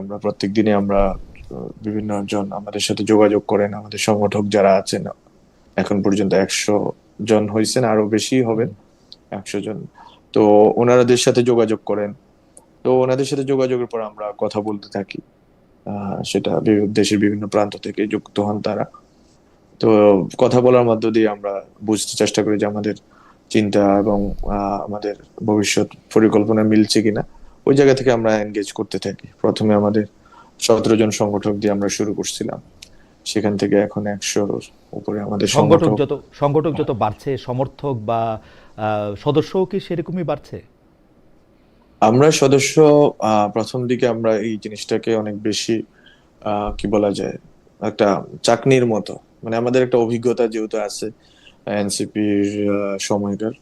আমরা প্রত্যেক দিনে আমরা বিভিন্ন জন আমাদের সাথে যোগাযোগ করেন, আমাদের সংগঠক যারা আছেন। এখন পর্যন্ত 100 জন হয়েছেন, আরো বেশি হবেন, 100 জন। তো ওনাদের সাথে যোগাযোগ করেন। তো ওনাদের সাথে যোগাযোগের পর আমরা কথা বলতে থাকি। সেটা দেশের বিভিন্ন প্রান্ত থেকে যুক্ত হন তারা। তো কথা বলার মধ্য দিয়ে আমরা বুঝতে চেষ্টা করি যে আমাদের চিন্তা এবং আমাদের ভবিষ্যৎ পরিকল্পনা মিলছে কিনা। ওই জায়গা থেকে আমরা এনগেজ করতে থাকি। প্রথমে আমাদের 17 জন সংগঠক দিয়ে আমরা শুরু করছিলাম, সেখান থেকে এখন 100-র উপরে আমাদের সংগঠক সংগঠক। যত সংগঠক যত বাড়ছে, সমর্থক বা সদস্যও কি সেরকমই বাড়ছে? আমরা সদস্য, প্রথম দিকে আমরা এই জিনিসটাকে অনেক বেশি কি বলা যায়, একটা চাকনির মতো, মানে আমাদের একটা অভিজ্ঞতা যেহেতু আছে এনসিপির সময়কার।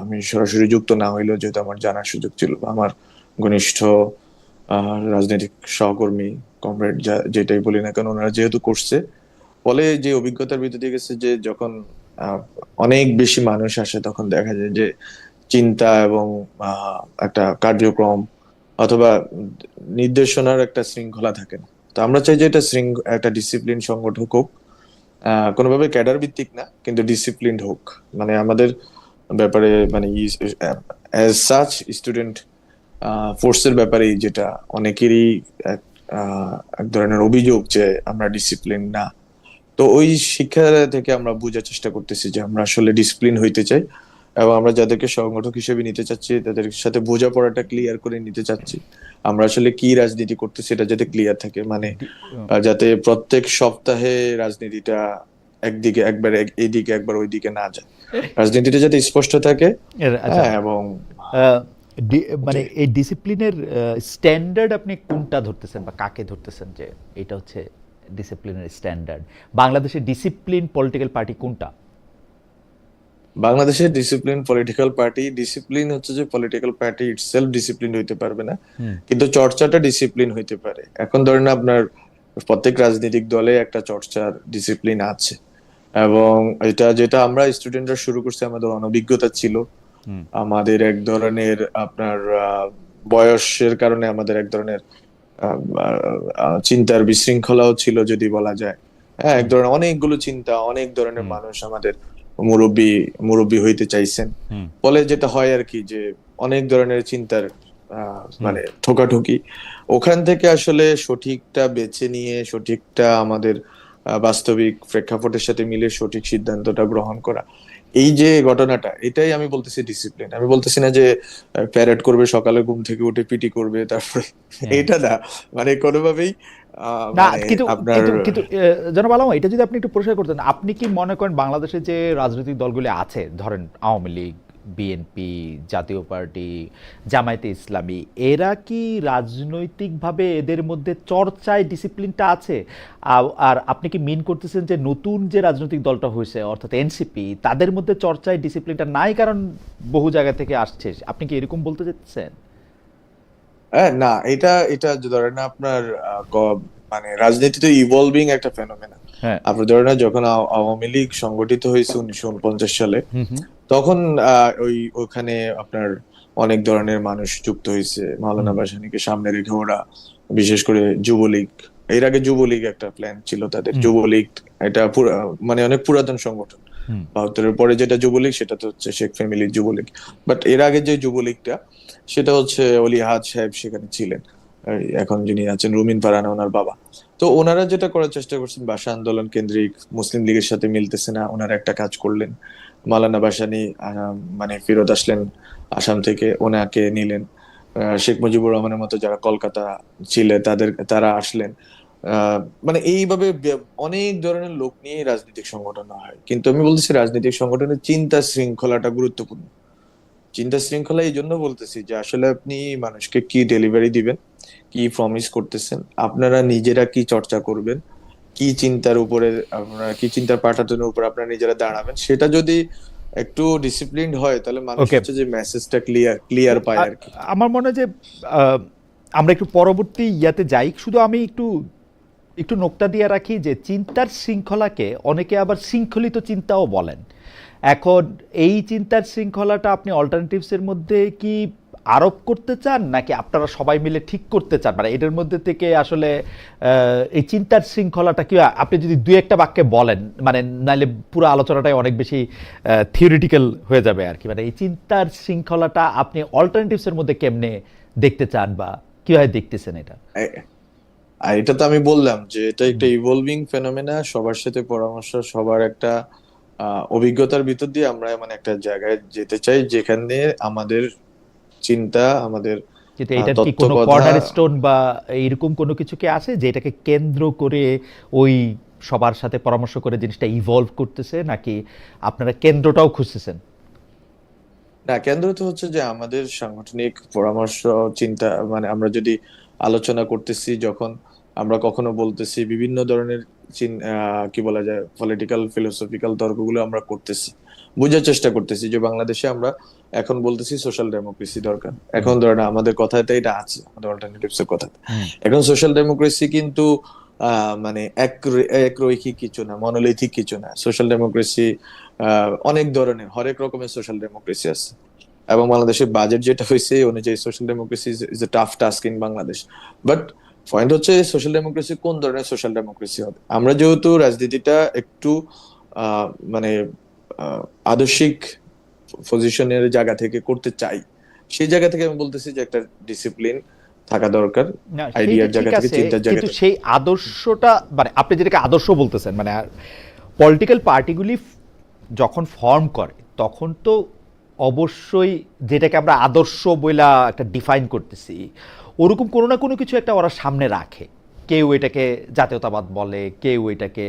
আমি সরাসরি যুক্ত না হইলেও যেহেতু আমার জানার সুযোগ ছিল, বা আমার ঘনিষ্ঠ রাজনৈতিক সহকর্মী, কমরেড, যেটাই বলি না কেন, ওনারা যেহেতু করছে, ফলে যে অভিজ্ঞতার ভিতর দিয়ে গেছে যে যখন আহ, অনেক বেশি মানুষ আসে, তখন দেখা যায় যে চিন্তা এবং একটা কার্যক্রম অথবা নির্দেশনার একটা শৃঙ্খলা থাকে না। তো আমরা চাই যে এটা একটা ডিসিপ্লিন সংগঠক হোক, কোনোভাবে ক্যাডার ভিত্তিক না, কিন্তু ডিসিপ্লিনড হোক। মানে আমাদের ব্যাপারে, মানে অ্যাজ সাচ স্টুডেন্ট ফোর্সের ব্যাপারে যেটা অনেকেরই এক এক ধরনের অভিযোগ যে আমরা ডিসিপ্লিন না। তো ওই শিক্ষা থেকে আমরা বোঝার চেষ্টা করতেছি যে আমরা আসলে ডিসিপ্লিন হইতে চাই, এবং আমরা যাদেরকে সংগঠক হিসেবে নিতে চাচ্ছি তাদের সাথে বোঝাপড়াটা ক্লিয়ার করে নিতে চাচ্ছি। আমরা আসলে কি রাজনীতি করতেছি এটা যাতে ক্লিয়ার থাকে, মানে ডি- আহ, যাতে প্রত্যেক সপ্তাহে রাজনীতিটা একদিকে একবার এইদিকে একবার ওইদিকে না যায়, রাজনীতিটা যাতে স্পষ্ট থাকে। আচ্ছা, হ্যাঁ, এবং আহ, মানে ওটাই। এই ডিসিপ্লিনের স্ট্যান্ডার্ড আপনি কোনটা ধরতেছেন বা কাকে ধরতেছেন যে এটা হচ্ছে ডিসিপ্লিনের স্ট্যান্ডার্ড? বাংলাদেশের ডিসিপ্লিন পলিটিক্যাল পার্টি কোনটা? বাংলাদেশের ডিসিপ্লিন পলিটিক্যাল পার্টি, ডিসিপ্লিন হচ্ছে যে পলিটিক্যাল পার্টি ইটসেলফ ডিসিপ্লিন হইতে পারবে না, হুম। কিন্তু চর্চাটা ডিসিপ্লিন হইতে পারে। এখন ধরেন আপনার প্রত্যেক রাজনৈতিক দলে একটা চর্চার ডিসিপ্লিন আছে, এবং এটা যেটা আমরা স্টুডেন্টরা শুরু করছি, আমাদের অনভিজ্ঞতা ছিল। হুম। আমাদের এক ধরনের আপনার বয়সের কারণে আমাদের এক ধরনের চিন্তার বিশৃঙ্খলাও ছিল যদি বলা যায়। হ্যাঁ, এক হুম। ধরনের অনেকগুলো চিন্তা, অনেক ধরনের হুম। মানুষ আমাদের মুরব্বী মুরব্বী হইতে চাইছেন। হুম। ফলে যেটা হয় আর কি, যে অনেক ধরনের চিন্তার হুম। মানে ঠোকাঠুকি। ওখান থেকে আসলে সঠিকটা বেছে নিয়ে সঠিকটা আমাদের বাস্তবিক প্রেক্ষাপটের সাথে মিলে সঠিক সিদ্ধান্তটা গ্রহণ করা, এই যে ঘটনাটা, এটাই আমি বলতেছি ডিসিপ্লিন। আমি বলতেছি না যে প্যারেড করবে, সকালে ঘুম থেকে উঠে পিটি করবে তারপরে, হ্যাঁ। এটা না। মানে কোনোভাবেই না, মানে কিন্তু আপনার। কিন্তু কিন্তু জনাব আলম, এটা যদি আপনি একটু পরিষ্কার করতেন, আপনি কি মনে করেন বাংলাদেশে যে রাজনৈতিক দলগুলি আছে, ধরেন আওয়ামী লীগ, বিএনপি, জাতীয় পার্টি, জামায়াতে ইসলামী, এরা কি রাজনৈতিকভাবে এদের মধ্যে চর্চায় ডিসিপ্লিনটা আছে? আর আপনি কি মিন করতেছেন যে নতুন যে রাজনৈতিক দলটা হয়েছে অর্থাৎ এনসিপি, তাদের মধ্যে চর্চায় ডিসিপ্লিনটা নাই কারণ বহু জায়গা থেকে আসছে? আপনি কি এরকম বলতে চাচ্ছেন? হ্যাঁ, না, এটা এটা যে ধরেন না আপনার মানে রাজনীতি তো ইভলভিং একটা ফেনোমেনা। হ্যাঁ। আপনি ধরেন না, যখন আওয়ামী লীগ সংগঠিত হয়েছে 1949 সালে, হুম। হুম। তখন ওখানে আপনার অনেক ধরনের মানুষ যুক্ত হয়েছে। মাওলানা হুম। ভাসানীকে সামনে রেখে ওরা, বিশেষ করে যুবলীগ, এর আগে যুবলীগ একটা প্ল্যান ছিল তাদের, হুম। যুবলীগ। এটা মানে অনেক পুরাতন সংগঠন। হুম। 72-এর পরে যেটা যুবলীগ, সেটা তো হচ্ছে শেখ ফ্যামিলির যুবলীগ। বাট এর আগে যে যুবলীগটা, সেটা হচ্ছে অলি আহাদ সাহেব সেখানে ছিলেন। এখন যিনি আছেন রুমিন ফারহানা, ওনার বাবা। তো ওনারা যেটা করার চেষ্টা করছেন, ভাষা আন্দোলন কেন্দ্রিক, মুসলিম লীগের সাথে মিলতেছে না, ওনারা একটা কাজ করলেন। মাওলানা ভাসানী মানে ফেরত আসলেন আসাম থেকে, ওনাকে নিলেন। শেখ মুজিবুর রহমানের মতো যারা কলকাতা ছিলেন, তারা আসলেন। মানে এইভাবে অনেক ধরনের লোক নিয়ে রাজনৈতিক সংগঠন হয়। কিন্তু আমি বলতেছি রাজনৈতিক সংগঠনের চিন্তা শৃঙ্খলাটা গুরুত্বপূর্ণ। চিন্তা শৃঙ্খলা এই জন্য বলতেছি যে আসলে আপনি মানুষকে কি ডেলিভারি দিবেন, কি প্রমিস করতেছেন, আপনারা নিজেরা কি চর্চা করবেন, কি চিন্তার উপরে, আপনারা কি চিন্তার পাঠাতনের উপর আপনারা নিজেরা দাঁড়াবেন, সেটা যদি একটু ডিসিপ্লিনড হয়, তাহলে মানুষ ওকে। হচ্ছে যে মেসেজটা ক্লিয়ার ক্লিয়ার পায় আর কি। আমার মনে হয় যে আহ, আমরা একটু পরবর্তী ইয়াতে যাই, শুধু আমি একটু একটু নোকতা দিয়ে রাখি যে চিন্তার শৃঙ্খলাকে অনেকে আবার শৃঙ্খলিত চিন্তাও বলেন। এখন এই চিন্তার শৃঙ্খলাটা আপনি অল্টারনেটিভসের মধ্যে কি আরোপ করতে চান নাকি আপনারা সবাই মিলে ঠিক করতে চান, মানে এটার মধ্যে থেকে আসলে এই চিন্তার শৃঙ্খলাটা কি আপনি যদি দুই একটা বাক্যে বলেন, মানে নাইলে পুরো আলোচনাটাই অনেক বেশি থিওরিটিক্যাল হয়ে যাবে আর কি, মানে এই চিন্তার শৃঙ্খলাটা আপনি অল্টারনেটিভসের মধ্যে কেমনে দেখতে চান বা কিভাবে দেখতেছেন এটা? আর এটা তো আমি বললাম যে এটা একটা ইভলভিং ফেনোমেনা, সবার সাথে পরামর্শ, সবার একটা অভিজ্ঞতার ভিতর দিয়ে আমরা এমন একটা জায়গায় যেতে চাই যেখানে আমাদের চিন্তা, আমাদের কিন্তু এটার কি তত্ত্ব কোনো কথা। কর্নার স্টোন বা এইরকম কোনো কিছু কি আছে যে এটাকে কেন্দ্র করে ওই সবার সাথে পরামর্শ করে জিনিসটা ইভলভ করতেছে, নাকি আপনারা কেন্দ্রটাও খুঁজতেছেন? না, কেন্দ্র তো হচ্ছে যে আমাদের সাংগঠনিক পরামর্শ, চিন্তা, মানে আমরা যদি আলোচনা করতেছি, যখন আমরা কখনো বলতেছি বিভিন্ন ধরনের কি বলা যায়, পলিটিক্যাল ফিলোসফিক্যাল তর্কগুলো আমরা করতেছি, বোঝার চেষ্টা করতেছি যে বাংলাদেশে আমরা এখন বলতেছি সোশ্যাল ডেমোক্রেসি দরকার। হুম এখন ধরেন আমাদের কথাতে এটা আছে, আমাদের অল্টারনেটিভস এর কথা। হুম এখন সোশ্যাল ডেমোক্রেসি কিন্তু মানে একরৈখিক কিছু না, মনোলিথিক কিছু না। সোশ্যাল ডেমোক্রেসি অনেক ধরনের, হরেক রকমের সোশ্যাল ডেমোক্রেসি আছে। এবং বাংলাদেশের বাজেট যেটা হয়েছে এই অনুযায়ী social democracy is a tough task in Bangladesh. But point হচ্ছে সোশ্যাল ডেমোক্রেসি কোন ধরনের সোশ্যাল ডেমোক্রেসি হবে। আমরা যেহেতু রাজনীতিটা একটু মানে আদর্শিক পজিশনের জায়গা থেকে করতে চাই, সেই জায়গা থেকে আমি বলতেছি যে একটা ডিসিপ্লিন থাকা দরকার, না সেইটা আইডিয়ার ঠিক জায়গা থেকে, আছে, চিন্তার জায়গা কিন্তু থেকে। সেই আদর্শটা মানে আপনি যেটাকে আদর্শ বলতেছেন, মানে পলিটিক্যাল পার্টিগুলি যখন ফর্ম করে তখন তো অবশ্যই যেটাকে আমরা আদর্শ বইলা একটা ডিফাইন করতেছি, ওরকম কোনো না কোনো কিছু একটা ওরা সামনে রাখে। কেউ এটাকে জাতীয়তাবাদ বলে, কেউ এটাকে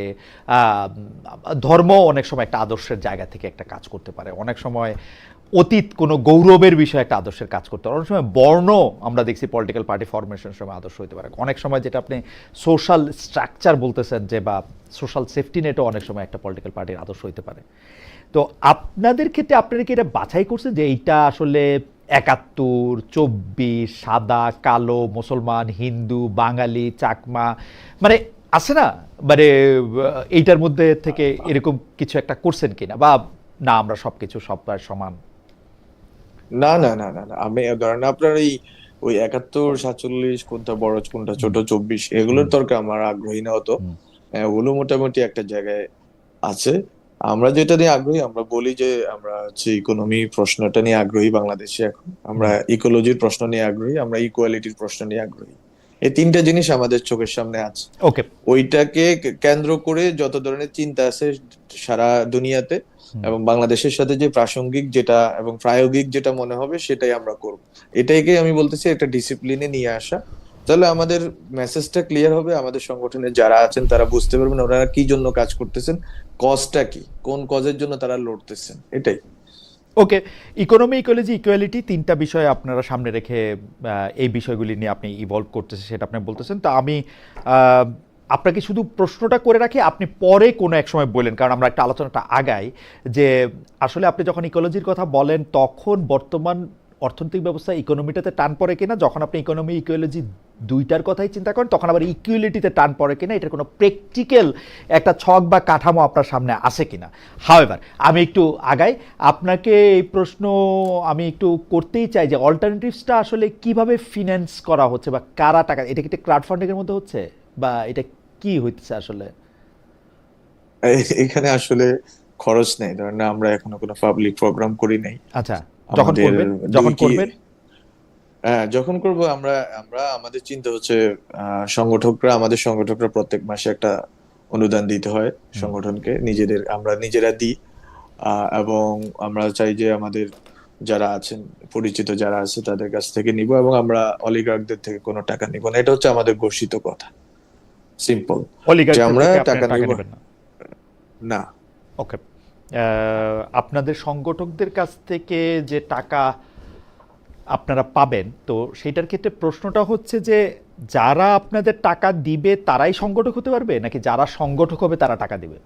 ধর্ম অনেক সময় একটা আদর্শের জায়গা থেকে একটা কাজ করতে পারে, অনেক সময় অতীত কোনো গৌরবের বিষয়ে একটা আদর্শের কাজ করতে পারে, অনেক সময় বর্ণ আমরা দেখছি পলিটিক্যাল পার্টি ফরমেশনের সময় আদর্শ হতে পারে, অনেক সময় যেটা আপনি সোশ্যাল স্ট্রাকচার বলতেছেন যে বা সোশ্যাল সেফটি নেটও অনেক সময় একটা পলিটিক্যাল পার্টির আদর্শ হতে পারে। তো আপনাদের ক্ষেত্রে আপনারা কি এটা বাছাই করছেন যে এইটা আসলে ৭১, ২৪, সাদা কালো, মুসলমান, হিন্দু, বাঙালি, চাকমা, মানে আছে না, মানে এইটার মধ্যে থেকে এরকম কিছু একটা করছেন কিনা, বা না আমরা সবকিছু সবার সমান? না না না না না, আমি ধরেন আপনার এই ওই ৭১, ৪৭, কোনটা বড় কোনটা ছোট, ২৪, এগুলোর হুম তর্কে আমার আগ্রহী না হতো। হুম ওগুলো মোটামুটি একটা জায়গায় আছে। আমরা যেটা নিয়ে আগ্রহী, আমরা বলি যে আমরা হচ্ছে ইকোনমি প্রশ্নটা নিয়ে আগ্রহী বাংলাদেশে। এখন আমরা হুম ইকোলজির প্রশ্ন নিয়ে আগ্রহী, আমরা ইকুয়ালিটির প্রশ্ন নিয়ে আগ্রহী। এই তিনটা জিনিস আমাদের চোখের সামনে আছে। ওকে ওইটাকে কেন্দ্র করে যত ধরনের চিন্তা আছে সারা দুনিয়াতে, হুম এবং বাংলাদেশের সাথে যে প্রাসঙ্গিক যেটা এবং প্রায়োগিক যেটা মনে হবে সেটাই আমরা করব। এটাইকে আমি বলতেছি একটা ডিসিপ্লিনে নিয়ে আসা। তাহলে আমাদের মেসেজটা ক্লিয়ার হবে, আমাদের সংগঠনে যারা আছেন তারা বুঝতে পারবেন ওনারা কি জন্য কাজ করতেছেন, কজটা কি, কোন কজের জন্য তারা লড়তেছেন, এটাই। ওকে। ইকোনমি, ইকোলজি, ইকুয়ালিটি তিনটা বিষয় আপনারা সামনে রেখে এই বিষয়গুলি নিয়ে আপনি ইভলভ করতেছে সেটা আপনি বলতেছেন। তো আমি আহ, আপনাকে শুধু প্রশ্নটা করে রাখি, আপনি পরে কোনো এক সময় বলেন, কারণ আমরা একটা আলোচনাটা আগাই, যে আসলে আপনি যখন ইকোলজির কথা বলেন তখন বর্তমান অর্থনৈতিক ব্যবস্থা ইকোনমিটাতে টান পড়ে কিনা, যখন আপনি ইকোনমি ইকুয়ালজি দুইটার কথাই চিন্তা করেন তখন আবার ইকুয়ালিটিতে টান পড়ে কিনা, এটার কোনো প্র্যাকটিক্যাল একটা ছক বা কাঠামো আপনার সামনে আসে কিনা। হাওয়েভার আমি একটু আগাই, আপনাকে এই প্রশ্ন আমি একটু করতেই চাই যে অল্টারনেটিভসটা আসলে কিভাবে ফিন্যান্স করা হচ্ছে বা কারা টাকা, এটা কি একটা ক্রাউড ফান্ডিংয়ের মধ্যে হচ্ছে বা এটা কি হইতেছে আসলে? এখানে আসলে খরচ নেই, ধরেন না আমরা এখনো কোনো পাবলিক প্রোগ্রাম করি নাই। আচ্ছা, যখন আমাদের করবেন, দুই যখন কি করবেন হ্যাঁ, যখন করব আমরা, আমাদের চিন্তা হচ্ছে আমাদের সংগঠকরা প্রত্যেক মাসে একটা অনুদান দিতে হয় হুম, সংগঠনকে, নিজেদের আমরা নিজেরা দিই। এবং আমরা চাই যে আমাদের যারা আছেন, পরিচিত যারা আছে তাদের কাছ থেকে নিব, এবং আমরা অলিগার্কদের থেকে কোনো টাকা নিব না। এটা হচ্ছে আমাদের ঘোষিত কথা, সিম্পল, যে অলিগার্কদের আমরা থেকে আপনারা টাকা টাকা নিব নেবেন না? না। ওকে। আপনাদের সংগঠকদের কাছ থেকে যে টাকা আপনারা পাবেন, তো সেইটার ক্ষেত্রে প্রশ্নটা হচ্ছে যে যারা আপনাদের টাকা দিবে তারাই সংগঠক হতে পারবে, নাকি যারা সংগঠক হবে তারা টাকা দিবে?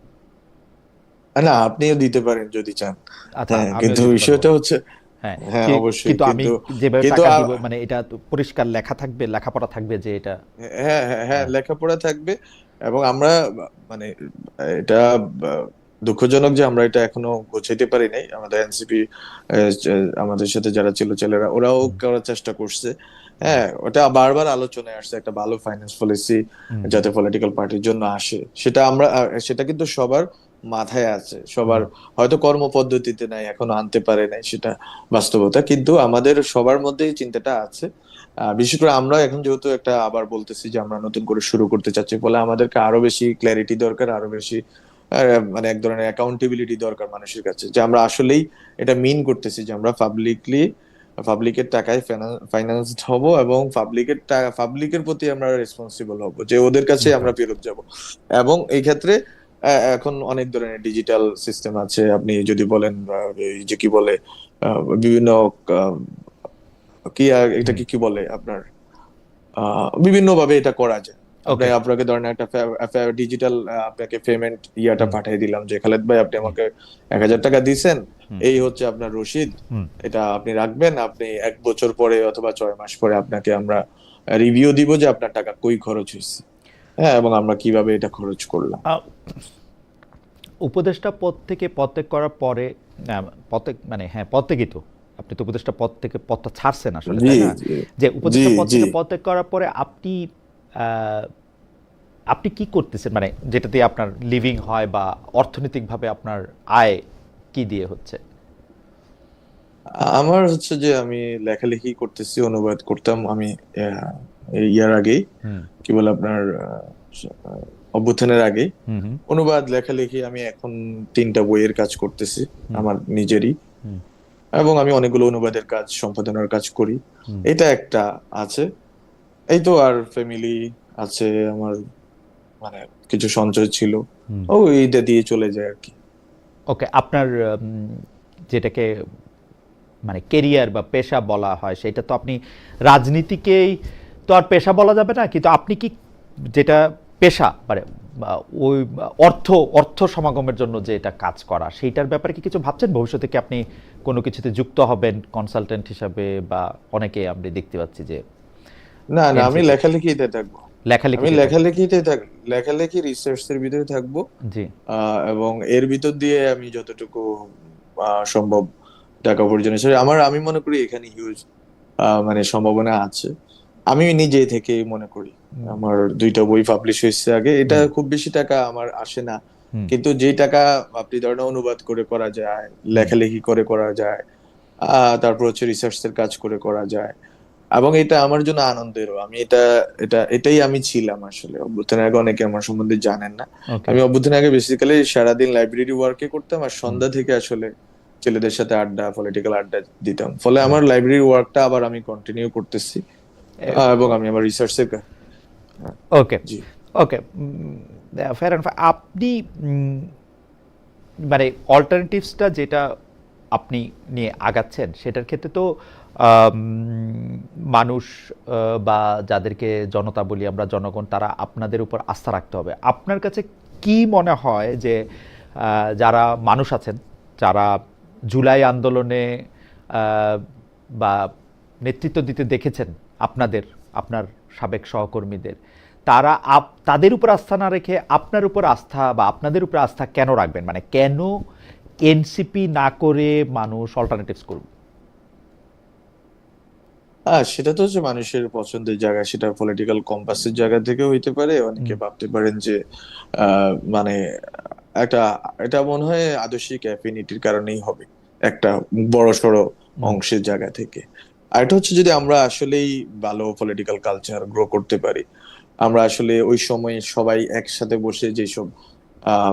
না, আপনিও দিতে পারেন যদি চান। আচ্ছা, হ্যাঁ, আমিও কিন্তু দিতে পারবো। বিষয়টা হচ্ছে, হ্যাঁ, হ্যাঁ অবশ্যই, কিন্তু আমি কিন্তু যেভাবে কিন্তু টাকা দিব মানে এটা তো পরিষ্কার লেখা থাকবে, লেখাপড়া থাকবে যে এটা। হ্যাঁ হ্যাঁ হ্যাঁ, হ্যাঁ লেখাপড়া থাকবে। এবং আমরা মানে এটা দুঃখজনক যে আমরা এটা এখনো গোছাইতে পারি নাই। আমাদের এনসিপি আমাদের সাথে যারা ছিল ছেলেরা, ওরাও হুম, করার চেষ্টা করছে। হুম, হ্যাঁ, ওটা বারবার আলোচনায় আসছে, একটা ভালো ফাইন্যান্স পলিসি হুম, যাতে পলিটিক্যাল পার্টির জন্য আসে, সেটা আমরা সেটা কিন্তু সবার মাথায় আছে, সবার হুম, হয়তো কর্মপদ্ধতিতে নাই, এখনো আনতে পারে নাই, সেটা বাস্তবতা, কিন্তু আমাদের সবার মধ্যেই চিন্তাটা আছে। বিশেষ করে আমরা এখন যেহেতু একটা আবার বলতেছি যে আমরা নতুন করে শুরু করতে চাচ্ছি, ফলে আমাদেরকে আরো বেশি ক্ল্যারিটি দরকার, আরো বেশি মানে এক ধরনের অ্যাকাউন্টেবিলিটি দরকার মানুষের কাছে, যে আমরা আসলেই এটা মিন করতেছি যে আমরা পাবলিকের টাকায় ফাইন্যান্সড হব, এবং পাবলিকের প্রতি আমরা রেসপন্সিবল হব, যে ওদের কাছে ওকে, আমরা ফেরত যাব। এবং এই ক্ষেত্রে এখন অনেক ধরনের ডিজিটাল সিস্টেম আছে। আপনি যদি বলেন এই যে কি বলে বিভিন্ন আহ, হুম, এটাকে কি বলে আপনার বিভিন্ন ভাবে এটা করা যায়। ওকে, আপনাকে ধরেন একটা ডিজিটাল আপনাকে পেমেন্ট ইয়াটা হুম, পাঠিয়ে দিলাম যে খালেদ ভাই, আপনি হুম, আমাকে 1,000 টাকা দিছেন, হুম, এই হচ্ছে আপনার রসিদ, হুম। এটা আপনি রাখবেন, আপনি 1 বছর পরে অথবা 6 মাস পরে আপনাকে আমরা রিভিউ দিব যে আপনার টাকা কই খরচ হয়েছে, হ্যাঁ, এবং আমরা কিভাবে এটা খরচ করলাম। আহ, উপদেষ্টা পদ থেকে পদত্যাগ করার পরে পদত্যাগ মানে হ্যাঁ পদত্যাগই তো, আপনি তো উপদেষ্টা পদ থেকে পদটা ছাড়ছেন আসলে, জি তাই না? জি যে জি উপদেষ্টা পদ জি। থেকে পদত্যাগ করার পরে আপনি আহ, আপনি কি করতেছেন, মানে যেটা দিয়ে আপনার লিভিং হয় বা অর্থনৈতিকভাবে আপনার আয় কি দিয়ে হচ্ছে? আমার হচ্ছে যে আমি লেখালেখি করতেছি, অনুবাদ করতাম আমি আহ, এই ইয়ার আগেই, হুম, কি বলে আপনার অভ্যুত্থানের আগেই হুম, হুম, অনুবাদ লেখালেখি, আমি এখন 3টা বইয়ের কাজ করতেছি হুম, আমার নিজেরই, হুম, এবং আমি অনেকগুলো অনুবাদের কাজ সম্পাদনার কাজ করি। হুম, এটা একটা আছে, এই তো। আর ফ্যামিলি আছে আমার, মানে কিছু সঞ্চয় ছিল, হুম। ও এইটা দিয়ে চলে যায় আর কি। ওকে, আপনার যেটাকে মানে কেরিয়ার বা পেশা বলা হয় সেটা তো আপনি রাজনীতিকেই তো আর পেশা বলা যাবে না, কিন্তু আপনি কি যেটা পেশা মানে বা ওই অর্থ অর্থ সমাগমের জন্য যে এটা কাজ করা সেইটার ব্যাপারে কি কিছু ভাবছেন? ভবিষ্যতে কি আপনি কোনো কিছুতে যুক্ত হবেন কনসালটেন্ট হিসাবে, বা অনেকে আমরা দেখতে পাচ্ছি যে না না, আমি এনসিপি লেখালেখিতে থাকবো। আমি লেখালেখিতে থাকবে। লেখালেখি রিসার্চ এর ভিতরে থাকবো। জি, এবং এর ভিতর দিয়ে আমি যতটুকু সম্ভব টাকা উপার্জনের, আমি মনে করি এখানে হিউজ মানে সম্ভাবনা আছে। আমি নিজে থেকে মনে করি, হুম, আমার 2টা বই পাবলিশ হয়েছে আগে, এটা হুম, খুব বেশি টাকা আমার আসে না, হুম, কিন্তু যেই টাকা আপনি ধরেন অনুবাদ করে করা যায়, হুম। লেখালেখি করে করা যায়, তারপর হচ্ছে রিসার্চ এর কাজ করে করা যায়, এবং এটা আমার জন্য আনন্দেরও। আমি এটাই আমি ছিলাম আসলে অভ্যুত্থানের আগে, অনেকে আমার সম্বন্ধে জানেন না। ওকে, আমি অভ্যুত্থানের আগে বেসিক্যালি সারাদিন লাইব্রেরি ওয়ার্কে করতাম, আর হুম, সন্ধ্যা থেকে আসলে ছেলেদের সাথে পলিটিক্যাল আড্ডা দিতাম, ফলে হুম। আমার লাইব্রেরি ওয়ার্কটা আবার আমি কন্টিনিউ করতেছি। এবং আমি আমার রিসার্চের, ওকে, জি। ওকে, ফেয়ার এন্ড আপনি মানে অল্টারনেটিভসটা যেটা আপনি নিয়ে আগাচ্ছেন সেটার ক্ষেত্রে তো আম, মানুষ বা যাদেরকে জনতা বলি আমরা, জনগণ, তারা আপনাদের উপর আস্থা রাখতে হবে। আপনার কাছে কি মনে হয় যে যারা মানুষ আছেন, যারা জুলাই আন্দোলনে আহ, বা নেতৃত্ব দিতে দেখেছেন আপনাদের, আপনার সাবেক সহকর্মীদের, তারা তাদের উপর আস্থা না রেখে আপনার উপর আস্থা বা আপনাদের উপর আস্থা কেন রাখবেন? মানে কেন এনসিপি না করে মানুষ অল্টারনেটিভস করবে? সেটা তো হচ্ছে মানুষের পছন্দের জায়গা, সেটা পলিটিক্যাল কম্পাসের জায়গা থেকেও হইতে পারে। অনেকে হুম, ভাবতে পারেন যে মানে একটা, এটা মনে হয় আদর্শিক অ্যাফিনিটির কারণেই হবে, একটা বড় সড়ো হুম, অংশের জায়গা থেকে। আর এটা হচ্ছে যদি আমরা আসলেই ভালো পলিটিক্যাল কালচার গ্রো করতে পারি, আমরা আসলে ওই সময় সবাই একসাথে বসে যেসব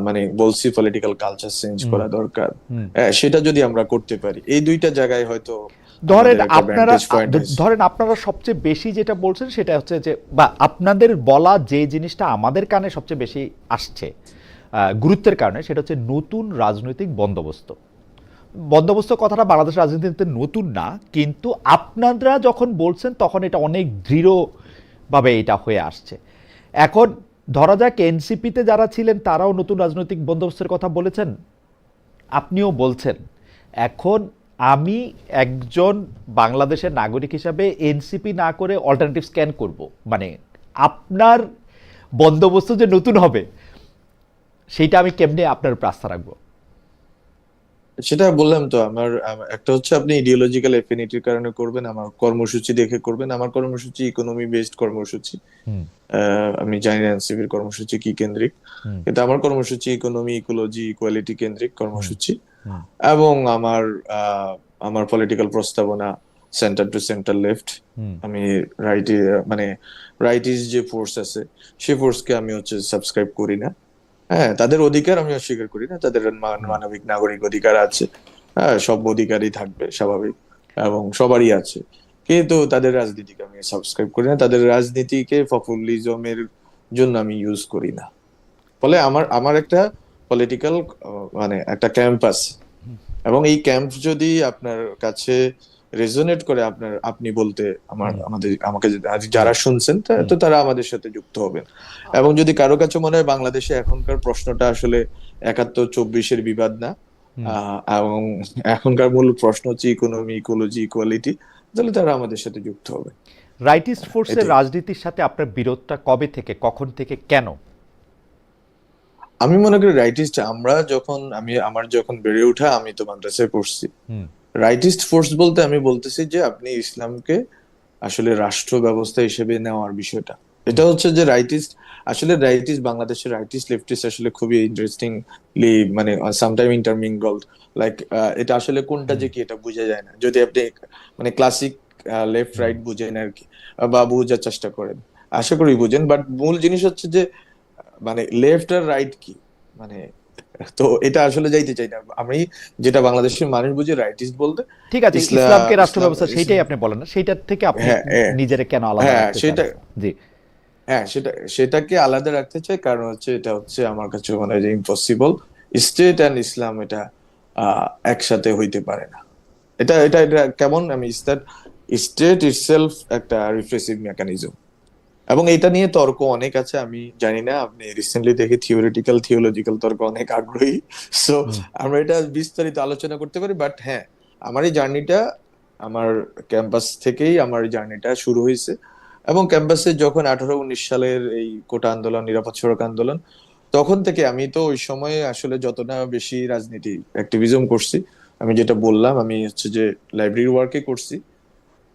মানে বলছি পলিটিক্যাল কালচার চেঞ্জ হুম, করা দরকার, হুম। সেটা যদি আমরা করতে পারি, এই 2টা জায়গায় হয়তো ধরেন আমাদের একটা আপনারা ভ্যান্টেজ পয়েন্ট আছে। ধরেন আপনারা সবচেয়ে বেশি যেটা বলছেন সেটা হচ্ছে যে, বা আপনাদের বলা যে জিনিসটা আমাদের কানে সবচেয়ে বেশি আসছে গুরুত্বের কারণে, সেটা হচ্ছে নতুন রাজনৈতিক বন্দোবস্ত। বন্দোবস্ত কথাটা বাংলাদেশ রাজনীতিতে নতুন না, কিন্তু আপনারা যখন বলছেন তখন এটা অনেক দৃঢ়ভাবে এটা হয়ে আসছে। এখন ধরা যাক এনসিপিতে যারা ছিলেন তারাও নতুন রাজনৈতিক বন্দোবস্তের কথা বলেছেন, আপনিও বলছেন। এখন আমি একজন বাংলাদেশের নাগরিক হিসাবে এনসিপি না করে অল্টারনেটিভ স্ক্যান করব, মানে আপনার বন্দোবস্ত যে নতুন হবে সেইটা আমি কেমনে আপনার উপর আস্থা রাখবো? সেটা বললাম তো, একটা হচ্ছে আপনি ইডিওলজিক্যাল এফিনিটির কারণে করবেন, আমার কর্মসূচি দেখে করবেন। আমার কর্মসূচি ইকোনমি বেসড কর্মসূচি। হুম, আমি জানি না এনসিপির কর্মসূচি কি কেন্দ্রিক, হুম, কিন্তু আমার কর্মসূচি ইকোনমি, ইকোলজি, ইকুয়ালিটি কেন্দ্রিক হুম, কর্মসূচি। হুম, এবং আহ, আমার পলিটিক্যাল প্রস্তাবনা সেন্টার টু সেন্টার লেফট। হুম, আমি রাইট, মানে রাইটিস যে ফোর্স আছে সেই ফোর্সকে আমি হচ্ছে সাবস্ক্রাইব করি না। হ্যাঁ, তাদের অধিকার আমি অস্বীকার করি না, তাদের হুম। মানবিক নাগরিক অধিকার আছে। হ্যাঁ, সব অধিকারই থাকবে স্বাভাবিক, এবং সবারই আছে। কিন্তু তাদের রাজনীতিকে আমি সাবস্ক্রাইব করি না, তাদের রাজনীতিকে পপুলিজমের জন্য আমি ইউজ করি না। ফলে আমার আমার একটা পলিটিক্যাল মানে একটা ক্যাম্প আছে, এবং এই ক্যাম্প যদি আপনার কাছে রেজোনেট করে, আপনি বলতে হুম, আমাকে জি, যারা শুনছেন হুম, তো তারা আমাদের সাথে যুক্ত হবেন। এবং যদি কারো কাছে মনে হয় বাংলাদেশে এখনকার প্রশ্নটা আসলে 71-24-এর বিবাদ না, হুম। এবং এখনকার মূল প্রশ্ন হচ্ছে ইকোনমি, ইকোলজি, ইকুয়ালিটি, তাহলে তারা আমাদের সাথে যুক্ত হবে। রাইটিস্ট ফোর্সের এটাই। রাজনীতির সাথে আপনার বিরোধটা কবে থেকে, কখন থেকে, কেন? আমি মনে করি রাইটিস্ট, আমার যখন বেড়ে ওঠা, আমি তো মাদ্রাসায় পড়ছি। হুম, রাইটিস্ট ফোর্স বলতে আমি বলতেছি যে আপনি ইসলামকে আসলে রাষ্ট্র ব্যবস্থা হিসেবে নেওয়ার বিষয়টা, হুম, এটা হচ্ছে যে রাইটিস্ট। আসলে রাইটিস্ট, বাংলাদেশের রাইটিস্ট লেফটিস্ট আসলে খুবই ইন্টারেস্টিংলি, মানে সামটাইম ইন্টারমিঙ্গলড। লাইক, এটা আসলে কোনটা হুম, যে কি এটা বোঝা যায় না যদি আপনি মানে ক্লাসিক লেফট হুম। রাইট বুঝেন আর কি, বা বোঝার চেষ্টা করেন। আশা করি বুঝেন, বাট মূল জিনিস হচ্ছে যে মানে লেফট আর রাইট কি, মানে, তো এটা আসলে যাইতে চাই না আমি। যেটা বাংলাদেশের মানুষ বুঝে রাইটিস্ট বলতে, ঠিক আছে, ইসলাম ইসলামকে রাষ্ট্র ইসলাম ব্যবস্থা সেইটাই ইসলাম আপনি বলেন না, সেইটার থেকে আপনি হ্যাঁ, নিজেরে কেন আলাদা হ্যাঁ, রাখতে চান? সেটা, জি। হ্যাঁ, সেটাকে আলাদা রাখতে চাই, কারণ হচ্ছে এটা হচ্ছে আমার কাছে মনে হয় যে ইম্পসিবল। স্টেট অ্যান্ড ইসলাম এটা একসাথে হইতে পারে না। এটা কেমন, আমি স্টেট ইটসেলফ একটা রিপ্রেসিভ মেকানিজম, এবং এটা নিয়ে তর্ক অনেক আছে। আমি জানি না, আপনি রিসেন্টলি দেখি থিওরিটিক্যাল থিওলজিক্যাল তর্ক অনেক আগ্রহী। সো হুম, আমরা এটা বিস্তারিত আলোচনা করতে পারি, বাট হ্যাঁ, আমার এই জার্নিটা আমার ক্যাম্পাস থেকেই আমার এই জার্নিটা শুরু হয়েছে। এবং ক্যাম্পাসে যখন 18-19 সালের এই কোটা আন্দোলন, নিরাপদ সড়ক আন্দোলন, তখন থেকে আমি তো ওই সময়ে আসলে যতটা বেশি রাজনীতি অ্যাক্টিভিজম করছি, আমি যেটা বললাম, আমি হচ্ছে যে লাইব্রেরি ওয়ার্কে করছি,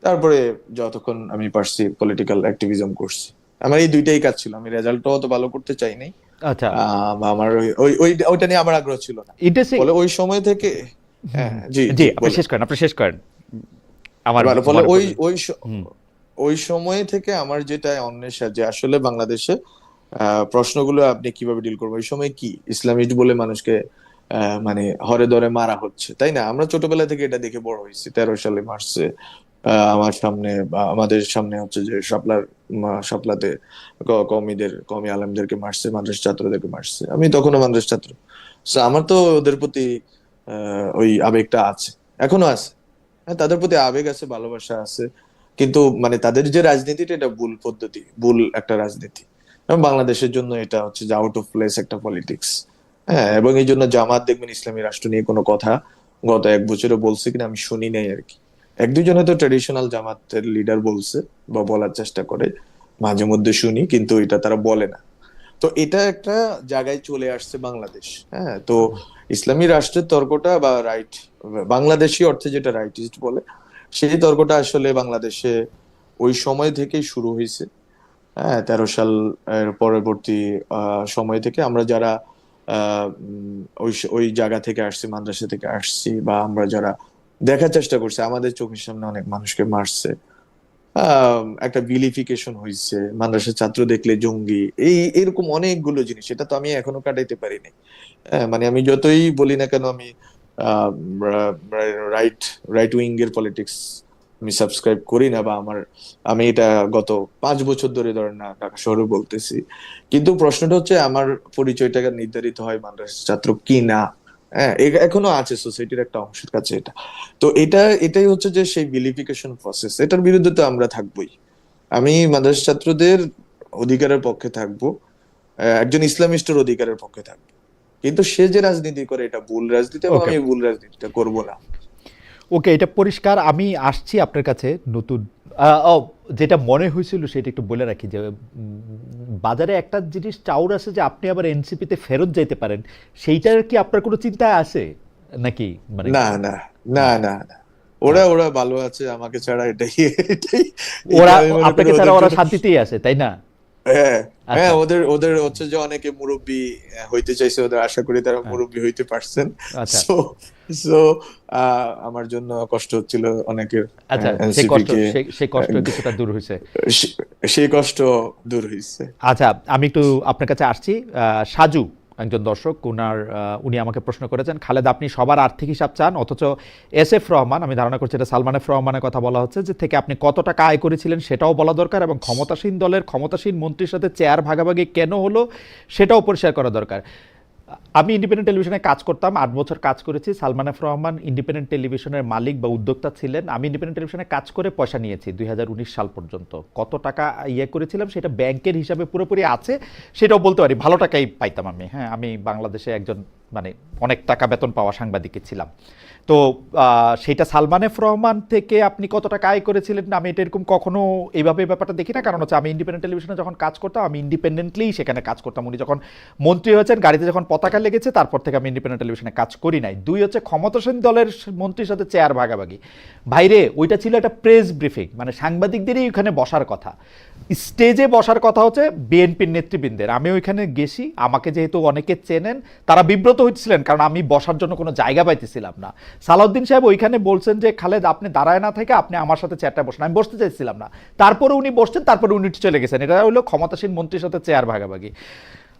তারপরে যতক্ষণ আমি পারছি পলিটিক্যাল অ্যাক্টিভিজম করছি। আমার এই দুইটাই কাজ ছিল, আমি রেজাল্টটাও অত ভালো করতে চাই নাই। আচ্ছা, বা আমার ওইটা নিয়ে আমার আগ্রহ ছিল না। ইন্টারেস্টিং। ফলে ওই সময় থেকে, হ্যাঁ, জি, জি, জি, আপনি বলেন। শেষ করেন, আপনি শেষ করেন। আমার ভালো, ফলে মনে ওই পড়লো। ওই হুম, ওই সময় থেকে আমার যেটা অন্বেষা, যে আসলে বাংলাদেশে প্রশ্নগুলো আপনি কিভাবে ডিল করবেন। ওই সময় কি ইসলামিস্ট বলে মানুষকে মানে হরে ধরে মারা হচ্ছে, তাই না? আমরা ছোটবেলা থেকে এটা দেখে বড় হয়েছি। 13 সালে মারছে আমার সামনে, বা আমাদের সামনে হচ্ছে যে শাপলাতে কমি আলেমদেরকে মারছে, মাদ্রাসা ছাত্রদেরকে মারছে। আমি তখনও মাদ্রাসা ছাত্র। So, আমার তো ওদের প্রতি ওই আবেগটা আছে, এখনো আছে। হ্যাঁ, তাদের প্রতি আবেগ আছে, ভালোবাসা আছে। কিন্তু মানে তাদের যে রাজনীতিটা, এটা ভুল পদ্ধতি, ভুল একটা রাজনীতি। এবং বাংলাদেশের জন্য এটা হচ্ছে যে আউট অফ প্লেস একটা পলিটিক্স। হ্যাঁ, এবং এই জন্য জামাত দেখবেন ইসলামী রাষ্ট্র নিয়ে কোনো কথা গত 1 বছরে বলছে কিনা আমি শুনি নাই আর কি। 1-2 জন হয়তো ট্রেডিশনাল জামাতের লিডার বলছে বা বলার চেষ্টা করে, মাঝে মধ্যে শুনি, কিন্তু এটা তারা বলে না। তো এটা একটা জায়গায় চলে আসছে বাংলাদেশ। হ্যাঁ, তো ইসলামী রাষ্ট্রের তর্কটা বা রাইট, বাংলাদেশি অর্থে যেটা রাইটিস্ট বলে, সেই তর্কটা আসলে বাংলাদেশে ওই সময় থেকেই শুরু হয়েছে। হ্যাঁ, 13 সাল এর পরবর্তী সময় থেকে আমরা যারা ওই জায়গা থেকে আসছি, মাদ্রাসা থেকে আসছি, বা আমরা যারা দেখার চেষ্টা করছি, আমাদের চোখের সামনে অনেক মানুষকে মারছে, একটা ভিলিফিকেশন হয়েছে, মাদ্রাসার ছাত্র দেখলে জঙ্গি, এরকম অনেকগুলো জিনিস, এটা তো আমি এখনো কাটাইতে পারিনি। মানে আমি যতই বলি না কেন, আমি রাইট রাইট উইং এর পলিটিক্স আমি সাবস্ক্রাইব করি না, বা আমি এটা গত 5 বছর ধরে ধরেন না ঢাকা শহরে বলতেছি। কিন্তু প্রশ্নটা হচ্ছে আমার পরিচয়টা নির্ধারিত হয় মাদ্রাসা ছাত্র কি না। হ্যাঁ, এখনো আছে সোসাইটির একটা অংশের কাছে এটা। তো এটাই হচ্ছে যে সেই ভিলিফিকেশন প্রসেস, এটার বিরুদ্ধে তো আমরা থাকবোই। আমি মাদ্রাসা ছাত্রদের অধিকারের পক্ষে থাকবো, একজন ইসলামিস্টের অধিকারের পক্ষে থাকবো। কিন্তু সে যে রাজনীতি করে এটা ভুল রাজনীতি, এবং ওকে, আমি ভুল রাজনীতিটা করব না। ওকে, এটা পরিষ্কার। আমি আসছি আপনার কাছে নতুন ও যেটা মনে হয়েছিল সেটা একটু বলে রাখি যে বাজারে একটা জিনিস চাউর আছে যে আপনি আবার এনসিপিতে ফেরত যাইতে পারেন, সেইটার কি আপনার কোনো চিন্তা আছে নাকি? মানে না না না না না, ওরা আচ্ছা, ওরা ভালো আছে আমাকে ছাড়া, এটাই এটাই এটা ওরা আমি মনে করি আপনাকে ছাড়া ওদের ওরা জন্য। শান্তিতেই আছে, তাই না? হ্যাঁ হ্যাঁ, আচ্ছা, ওদের ওদের হচ্ছে যে অনেকে মুরব্বি হইতে চাইছে, ওদের আশা করি তারা হ্যাঁ, মুরব্বি হইতে পারছেন। আচ্ছা, সো সো আমার জন্য কষ্ট হচ্ছিল অনেকের আচ্ছা, সেই এনসিপি কষ্ট, কে, সেই কষ্ট কিছুটা দূর হয়েছে। সেই কষ্ট দূর হইছে। আচ্ছা, আমি একটু আপনার কাছে আসছি। সাজু একজন দর্শক, উনি আমাকে প্রশ্ন করেছেন, খালেদ আপনি সবার আর্থিক হিসাব চান, অথচ এস এফ রহমান, আমি ধারণা করছি এটা সালমান এফ রহমানের কথা বলা হচ্ছে, যে থেকে আপনি কত টাকা আয় করেছিলেন সেটাও বলা দরকার, এবং ক্ষমতাসীন দলের ক্ষমতাসীন মন্ত্রীর সাথে চেয়ার ভাগাভাগি কেন হলো সেটাও পরিষ্কার করা দরকার। আমি ইন্ডিপেন্ডেন্ট টেলিভিশনে কাজ করতাম, ৮ বছর কাজ করেছি। সালমান এফ রহমান ইন্ডিপেন্ডেন্ট টেলিভিশনের মালিক বা উদ্যোক্তা ছিলেন। আমি ইন্ডিপেন্ডেন্ট টেলিভিশনে কাজ করে পয়সা নিয়েছি ২০১৯ সাল পর্যন্ত। কত টাকা ইয়ে করেছিলাম সেটা ব্যাংকের হিসাবে পুরোপুরি আছে, সেটাও বলতে পারি। ভালো টাকাই পাইতাম আমি। হ্যাঁ, আমি বাংলাদেশে একজন মানে অনেক টাকা বেতন পাওয়া সাংবাদিক ছিলাম। তো সেটা সালমান এফ রহমান থেকে আপনি কত টাকা আয় করেছিলেন, আমি এটা এরকম কখনো এইভাবে ব্যাপারটা দেখি না। কারণ হচ্ছে আমি ইন্ডিপেন্ডেন্ট টেলিভিশনে যখন কাজ করতাম, আমি ইন্ডিপেন্ডেন্টলি সেখানে কাজ করতাম। উনি যখন মন্ত্রী হয়েছেন, গাড়িতে যখন পতাকা লেগেছে, তারপর থেকে আমি ইন্ডিপেন্ডেন্ট টেলিভিশনে কাজ করি নাই। দুই হচ্ছে ক্ষমতাসীন দলের মন্ত্রীর সাথে চেয়ার ভাগাভাগি। ভাইরে, ওইটা ছিল একটা প্রেস ব্রিফিং, মানে সাংবাদিকদেরই ওইখানে বসার কথা। স্টেজে বসার কথা হচ্ছে বিএনপির নেতৃবৃন্দের। আমি ওইখানে গেছি, আমাকে যেহেতু অনেকে চেনেন, তারা বিব্রত হচ্ছিলেন কারণ আমি বসার জন্য কোনো জায়গা পাইতেছিলাম না। সালাউদ্দিন সাহেব ওইখানে বলছেন যে খালেদ আপনি দাঁড়ায় না থেকে আপনি আমার সাথে চেয়ারটা বসেন। আমি বসতে চাইছিলাম না, তারপরে উনি বসছেন, তারপরে উনি চলে গেছেন। এটা হলো ক্ষমতাসীন মন্ত্রীর সাথে চেয়ার ভাগাভাগি।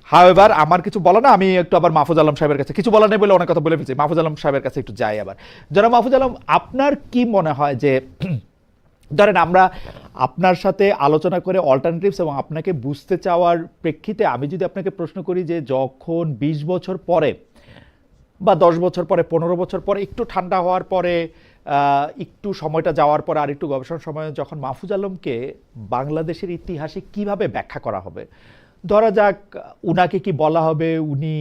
হাওয়েভার আমার কিছু বলা না, আমি একটু আবার মাহফুজ আলম সাহেবের কাছে, কিছু বলা নেই বলে অনেক কথা বলে ফেলছি, মাহফুজ আলম সাহেবের কাছে একটু যাই আবার। যারা মাহফুজ আলম, আপনার কি মনে হয় যে ধরেন আমরা আপনার সাথে আলোচনা করে অল্টারনেটিভস এবং আপনাকে বুঝতে চাওয়ার প্রেক্ষিতে আমি যদি আপনাকে প্রশ্ন করি যে যখন ২০ বছর পরে বা ১০ বছর পরে, ১৫ বছর পরে, একটু ঠান্ডা হওয়ার পরে, একটু সময়টা যাওয়ার পরে, আর একটু গবেষণার সময় যখন মাহফুজ আলমকে বাংলাদেশের ইতিহাসে কিভাবে ব্যাখ্যা করা হবে, ধরা যাক উনাকে কি বলা হবে উনি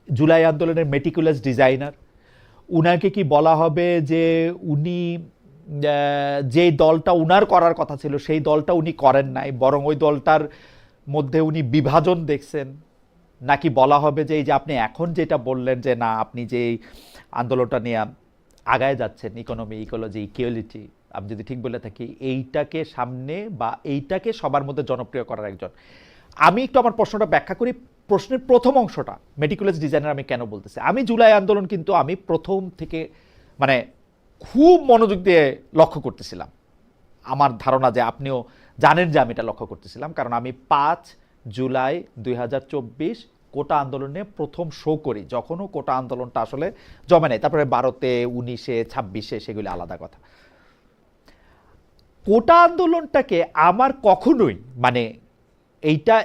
জুলাই আন্দোলনের মেটিকুলাস ডিজাইনার, উনাকে কি বলা হবে যে উনি যে দলটা উনার করার কথা ছিল সেই দলটা উনি করেন নাই, বরং ওই দলটার মধ্যে উনি বিভাজন দেখছেন, নাকি বলা হবে যে এই যে আপনি এখন যেটা বললেন যে না আপনি যে আন্দোলনটা নিয়ে আগায় যাচ্ছেন, ইকোনমি, ইকোলজি, ইকুয়ালিটি, আমি যদি ঠিক বলে থাকি, এইটাকে সামনে বা এইটাকে সবার মধ্যে জনপ্রিয় করার একজন। আমি একটু আমার প্রশ্নটা ব্যাখ্যা করি। প্রশ্নের প্রথম অংশটা, মেটিকুলাস ডিজাইনার আমি কেন বলতেছি, আমি জুলাই আন্দোলন কিন্তু আমি প্রথম থেকে মানে খুব মনোযোগ দিয়ে লক্ষ্য করতেছিলাম। আমার ধারণা যে আপনিও জানেন যে আমি এটা লক্ষ্য করতেছিলাম, কারণ আমি ৫ জুলাই ২০২৪ কোটা আন্দোলনে প্রথম শো করি, যখনও কোটা আন্দোলনটা আসলে জমে নেয়। তারপরে ১২-তে, ১৯-এ, ২৬-এ সেগুলি আলাদা কথা। কোটা আন্দোলনটাকে আমার কখনোই মানে এইটা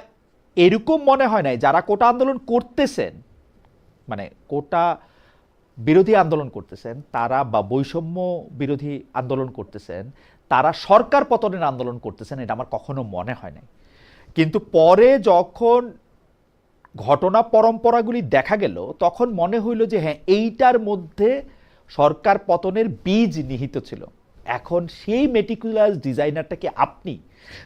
এরকম মনে হয় নাই যারা কোটা আন্দোলন করতেছেন, মানে কোটা বিরোধী আন্দোলন করতেছেন তারা, বা বৈষম্য বিরোধী আন্দোলন করতেছেন তারা সরকার পতনের আন্দোলন করতেছেন, এটা আমার কখনো মনে হয় নাই। কিন্তু পরে যখন ঘটনা পরম্পরাগুলি দেখা গেল, তখন মনে হইল যে হ্যাঁ, এইটার মধ্যে সরকার পতনের বীজ নিহিত ছিল। এখন সেই মেটিকুলাস ডিজাইনারটাকে আপনি,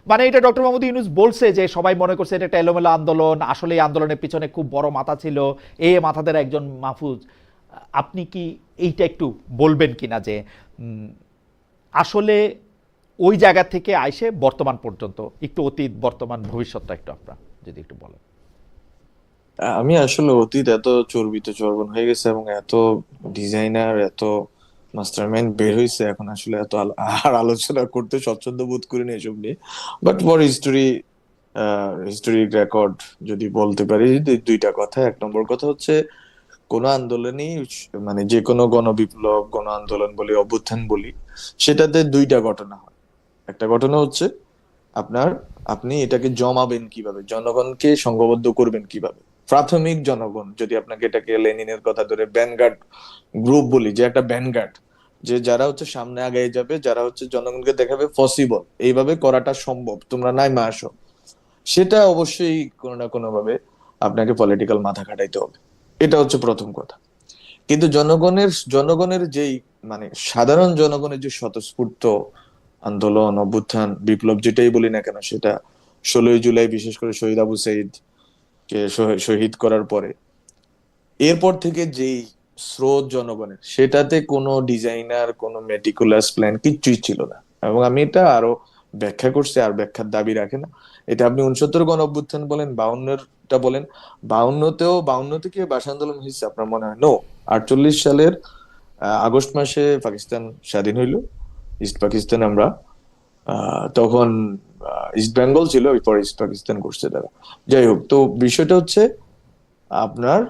মানে এটা ডক্টর মোহাম্মদ ইউনূস বলছে যে সবাই মনে করছে এটা একটা এলোমেলো আন্দোলন, আসলে এই আন্দোলনের পিছনে খুব বড় মাথা ছিল, এই মাথাদের একজন মাহফুজ। আপনি কি এইটা একটু বলবেন কিনা যে আসলে ওই জায়গা থেকে আইসে বর্তমান পর্যন্ত একটু অতীত, বর্তমান, ভবিষ্যৎটা একটু আপনারা যদি একটু বলেন। আমি আসলে অতীত এত চর্বিত চর্বণ হয়ে গেছে এবং এত ডিজাইনার, এত মাস্টারমাইন্ড বের হয়েছে, এখন আসলে এত আর আলোচনা করতে স্বচ্ছন্দ বোধ করি না এসব নিয়ে। But for history, historic record যদি বলতে পারি, দুইটা কথা। এক নম্বর কথা হচ্ছে কোন আন্দোলনই, মানে যে কোনো গণবিপ্লব, গণ আন্দোলন বলি, অভ্যুত্থান বলি, সেটাতে দুইটা ঘটনা হয়। একটা ঘটনা হচ্ছে আপনার, আপনি এটাকে জমাবেন কিভাবে, জনগণকে সংঘবদ্ধ করবেন কিভাবে। প্রাথমিক জনগণ, যদি আপনাকে এটাকে লেনিনের কথা ধরে ভ্যানগার্ড গ্রুপ বলি, যে একটা ভ্যানগার্ড, যে যারা হচ্ছে সামনে আগায় যাবে, যারা হচ্ছে জনগণকে দেখাবে পসিবল, এইভাবে করাটা সম্ভব, তোমরা নাইমা আসো, সেটা অবশ্যই কোনো না কোনো ভাবে আপনাকে পলিটিক্যাল মাথা খাটাইতে হবে। এটা হচ্ছে প্রথম কথা। কিন্তু জনগণের যেই মানে সাধারণ জনগণের যে স্বতঃস্ফূর্ত আন্দোলন, অভ্যুত্থান, বিপ্লব যেটাই বলি না কেন, সেটা 16ই জুলাই বিশেষ করে শহীদ আবু সাইদ কে শহীদ করার পরে এরপর থেকে যেই স্রোত জনগণের, সেটাতে কোনো ডিজাইনার, কোনো মেটিকুলাস প্ল্যান কিচ্ছুই ছিল না। এবং আমি এটা আরো ব্যাখ্যা করছি, আর ব্যাখ্যার দাবি রাখে না। এটা আপনি 69 গণ অভ্যুত্থান বলেন, 52টা বলেন, 52 থেকে ভাষা আন্দোলন হয়েছে আপনার মনে হয়? নো। 48 সালের আগস্ট মাসে পাকিস্তান স্বাধীন হইল, ইস্ট পাকিস্তান আমরা তখন ইস্ট বেঙ্গল ছিল, এরপর ইস্ট পাকিস্তান করছে তারা। যাই হোক, তো বিষয়টা হচ্ছে আপনার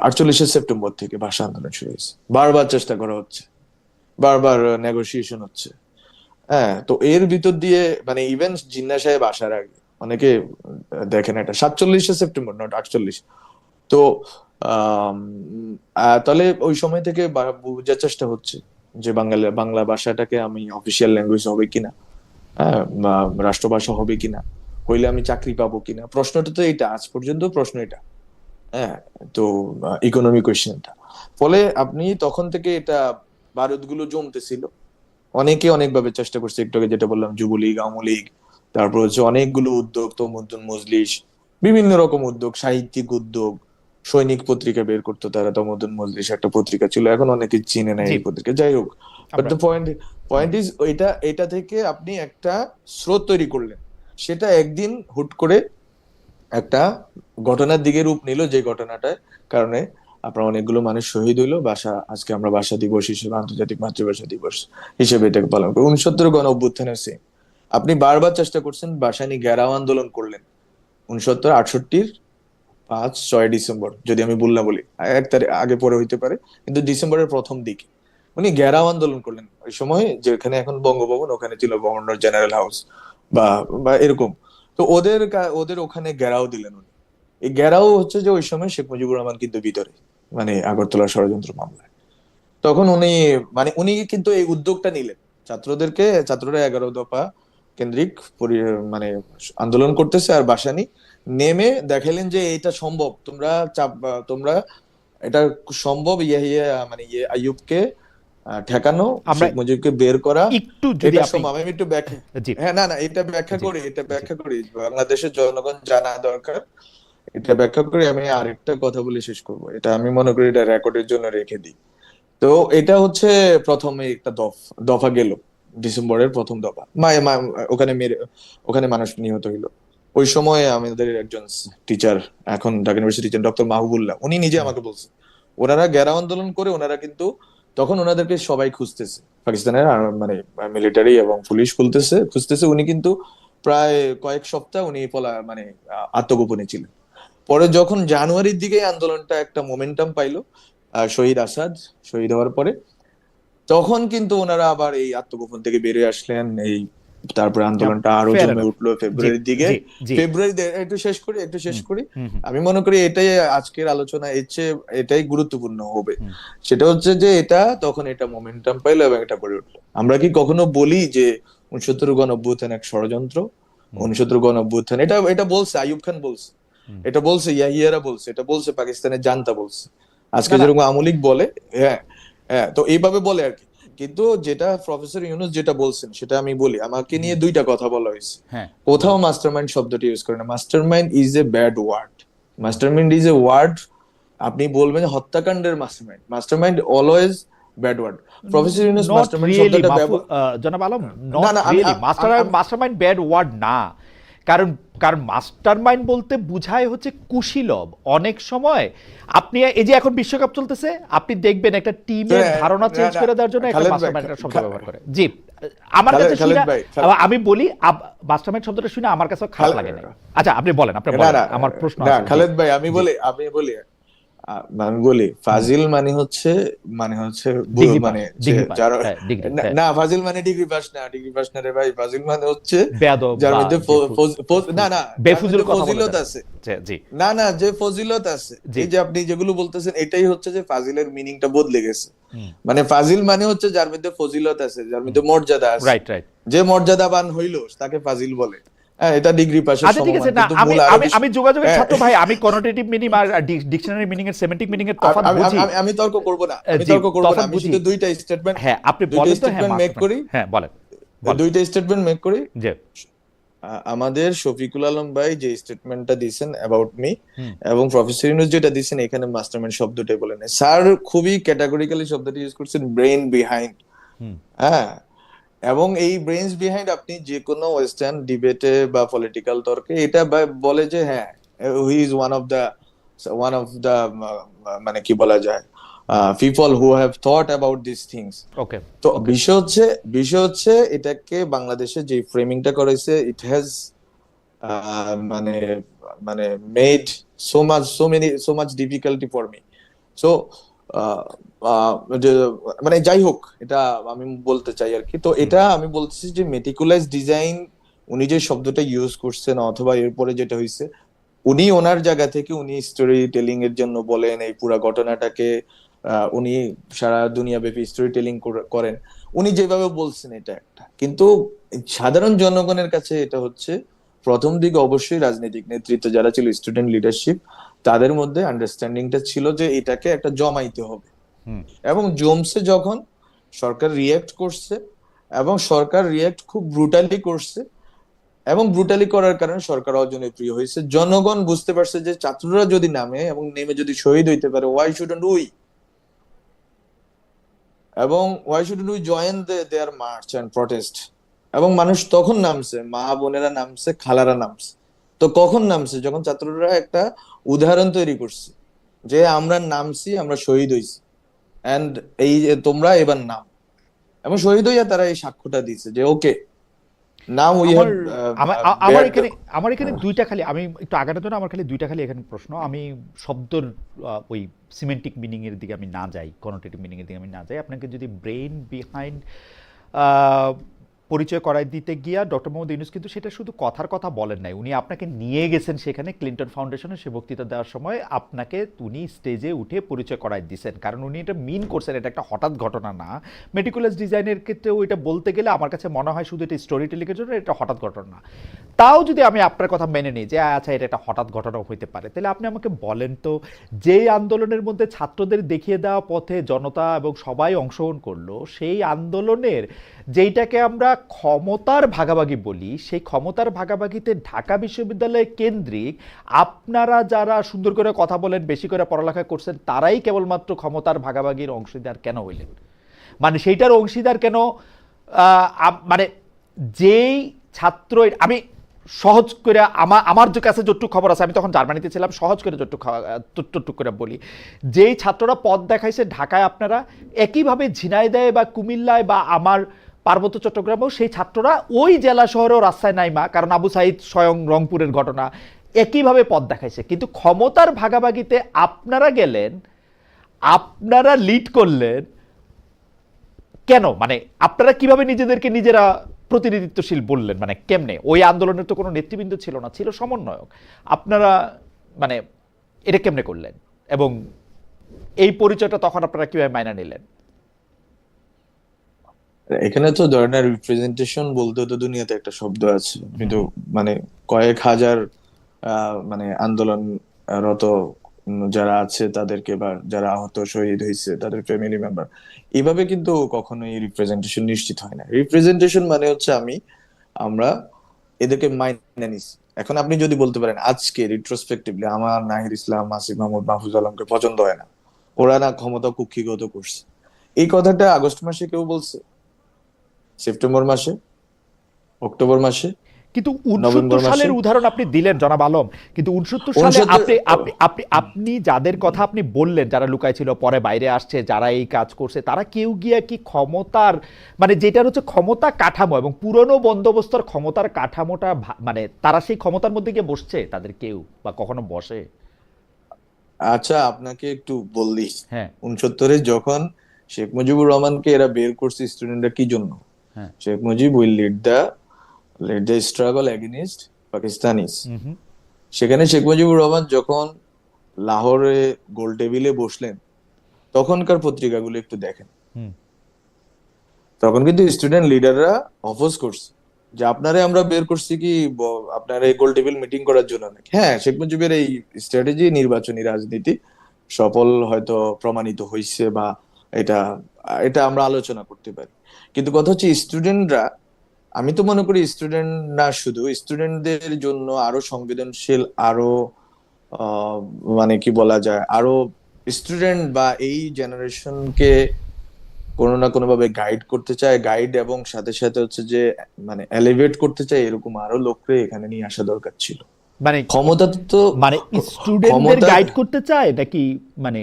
48 সেপ্টেম্বর থেকে ভাষা আন্দোলন শুরু হয়েছে, বারবার চেষ্টা করা হচ্ছে, বারবার নেগোসিয়েশন হচ্ছে। হ্যাঁ, তো এর ভিতর দিয়ে মানে ইভেন জিন্না সাহেব আসার আগে অনেকে দেখেন এটা 47 সেপ্টেম্বর, নট 48। তো আম, তাহলে ওই সময় থেকে বোঝার চেষ্টা হচ্ছে যে বাংলা ভাষাটাকে আমি অফিসিয়াল ল্যাঙ্গুয়েজ হবে কিনা, হ্যাঁ, বা রাষ্ট্রভাষা হবে কিনা, হইলে আমি চাকরি পাবো কিনা। প্রশ্নটা তো এটা, আজ পর্যন্ত প্রশ্ন এটা। হ্যাঁ, তো ইকোনমি কোয়েশ্চেনটা, ফলে আপনি তখন থেকে এটা বারুদগুলো জমতেছিল। অনেকে অনেকভাবে চেষ্টা করছে, একটু আগে যেটা বললাম, যুবলীগ, আওয়ামী লীগ, তারপর হচ্ছে অনেকগুলো উদ্যোগ, তমুদ্দুন মজলিস, বিভিন্ন রকম উদ্যোগ, সাহিত্যিক উদ্যোগ, সৈনিক পত্রিকা বের করতো তারা। তমুদ্দুন মজলিস একটা পত্রিকা ছিল, এখন অনেকে চিনে না জি, এই পত্রিকা। যাই হোক, বাট আমরা দ্য পয়েন্ট পয়েন্ট ইজ, এটা থেকে আপনি একটা স্রোত তৈরি করলেন। সেটা একদিন হুট করে একটা ঘটনার দিকে রূপ নিল, যে ঘটনাটার কারণে আপনার অনেকগুলো মানুষ শহীদ হইলো। আজকে আমরা ভাষা দিবস হিসেবে, আন্তর্জাতিক মাতৃভাষা দিবস হিসেবে এটাকে পালন করি। 69 গণ অভ্যুত্থানের same। আপনি বারবার চেষ্টা করছেন, ভাষা নিয়ে ঘেরাও আন্দোলন করলেন 69, 68, 5-6 ডিসেম্বর, যদি আমি ভুল না বলি, 1 তারিখ আগে পরে হইতে পারে, কিন্তু ডিসেম্বরের প্রথম দিকে উনি ঘেরাও আন্দোলন করলেন। ওই সময় যেখানে এখন বঙ্গভবন, ওখানে ছিল গভর্নর জেনারেল হাউস বা বা এরকম। তো ওদের ওখানে ঘেরাও দিলেন উনি। এই ঘেরাও হচ্ছে যে ওই সময় শেখ মুজিবুর রহমান কিন্তু ভিতরে, মানে আগরতলা ষড়যন্ত্র মামলায়। তখন উনি কিন্তু এই উদ্যোগটা নিলেন, ছাত্ররা 11 দফা কেন্দ্রিক মানে আন্দোলন করতেছে, আর বাসানি নেমে দেখাইলেন যে এটা সম্ভব, তোমরা এটা সম্ভব, মানে আইয়ুবকে ঠেকানো, আমরা শেখ মুজিবকে বের করা। একটু যদি এটা আপনি সম্ভব। আমি একটু ব্যাখ্যা, জি, হ্যাঁ, না না, এটা ব্যাখ্যা জি, করি, এটা জি, ব্যাখ্যা করি, বাংলাদেশের জনগণ জানা দরকার। এটা ব্যাখ্যা করে আমি আরেকটা কথা বলে শেষ করব, এটা আমি মনে করি এটা রেকর্ডের জন্য রেখে দিই। তো এটা হচ্ছে প্রথমে একটা দফা গেল, ডিসেম্বরের প্রথম দফা। ওখানে ওখানে মানুষ নিহত হইলো। ওই সময় আমাদের একজন টিচার, এখন Dhaka university teacher, doctor Mahbubullah, উনি নিজে হুম, আমাকে বলছে ওনারা ঘেরাও আন্দোলন করে, ওনারা কিন্তু তখন ওনাদেরকে সবাই খুঁজতেছে, পাকিস্তানের মানে মিলিটারি এবং পুলিশ খুঁজতেছে। উনি কিন্তু প্রায় কয়েক সপ্তাহ উনি মানে আত্মগোপনে ছিলেন। পরে যখন জানুয়ারির দিকে আন্দোলনটা একটা মোমেন্টাম পাইলো, শহীদ আসাদ শহীদ হওয়ার পরে, তখন কিন্তু ওনারা আবার এই আত্মগোপন থেকে বেরিয়ে আসলেন। তারপরে আন্দোলনটা আরো ফেয়ার জমে এনাফ, উঠলো জি, ফেব্রুয়ারির দিকে। জি, জি, একটু শেষ হুম, করি। হুম, হুম, আমি মনে করি এটাই আজকের আলোচনা, এর চেয়ে এটাই গুরুত্বপূর্ণ হবে। হুম, সেটা হচ্ছে যে তখন এটা মোমেন্টাম পাইলো এবং এটা গড়ে উঠলো। আমরা কি কখনো বলি যে 69 গণ অভ্যুত্থান এক ষড়যন্ত্র? হুম, 69 গণ অভ্যুত্থান, এটা এটা বলছে আইয়ুব খান বলছে, হুম। এটা বলছে ইয়াহিয়ারা বলছে, এটা বলছে পাকিস্তানের জান্তা বলছে, আজকে না, না, যেরকম আওয়ামী লীগ বলে। হ্যাঁ, হ্যাঁ, তো এইভাবে বলে আর কি। কিন্তু যেটা প্রফেসর ইউনূস যেটা বলছেন, সেটা আমি বলি, আমাকে হুম, নিয়ে 2টা কথা বলা হয়েছে। হ্যাঁ, কোথাও বলুন। মাস্টারমাইন্ড শব্দটি ইউজ করে না। Mastermind is a bad word. Mastermind is a word, আপনি বলবেন হত্যাকাণ্ডের mastermind, mastermind always bad word. Professor Yunus not mastermind really, শব্দটা ব্যবহার, জনাব আলম, না নট না, রিয়েলি। আমি মাস্টারমাইন্ড ব্যাড ওয়ার্ড না। কারণ কারণ মাস্টারমাইন্ড বলতে বুঝায় হচ্ছে কুশীলব। অনেক সময় আপনি এই যে এখন বিশ্বকাপ চলতেছে, আপনি দেখবেন একটা টিমের ধারণা না চেঞ্জ না, করে দেওয়ার জন্য একটা খালেদ ভাই, মাস্টারমাইন্ড শব্দ ব্যবহার করে। জি, আমার কাছে শুনে, খালেদ ভাই, আমি বলি, মাস্টারমাইন্ড শব্দটা শুনে আমার কাছে খারাপ লাগে না। আচ্ছা, আপনি বলেন, আপনি না বলেন, না, আমার প্রশ্ন না আছে। জি, খালেদ ভাই, জি, আমি বলি হুম, ফাজিল মানে হচ্ছে ডিগ্রি পাস, মানে যে ডিগ্রি পাস, যার, হ্যাঁ, ডিগ্রি, না হ্যাঁ, না, ফাজিল মানে ডিগ্রি পাস না রে ভাই। ফাজিল মানে হচ্ছে বেয়াদব যার বা মধ্যে না না, যার বেফুজুল মধ্যে কথা বলে ফজিলত যারা। আছে। জি, জি, না না, যে ফজিলত আছে, জি, এই যে আপনি যেগুলো বলতেছেন, এটাই হচ্ছে যে ফাজিলের মিনিংটা বদলে গেছে। হুম, মানে ফাজিল মানে হচ্ছে যার মধ্যে ফজিলত আছে, যার হুম, মধ্যে মর্যাদা আছে, রাইট, রাইট। যে মর্যাদাবান হইলো তাকে ফাজিল বলে। হ্যাঁ, এটা ডিগ্রি পাশের আচ্ছা ঠিক সমমান, আছে, না কিন্তু আমি মূল আমি আরবি আমি যোগাযোগের হ্যাঁ, ছাত্র ভাই, আমি কনোটেটিভ মিনিং আর ডিকশনারি মিনিং এর সেমেন্টিক মিনিং এর তফাৎ আমি আমি বুঝি। আমি আমি তর্ক করব না, আমি জি, তর্ক করব না, তফাৎ আমি বুঝি। শুধু দুইটা স্টেটমেন্ট হ্যাঁ আপনি দুইটা বলেন তো, হ্যাঁ স্টেটমেন্ট মেক মাস্টার, করি, হ্যাঁ বলেন বলেন। দুইটা স্টেটমেন্ট মেক করি। যে আমাদের শফিকুল আলম ভাই যে স্টেটমেন্টটা দিয়েছেন অ্যাবাউট মি, হুম এবং প্রফেসর ইউনূস যেটা দিয়েছেন, এখানে মাস্টারমাইন্ড শব্দটাই বলেন নাই স্যার, খুবই ক্যাটাগরিক্যালি শব্দটি ইউজ করছেন, ব্রেইন বিহাইন্ড। হুম হ্যাঁ, এবং এই ব্রেইনস বিহাইন্ড আপনি যে কোনো ওয়েস্টার্ন ডিবেটে বা পলিটিক্যাল তর্কে এটা বলে যে হ্যাঁ, he is one of the মানে কি বলা যায়, people who have thought about this things. Okay তো ওকে। বিষয় হচ্ছে এটাকে বাংলাদেশে যে ফ্রেমিংটা করেছে, ইট হ্যাজ মানে মানে made so much difficulty for me. So মানে যাই হোক, এটা আমি বলতে চাই আর কি। তো হুম এটা আমি বলতেছি যে মেটিকুলাস ডিজাইন, উনি যে শব্দটা ইউজ করছেন, অথবা এরপরে যেটা হয়েছে, উনি ওনার জায়গা থেকে উনি স্টোরি টেলিং এর জন্য বলেন, এই পুরা ঘটনাটাকে উনি সারা দুনিয়া ব্যাপী স্টোরি টেলিং করেন, উনি যেভাবে বলছেন এটা একটা। কিন্তু সাধারণ জনগণের কাছে এটা হচ্ছে, প্রথম দিকে অবশ্যই রাজনৈতিক নেতৃত্ব যারা ছিল, স্টুডেন্ট লিডারশিপ, তাদের মধ্যে আন্ডারস্ট্যান্ডিংটা ছিল যে এটাকে একটা জমাইতে হবে। হুম। এবং জমছে যখন, সরকার রিয়েক্ট করছে, এবং সরকার রিয়েক্ট খুব ব্রুটালি করছে, এবং ব্রুটালি করার কারণে সরকার অজনপ্রিয় হয়েছে। জনগণ বুঝতে পারছে যে ছাত্ররা যদি নামে এবং নেমে যদি শহীদ হইতে পারে, ওয়াই শুডন্ট উই, এবং why shouldn't we join their march and protest. এবং মানুষ তখন নামছে, মা বোনেরা নামছে, খালারা নামছে। তো কখন নামছে? যখন ছাত্ররা একটা উদাহরণ তৈরি করছে যে আমরা নামছি, আমরা শহীদ হইছি, এন্ড এই যে তোমরা এবার নাম, এবং শহীদ হইয়া তারা এই সাক্ষ্যটা দিছে যে ওকে, নাও উই আমার হ্যাভ আমার আমার বেয়ার দ্য। এখানে আমার এখানে দুইটা খালি, আমি একটু আগানোর জন্য আমার খালি দুইটা খালি এখানে প্রশ্ন। আমি শব্দর ওই সিমেন্টিক মিনিং এর দিকে আমি না যাই, কনোটেটিভ মিনিং এর দিকে আমি না যাই। আপনাকে যদি ব্রেইন বিহাইন্ড পরিচয় করাই দিতে গিয়া ডক্টর মোহাম্মদ ইউনূস কিন্তু সেটা শুধু কথার কথা বলেন নাই, উনি আপনাকে নিয়ে গেছেন সেখানে ক্লিন্টন ফাউন্ডেশনে, সে বক্তৃতা দেওয়ার সময় আপনাকে উনি স্টেজে উঠে পরিচয় করাই দিচ্ছেন, কারণ উনি এটা মিন করছেন, এটা একটা হঠাৎ ঘটনা না। মেটিকুলাস ডিজাইনের ক্ষেত্রেও এটা বলতে গেলে আমার কাছে মনে হয় শুধু এটা স্টোরি টেলিংয়ের জন্য এটা হঠাৎ ঘটনা না। তাও যদি আমি আপনার কথা মেনে নিই যে আচ্ছা এটা একটা হঠাৎ ঘটনাও হইতে পারে, তাহলে আপনি আমাকে বলেন তো, যেই আন্দোলনের মধ্যে ছাত্রদের দেখিয়ে দেওয়া পথে জনতা এবং সবাই অংশগ্রহণ করলো, সেই আন্দোলনের যেইটাকে আমরা ক্ষমতার ভাগাভাগি বলি, সেই ক্ষমতার ভাগাভাগিতে ঢাকা বিশ্ববিদ্যালয় কেন্দ্রিক আপনারা যারা সুন্দর করে কথা বলেন, বেশি করে পড়ালেখা করছেন, তারাই কেবলমাত্র ক্ষমতার ভাগাভাগির অংশীদার কেন হইলেন? মানে সেইটার অংশীদার কেন? মানে যেই ছাত্র, আমি সহজ করে আমার যে কাছে যতটুকু খবর আছে, আমি তখন জার্মানিতে ছিলাম, সহজ করে যতটুকু করে বলি, যেই ছাত্ররা পথ দেখাইছে ঢাকায়, আপনারা একইভাবে ঝিনাইদহে বা কুমিল্লায় বা আমার পার্বত্য চট্টগ্রামেও সেই ছাত্ররা ওই জেলা শহরেও রাস্তায় নাইমা, কারণ আবু সাইদ স্বয়ং রংপুরের ঘটনা, একইভাবে পথ দেখাইছে। কিন্তু ক্ষমতার ভাগাভাগিতে আপনারা গেলেন, আপনারা লিড করলেন কেন? মানে আপনারা কিভাবে নিজেদেরকে নিজেরা প্রতিনিধিত্বশীল বললেন? মানে কেমনে? ওই আন্দোলনের তো কোনো নেতৃবৃন্দ ছিল না, ছিল সমন্বয়ক। আপনারা মানে এটা কেমনে করলেন, এবং এই পরিচয়টা তখন আপনারা কিভাবে মাইনা নিলেন? এখানে তো ধরনের রিপ্রেজেন্টেশন বলতে তো দুনিয়াতে একটা শব্দ আছে, কিন্তু মানে কয়েক হাজার মানে আন্দোলনরত যারা আছে তাদেরকে, বা যারা আহত শহীদ হয়েছে তাদের ফ্যামিলি মেম্বার, এইভাবে কিন্তু কখনোই রিপ্রেজেন্টেশন নিশ্চিত হয় না। রিপ্রেজেন্টেশন মানে হচ্ছে আমরা এদেরকে মাইনে নিছি। এখন আপনি যদি বলতে পারেন আজকে রিট্রোস্পেক্টিভলি আমার নাহিদ ইসলাম, আসিফ মাহমুদ, মাহফুজ আলমকে পছন্দ হয় না, ওরা না ক্ষমতা কুক্ষিগত করছে, এই কথাটা আগস্ট মাসে কেউ বলছে? সেপ্টেম্বর মাসে? অক্টোবর মাসে? কিন্তু 69 নভেম্বর মাসে? সালের উদাহরণ আপনি দিলেন জনাব আলম, কিন্তু 69 সালে 69 আপনি আপনি আপনি আপনি যাদের কথা আপনি বললেন, যারা লুকায় ছিল পরে বাইরে আসছে, যারা এই কাজ করছে, তারা কেউ গিয়া কি ক্ষমতার, মানে যেটা হচ্ছে ক্ষমতা কাঠামো এবং পুরনো বন্দোবস্তর ক্ষমতার কাঠামোটা মানে তারা সেই ক্ষমতার মধ্যে গিয়ে বসছে তাদের কেউ, বা কখনো বসে? আচ্ছা, আপনাকে একটু বললি, হ্যাঁ 69-এ যখন শেখ মুজিবুর রহমানকে এরা বের করছে স্টুডেন্টরা, কি জন্য? হ্যাঁ। Sheikh Mujib will lead the struggle against Pakistanis. Hmm সেখানে শেখ মুজিবুর রহমান যখন লাহোরে গোল টেবিলে বসলেন, তখনকার পত্রিকাগুলো একটু দেখেন, হুম তখন কিন্তু স্টুডেন্ট লিডাররা অপোজ করছে। যে আপনারে আমরা বের করছি কি আপনার এই গোল টেবিল মিটিং করার জন্য নাকি? হ্যাঁ, শেখ মুজিবের এই স্ট্র্যাটেজি, নির্বাচনী রাজনীতি সফল হয়তো প্রমাণিত হয়েছে, বা এটা এটা আমরা আলোচনা করতে পারি। কিন্তু কথা হচ্ছে স্টুডেন্টরা, আমি তো মনে করি স্টুডেন্ট না, শুধু স্টুডেন্টদের জন্য আরো সংবেদনশীল, আরো আহ, মানে কি বলা যায়, আরো স্টুডেন্ট বা এই জেনারেশনকে কোনো না কোনো ভাবে গাইড করতে চায়, গাইড এবং সাথে সাথে হচ্ছে যে মানে এলিভেট করতে চায়, এরকম আরো লোককে এখানে নিয়ে আসা দরকার ছিল। মানে ক্ষমতা তো মানে স্টুডেন্টদের ক্ষমতা, গাইড করতে চায় নাকি? মানে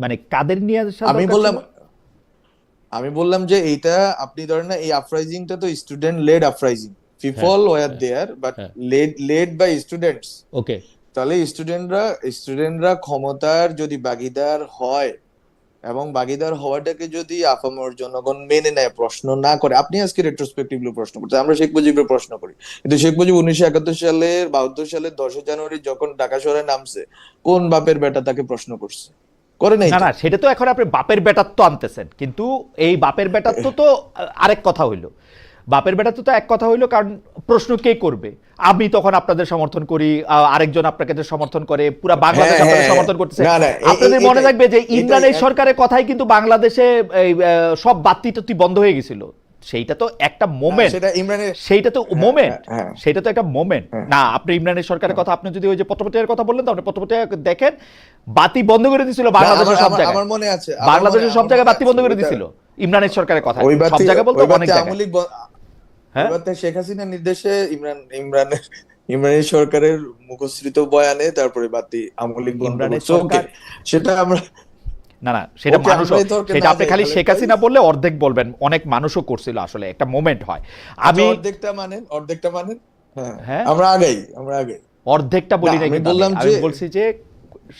মানে কাদের নিয়ে আসা আমি দরকার ছিল? বললাম আমি বললাম যে এইটা, আপনি ধরেন না, এই আফরাইজিংটা তো স্টুডেন্ট লেড আফরাইজিং, হ্যাঁ, পিপল ওয়ার হ্যাঁ, দেয়ার বাট হ্যাঁ। Led led by students. Okay. তাহলে স্টুডেন্টরা ক্ষমতার যদি ভাগীদার হয়, এবং ভাগীদার হওয়াটাকে যদি আপামর জনগণ মেনে নেয়, প্রশ্ন না করে, আপনি আজকে রেট্রোস্পেক্টিভলি প্রশ্ন করতে, আমরা শেখ মুজিবের প্রশ্ন করি, কিন্তু শেখ মুজিব 1971 সালের 72 সালের যখন ঢাকা শহরে নামছে, কোন বাপের বেটা তাকে প্রশ্ন করছে? করে নাই না তো। না, সেটা তো এখন আপনি বাপের বেটাত্ব আনতেছেন, কিন্তু এই বাপের বেটাত্ব তো আরেক কথা হইলো। বাপের বেটাত্ব তো এক কথা হইলো, কারণ প্রশ্ন কে করবে? আমি তখন আপনাদের সমর্থন করি, আরেকজন আপনাকে যে সমর্থন করে, পুরা বাংলাদেশ হ্যাঁ, আপনাদের হ্যাঁ, সমর্থন করতেছে। না না, আপনাদের মনে এটাই থাকবে যে এটাই ইমরানের সরকারের কথাই কিন্তু বাংলাদেশে এই সব বাতি টাতি বন্ধ হয়ে গেছিল। সেইটা তো একটা না, মোমেন্ট। সেটা ইমরানের। সেইটা তো হ্যাঁ, মোমেন্ট। হ্যাঁ, হ্যাঁ, সেটা তো একটা মোমেন্ট হ্যাঁ, না। আপনি ইমরানের সরকারের হ্যাঁ। কথা, আপনি যদি ওই যে পত্রপত্রিকার কথা বললেন, তো আপনি পত্রপত্রিকা দেখেন, বাতি বন্ধ করে দিছিল না, আমার বাংলাদেশের সব আমার জায়গায়। আমার মনে আছে, বাংলাদেশের সব আমার জায়গায় মনে বাতি আছে বন্ধ করে ওইটা। দিছিল ইমরানের সরকারের কথায়। ওই সব বাতি জায়গায় বলতে ওই অনেক বাতি জায়গায়। আমলিক ওই হ্যাঁ। বাতি শেখ হাসিনার নির্দেশে ইমরানের সরকারের মুখশ্রিত বয়ানে তারপরে বাতি আমলিক বন্ধ ইমরানের করছে। ওকে, সরকার। সেটা আমরা, না না, সেটা ওকে, আমরা মানুষও, এই তর্কে সেটা না আপনি যাই খালি খালেদ শেখ ভাই। হাসিনা বললে অর্ধেক বলবেন, অনেক মানুষও করছিল, আসলে একটা মোমেন্ট হয়। আচ্ছা, আমি, অর্ধেকটা মানেন। হ্যাঁ, হ্যাঁ, আমরা আগাই। অর্ধেকটা না, বলি নাই, আমি কিন্তু আমি বললাম আমি যে বলছি যে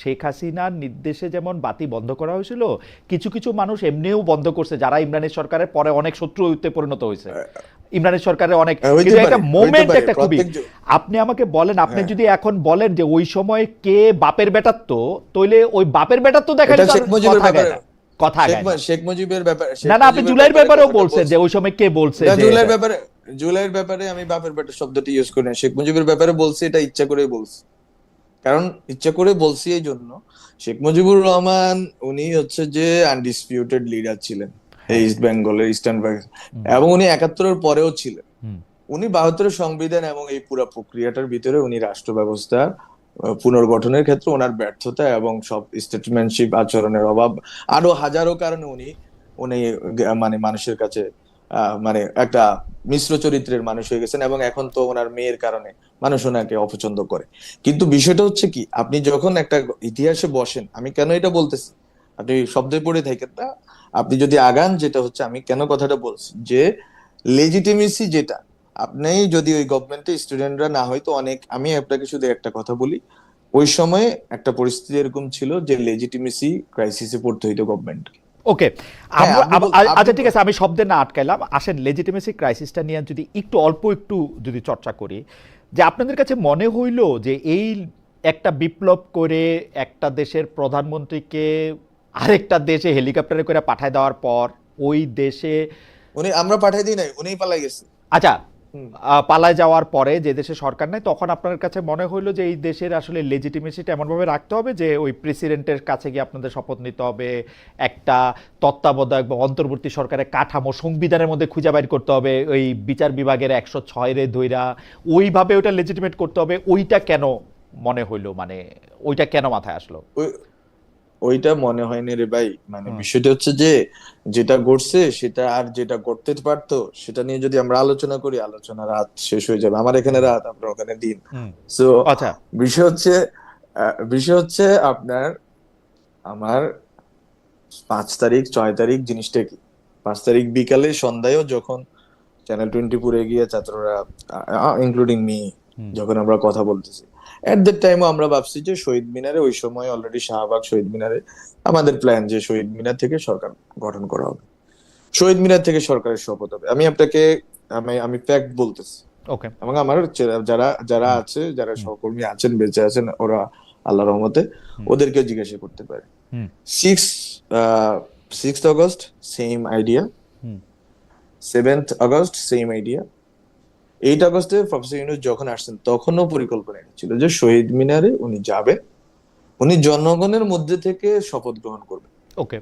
শেখ হাসিনার নির্দেশে যেমন বাতি বন্ধ করা হয়েছিল, কিছু কিছু মানুষ এমনিও বন্ধ করছে, যারা ইমরানের সরকারের পরে অনেক শত্রুতে পরিণত হয়েছে। ইমরানের সরকারের অনেক, হইতে কিন্তু একটা পারে, হইতে মোমেন্ট, পারে একটা খুবই। আপনি আমাকে বলেন, আপনি হ্যাঁ, যদি এখন বলেন যে ওই সময় কে বাপের বেটাত্ব, তইলে ওই বাপের বেটাত্ব দেখালে এটা তো আর শেখ মুজিবের কথা গায় ব্যাপারে, না, কথা আগায় না। শেখ মুজিবের ব্যাপারে, না না, আপনি জুলাইয়ের ব্যাপারেও বলছেন যে ওই সময় কে বলছে না, যে এটা। জুলাইয়ের ব্যাপারে আমি বাপের বেটা শব্দটি ইউজ করি না, শেখ মুজিবের ব্যাপারে বলছি, এটা ইচ্ছা করে বলছি। কারণ ইচ্ছা করে বলছি এই জন্য, শেখ মুজিবুর রহমান উনি হচ্ছে যে আনডিসপিউটেড লিডার ছিলেন এই হ্যাঁ। ইস্ট বেঙ্গলের, ইস্টার্ন বেঙ্গল, হুম, এবং উনি 71-এর পরেও ছিলেন। হুম। উনি 72-এর সংবিধান এবং এই পুরো প্রক্রিয়াটার ভিতরে উনি রাষ্ট্র ব্যবস্থা পুনর্গঠনের ক্ষেত্রে ওনার ব্যর্থতা এবং সব স্টেটসম্যানশিপ আচরণের অভাব, আরো হাজারো কারণে উনি উনি মানে মানুষের কাছে মানে একটা মিশ্র চরিত্রের মানুষ হয়ে গেছেন, এবং এখন তো ওনার মেয়ের কারণে মানুষ ওনাকে অপছন্দ করে। কিন্তু বিষয়টা হচ্ছে কি, আপনি যখন একটা ইতিহাসে বসেন, আমি কেন এটা বলতেছি, আপনি শব্দে পড়ে থাকেন না, আপনি যদি আগান, যেটা হচ্ছে আমি কেন কথাটা বলছি, যে লেজিটিমেসি যেটা, আপনি যদি ওই গভর্নমেন্টে স্টুডেন্টরা না হয়তো অনেক, আমি আপনাকে শুধু একটা কথা বলি, ওই সময়ে একটা পরিস্থিতি এরকম ছিল যে লেজিটিমেসি ক্রাইসিসে পড়তে হইতো গভর্নমেন্ট। ওকে। হ্যাঁ, আপনি আপনি আচ্ছা ঠিক আছে, আমি শব্দে না আটকাইলাম। আসেন লেজিটিমেসি ক্রাইসিসটা নিয়ে যদি একটু অল্প একটু যদি চর্চা করি, যে আপনাদের কাছে মনে হইল যে এই একটা বিপ্লব করে একটা দেশের প্রধানমন্ত্রীকে আরেকটা দেশে হেলিকপ্টারে করে পাঠায় দেওয়ার পর ওই দেশে, আমরা পাঠাই দিই নাই, উনিই পালাই গেছে। আচ্ছা, হুম। পালায় যাওয়ার পরে যে দেশে সরকার নেই, তখন আপনার কাছে মনে হইলো যে এই দেশের আসলে লেজিটিমেসিটা এমনভাবে রাখতে হবে যে ওই প্রেসিডেন্টের কাছে গিয়ে আপনাদের শপথ নিতে হবে, একটা তত্ত্বাবধায়ক বা অন্তর্বর্তী সরকারের কাঠামো সংবিধানের মধ্যে খুঁজে বাইর করতে হবে, ওই বিচার বিভাগের 106 রে ধইরা ওইভাবে ওটা লেজিটিমেট করতে হবে। ওইটা কেন মনে হইলো, মানে ওইটা কেন মাথায় আসলো? ওইটা মনে হয়নি রে ভাই, মানে হুম, বিষয়টা হচ্ছে যে যেটা ঘটছে সেটা, আর যেটা ঘটতে পারতো সেটা নিয়ে যদি আমরা আলোচনা করি, আলোচনা রাত শেষ হয়ে যাবে, আমার এখানে হুম, রাত, আপনার ওখানে দিন। হুম। সো আচ্ছা। বিষয় হচ্ছে বিষয় হচ্ছে আপনার, আমার 5 তারিখ 6 তারিখ জিনিসটা কি, 5 তারিখ বিকালে সন্ধ্যায়ও যখন চ্যানেল 24 গিয়ে ছাত্ররা, ইনক্লুডিং মি, হুম, যখন আমরা কথা বলতেছি, এট দ্যাট টাইমও আমরা ভাবছি যে শহীদ মিনারে, ওই সময় অলরেডি শাহবাগ শহীদ মিনারে আমাদের প্ল্যান যে শহীদ মিনার থেকে সরকার গঠন করা হবে, শহীদ মিনার থেকে সরকারের শপথ হবে। আমি আপনাকে, আমি ফ্যাক্ট বলতেছি, ওকে। এবং আমার যারা যারা হুম, আছে, যারা হুম, সহকর্মী আছেন, বেঁচে আছেন, ওরা আল্লাহ রহমতে, হুম, ওদেরকেও জিজ্ঞাসা করতে পারে। হুম, 6th August সেম আইডিয়া, হুম, 7th August সেম আইডিয়া, 8 আগস্টে প্রফেসর ইউনূস যখন আসছেন তখনও পরিকল্পনা এটা ছিল যে শহীদ মিনারে উনি যাবেন, উনি জনগণের মধ্যে থেকে শপথ গ্রহণ করবেন। ওকে।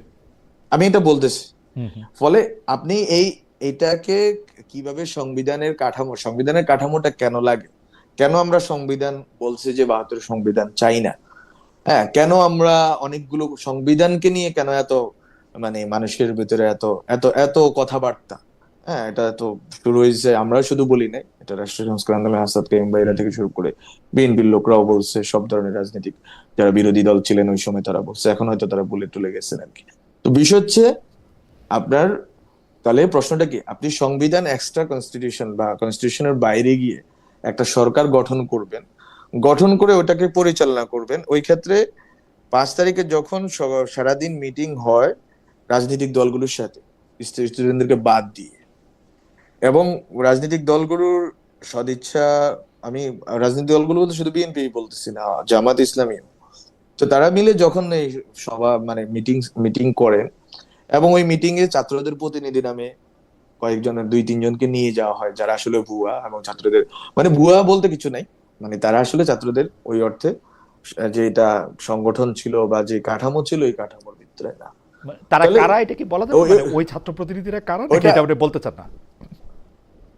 আমি এটা বলতেছি। হুম, হুম। ফলে আপনি এটাকে কিভাবে সংবিধানের কাঠামোটা কেন লাগে, কেন আমরা সংবিধান বলছি যে 72 সংবিধান চাই না, হ্যাঁ, কেন আমরা অনেকগুলো সংবিধানকে নিয়ে কেন এত মানে মানুষের ভিতরে এত এত এত কথাবার্তা, হ্যাঁ, এটা তো শুরু হয়েছে, আমরা শুধু বলি নাই, এটা রাষ্ট্রীয় সংস্কার আন্দোলন আসাদ কাইম বাইরা হুম, থেকে শুরু করে বিএনপির লোকরাও বলছে, সব ধরনের রাজনীতিক যারা বিরোধী দল ছিলেন ওই সময় তারা বলছে, এখন হয়তো তারা বুলে টুলে গেছেন আর কি। তো বিষয় হচ্ছে আপনার, তাহলে প্রশ্নটা কি, আপনি সংবিধান এক্সট্রা কনস্টিটিউশন বা কনস্টিটিউশনের বাইরে গিয়ে একটা সরকার গঠন করবেন, গঠন করে ওটাকে পরিচালনা করবেন। ওই ক্ষেত্রে 5 তারিখে যখন সারাদিন মিটিং হয় রাজনৈতিক দলগুলোর সাথে, স্টুডেন্টদেরকে বাদ দিয়ে, এবং রাজনৈতিক দলগুলোর সদিচ্ছা, আমি রাজনৈতিক দলগুলো বলতে শুধু বিএনপি বলতেছি না, জামাত ইসলামী, তো তারা মিলে যখন এই সভা মানে মিটিং মিটিং করেন, এবং ওই মিটিং এ ছাত্রদের প্রতিনিধি নামে কয়েকজনের 2-3 জনকে নিয়ে যাওয়া হয় যারা আসলে ভুয়া, এবং ছাত্রদের মানে ভুয়া বলতে কিছু নাই, মানে তারা আসলে ছাত্রদের ওই অর্থে যে এটা সংগঠন ছিল বা যে কাঠামো ছিল এই কাঠামোর ভিতরে না। তারা তাহলে কারা এটা কি বলা যাবে? ওই মানে ওই ছাত্র প্রতিনিধিরা কারা, নাকি ওইটা এটা আপনি বলতে চান না?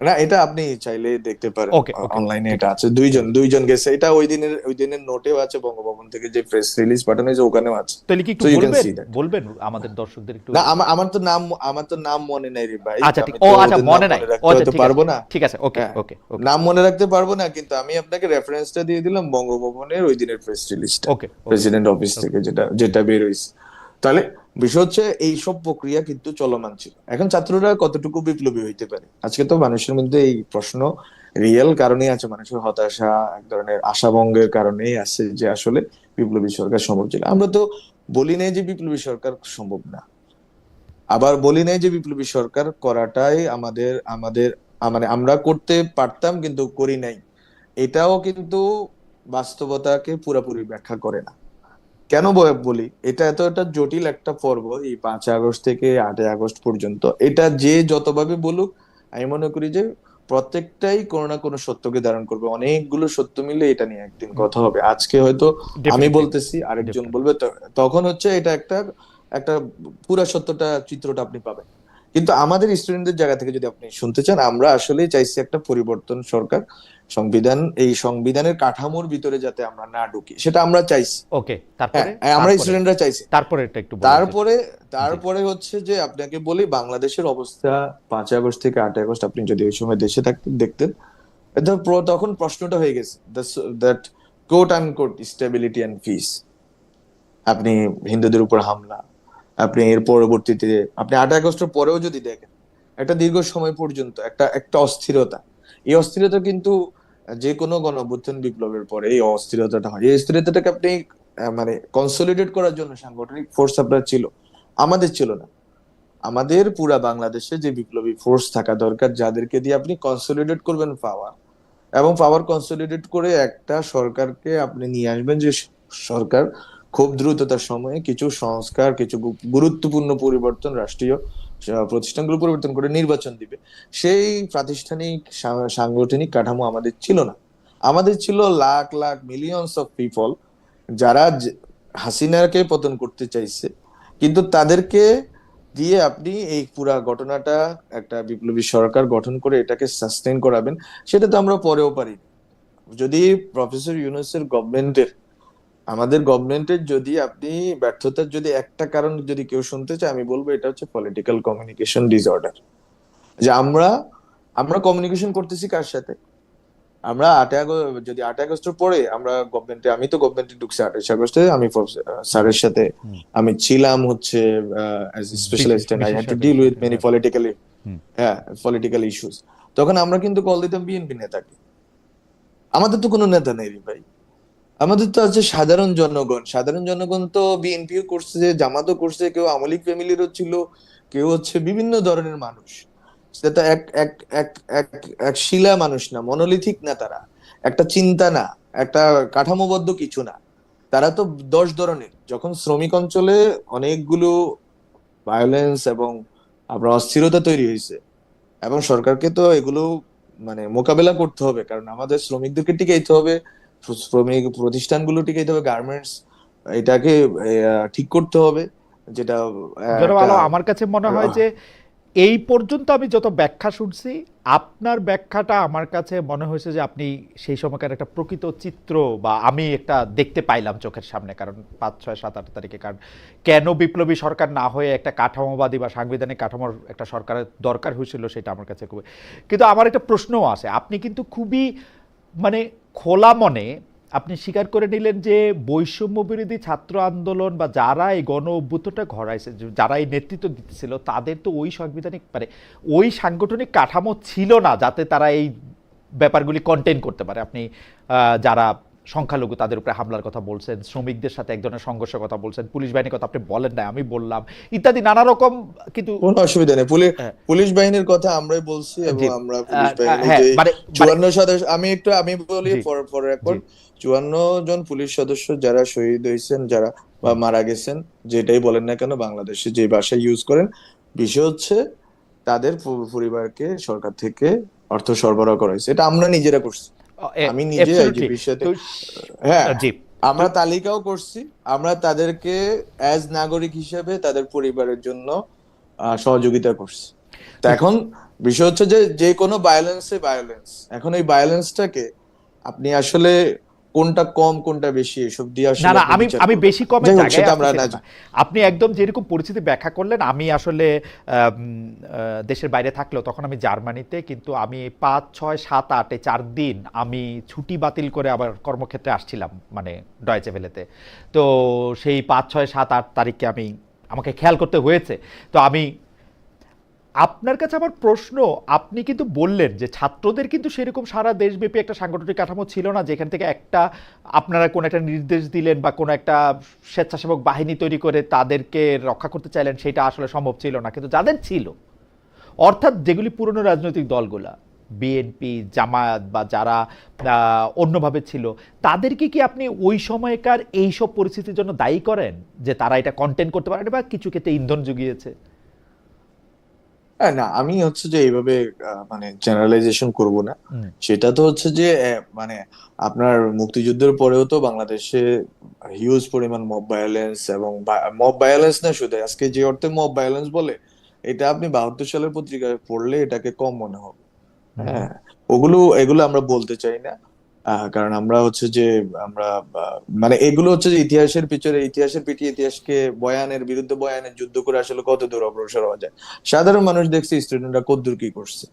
না, এটা আপনি চাইলে দেখতে পারেন, ওকে, ওকে। অনলাইনে ঠিক এটা আছে। আছে, ঠিক দুইজন আছে। দুইজন গেছে, এটা ওই দিনের নোটেও আছে, বঙ্গভবন থেকে যে প্রেস রিলিজ পাঠানো হয়েছে ওখানেও আছে। তাহলে কি সো একটু ইউ ক্যান বলবেন? See that. বলবেন আমাদের দর্শকদের একটু? না, আমার তো নাম মনে নাই রে ভাই, আচ্ছা, ঠিক। আমি ও তো আচ্ছা, ওদের নাম মনে নাই। মনে ও রাখতে আচ্ছা, হয়তো ঠিক আছে। পারবো না। ঠিক আছে। ওকে, হ্যাঁ, ওকে, ওকে। নাম মনে রাখতে পারবো না, কিন্তু আমি আপনাকে রেফারেন্সটা দিয়ে দিলাম বঙ্গভবনের ওই দিনের প্রেস রিলিজটা, ওকে, ওকে, প্রেসিডেন্ট অফিস ওকে। থেকে যেটা যেটা বের হয়েছে। তাহলে বিষয় হচ্ছে এই সব প্রক্রিয়া কিন্তু চলমান ছিল। এখন ছাত্ররা কতটুকু বিপ্লবী হইতে পারে, আজকে তো মানুষের মধ্যে এই প্রশ্ন রিয়েল কারণেই আছে, মানুষের হতাশা, এক ধরনের আশাভঙ্গের কারণেই আছে যে আসলে বিপ্লবী সরকার সম্ভব ছিল। আমরা তো বলি নাই যে বিপ্লবী সরকার সম্ভব না, আবার বলি নাই যে বিপ্লবী সরকার করাটাই আমাদের আমাদের মানে আমরা করতে পারতাম কিন্তু করি নাই, এটাও কিন্তু বাস্তবতাকে পুরোপুরি ব্যাখ্যা করে না। কেন বলি এটা, এতটা জটিল একটা পর্ব এই 5 আগস্ট থেকে 8 আগস্ট পর্যন্ত, এটা যে যতভাবে বলুক, আমি মনে করি যে প্রত্যেকটাই কোনো না কোনো সত্যকে ধারণ করবে, অনেকগুলো সত্য মিলে এটা নিয়ে একদিন কথা হবে। আজকে হয়তো আমি ডেফিনেটলি, বলতেছি, আরেকজন ডেফিনেটলি। বলবে, তখন হচ্ছে এটা একটা একটা পুরা সত্যটা চিত্রটা আপনি পাবেন। কিন্তু আমাদের স্টুডেন্টদের জায়গা থেকে যদি আপনি শুনতে চান, আমরা আসলেই চাইছি একটা পরিবর্তন সরকার, এই সংবিধানের কাঠামোর ভিতরে যাতে আমরা না ঢুকি সেটা আমরা চাইছি। ওকে। হ্যাঁ, তারপরে? আমরা তারপরে? স্টুডেন্টরা চাইছি। তারপরে এটা একটু বলেন যদি। তারপরে জি। তারপরে হচ্ছে যে আপনাকে বলি বাংলাদেশের অবস্থা 5 আগস্ট থেকে 8 আগস্ট আপনি যদি ওই সময় দেশে থাকতেন দেখতেন, তখন প্রশ্নটা হয়ে গেছে, that quote unquote stability and peace. আপনি হিন্দুদের উপর হামলা, আপনি এর পরবর্তীতে আপনি 8 আগস্টের পরেও যদি দেখেন, একটা দীর্ঘ সময় পর্যন্ত একটা একটা অস্থিরতা, এই অস্থিরতা কিন্তু যে কোনো গণ অভ্যুত্থান বিপ্লবের পরে এই অস্থিরতাটা হয়, এই অস্থিরতাটাকে আপনি মানে কনসলিডেট করার জন্য সাংগঠনিক ফোর্স আপনার ছিল, আমাদের ছিল না। আমাদের পুরা বাংলাদেশে যে বিপ্লবী ফোর্স থাকা দরকার, যাদেরকে দিয়ে আপনি কনসলিডেট করবেন পাওয়ার, এবং পাওয়ার কনসলিডেট করে একটা সরকারকে আপনি নিয়ে আসবেন, যে সরকার খুব দ্রুততার সময়ে কিছু সংস্কার, কিছু গুরুত্বপূর্ণ পরিবর্তন, রাষ্ট্রীয় প্রতিষ্ঠানগুলো পরিবর্তন করে নির্বাচন দিবে। সেই প্রাতিষ্ঠানিক সাংগঠনিক কাঠামো আমাদের ছিল না। আমাদের ছিল lakh lakh millions of people যারা হাসিনাকে পতন করতে চাইছে, কিন্তু তাদেরকে দিয়ে আপনি এই পুরা ঘটনাটা, একটা বিপ্লবী সরকার গঠন করে এটাকে সাস্টেইন করাবেন, সেটা তো আমরা পরেও পারি। যদি প্রফেসর ইউনূসের গভর্নমেন্টের, আমাদের গভর্নমেন্টের যদি আপনি ব্যর্থতার যদি একটা কারণ যদি কেউ শুনতে চায়, আমি বলবো এটা হচ্ছে পলিটিক্যাল কমিউনিকেশন ডিসঅর্ডার। যে আমরা আমরা কমিউনিকেশন করতেছি কার সাথে, আমরা 8 আগস্ট, যদি 8 আগস্টের পরে আমরা গভর্নমেন্টে, আমি তো গভর্নমেন্টে ঢুকছি 28 আগস্টে, আমি স্যারের সাথে হুম। আমি ছিলাম হচ্ছে অ্যাজ স্পেশাল বিশেষ অ্যাসিস্ট্যান্ট, আই হ্যাড টু বিশেষজ্ঞ ডিল উইথ হিসেবে। মেনি হ্যাঁ। পলিটিক্যালি, হুম। হ্যাঁ, পলিটিক্যাল ইস্যুস। তখন আমরা কিন্তু কল দিতাম বিএনপি নেতাকে, আমাদের তো কোনো নেতা নেই রে ভাই, আমাদের তো আছে সাধারণ জনগণ। সাধারণ জনগণ তো বিএনপিও করছে, জামাতও করছে, কেউ আওয়ামী লীগ ফ্যামিলিরও ছিল, কেউ হচ্ছে বিভিন্ন ধরনের মানুষ। সেটা এক এক এক এক এক শিলা মানুষ না, মনোলিথিক না তারা, একটা চিন্তা না, একটা কাঠামোবদ্ধ কিছু না, তারা তো 10 ধরনের। যখন শ্রমিক অঞ্চলে অনেকগুলো ভায়োলেন্স এবং আপনার অস্থিরতা তৈরি হয়েছে, এবং সরকারকে তো এগুলো মানে মোকাবেলা করতে হবে, কারণ আমাদের শ্রমিকদেরকে টিকাইতে হবে, শ্রমিক প্রতিষ্ঠানগুলো টিকাইতে হবে, গার্মেন্টস এটাকে ঠিক করতে হবে, যেটা জনাব একটা আলম, আমার কাছে মনে হয় যে এই পর্যন্ত আমি যত ব্যাখ্যা শুনছি, আপনার ব্যাখ্যাটা আমার কাছে মনে হয়েছে যে আপনি সেই সময়কার একটা প্রকৃত চিত্র বা আমি একটা দেখতে পাইলাম চোখের সামনে। কারণ 5, 6, 7, 8 তারিখে কারণ কেন বিপ্লবী সরকার না হয়ে একটা কাঠামোবাদী বা সাংবিধানিক কাঠামোর একটা সরকারের দরকার হয়েছিল সেটা আমার কাছে খুবই। কিন্তু আমার একটা প্রশ্নও আছে, আপনি কিন্তু খুবই মানে খোলা মনে আপনি স্বীকার করে নিলেন যে বৈষম্য বিরোধী ছাত্র আন্দোলন বা যারা এই গণ অভ্যুত্থানটা ঘটাইছে, যারা এই নেতৃত্ব দিতেছিল, তাদের তো ওই সাংবিধানিক মানে ওই সাংগঠনিক কাঠামো ছিল না যাতে তারা এই ব্যাপারগুলি কন্টেইন করতে পারে। আপনি যারা সংখ্যালঘু তাদের উপরে হামলার কথা বলছেন, শ্রমিকদের সাথে এক ধরনের সংঘর্ষের কথা বলছেন, পুলিশ বাহিনীর কথা আপনি বলেন না, আমি বললাম, ইত্যাদি নানা রকম। কিন্তু কোনো অসুবিধা নেই, পুলিশ হ্যাঁ, পুলিশ বাহিনীর কথা আমরাই বলছি, এবং জি, আমরা পুলিশ বাহিনী হ্যাঁ, যে মানে মানে 54 সদস্য, আমি বলি জি, ফর ফর জি, রেকর্ড, 54 জন পুলিশ সদস্য যারা শহীদ হয়েছেন, যারা বা হুম। মারা গেছেন, যেটাই বলেন না কেন বাংলাদেশে যে ভাষা ইউজ করেন, বিষয় হচ্ছে তাদের পরিবারকে সরকার থেকে অর্থ সরবরাহ করা হয়েছে, এটা আমরা নিজেরা করছি। আমি নিজে অ্যাবসলিউটলি। আইজিপির সাথে, তো হ্যাঁ, জি, তো আমরা তালিকাও করছি, আমরা তাদেরকে অ্যাজ নাগরিক হিসেবে তাদের পরিবারের জন্য সহযোগিতা করছি। তো তো এখন বিষয় হচ্ছে যে যে কোনো ভায়োলেন্সে ভায়োলেন্স, এখন এই ভায়োলেন্সটাকে আপনি আসলে কোনটা কম কোনটা বেশি এসব দিয়ে না, আসলে না, আপনি আমি বিচার আমি করবেন বেশি না, কমের যাই হোক জায়গায় সেটা আসছি আমরা না সেটা না। আপনি একদম যেরকম পরিস্থিতি ব্যাখ্যা করলেন, আমি আসলে দেশের বাইরে থাকলেও তখন আমি জার্মানিতে, কিন্তু আমি 5, 6, 7, 8 এই 4 দিন আমি ছুটি বাতিল করে আবার কর্মক্ষেত্রে আসছিলাম, মানে ডয়েচে ভেলেতে। তো সেই 5, 6, 7, 8 তারিখে আমাকে খেয়াল করতে হয়েছে। তো আমি আপনার কাছে আমার প্রশ্ন, আপনি কিন্তু বললেন যে ছাত্রদের কিন্তু সেরকম সারা দেশব্যাপী একটা সাংগঠনিক কাঠামো ছিল না যেখান থেকে একটা আপনারা কোন একটা নির্দেশ দিলেন বা কোন একটা স্বেচ্ছাসেবক বাহিনী তৈরি করে তাদেরকে রক্ষা করতে চাইলেন, সেটা আসলে সম্ভব ছিল না। কিন্তু যাদের ছিল, অর্থাৎ যেগুলি পুরনো রাজনৈতিক দলগুলা, বিএনপি, জামায়াত বা যারা অন্যভাবে ছিল, তাদেরকে কি আপনি ওই সময়কার এইসব পরিস্থিতির জন্য দায়ী করেন যে তারা এটা কন্টেন্ট করতে পারেনি বা কিছু ক্ষেত্রে ইন্ধন জুগিয়েছে? হ্যাঁ, না আমি হচ্ছে যে এইভাবে মানে জেনারেলাইজেশন করব না। হুম, সেটা তো হচ্ছে যে মানে আপনার মুক্তিযুদ্ধের পরেও তো বাংলাদেশে হিউজ পরিমাণ মব ভায়োলেন্স, এবং মব ভায়োলেন্স না শুধু আজকে যে অর্থে মব ভায়োলেন্স বলে, এটা আপনি 72 সালের পত্রিকায় পড়লে এটাকে কম মনে হবে। হুম, হুম, হ্যাঁ, এগুলো আমরা বলতে চাই না, কারণ আমরা হচ্ছে যে আমরা মানে এগুলো হচ্ছে যে ইতিহাসের পিছনে, ইতিহাসের পিঠিয়ে ইতিহাসকে বয়ানের বিরুদ্ধে বয়ানের যুদ্ধ করে আসলে কত দূর অগ্রসর হওয়া যায়, সাধারণ মানুষ দেখছে স্টুডেন্টরা কত দূর কি করছে।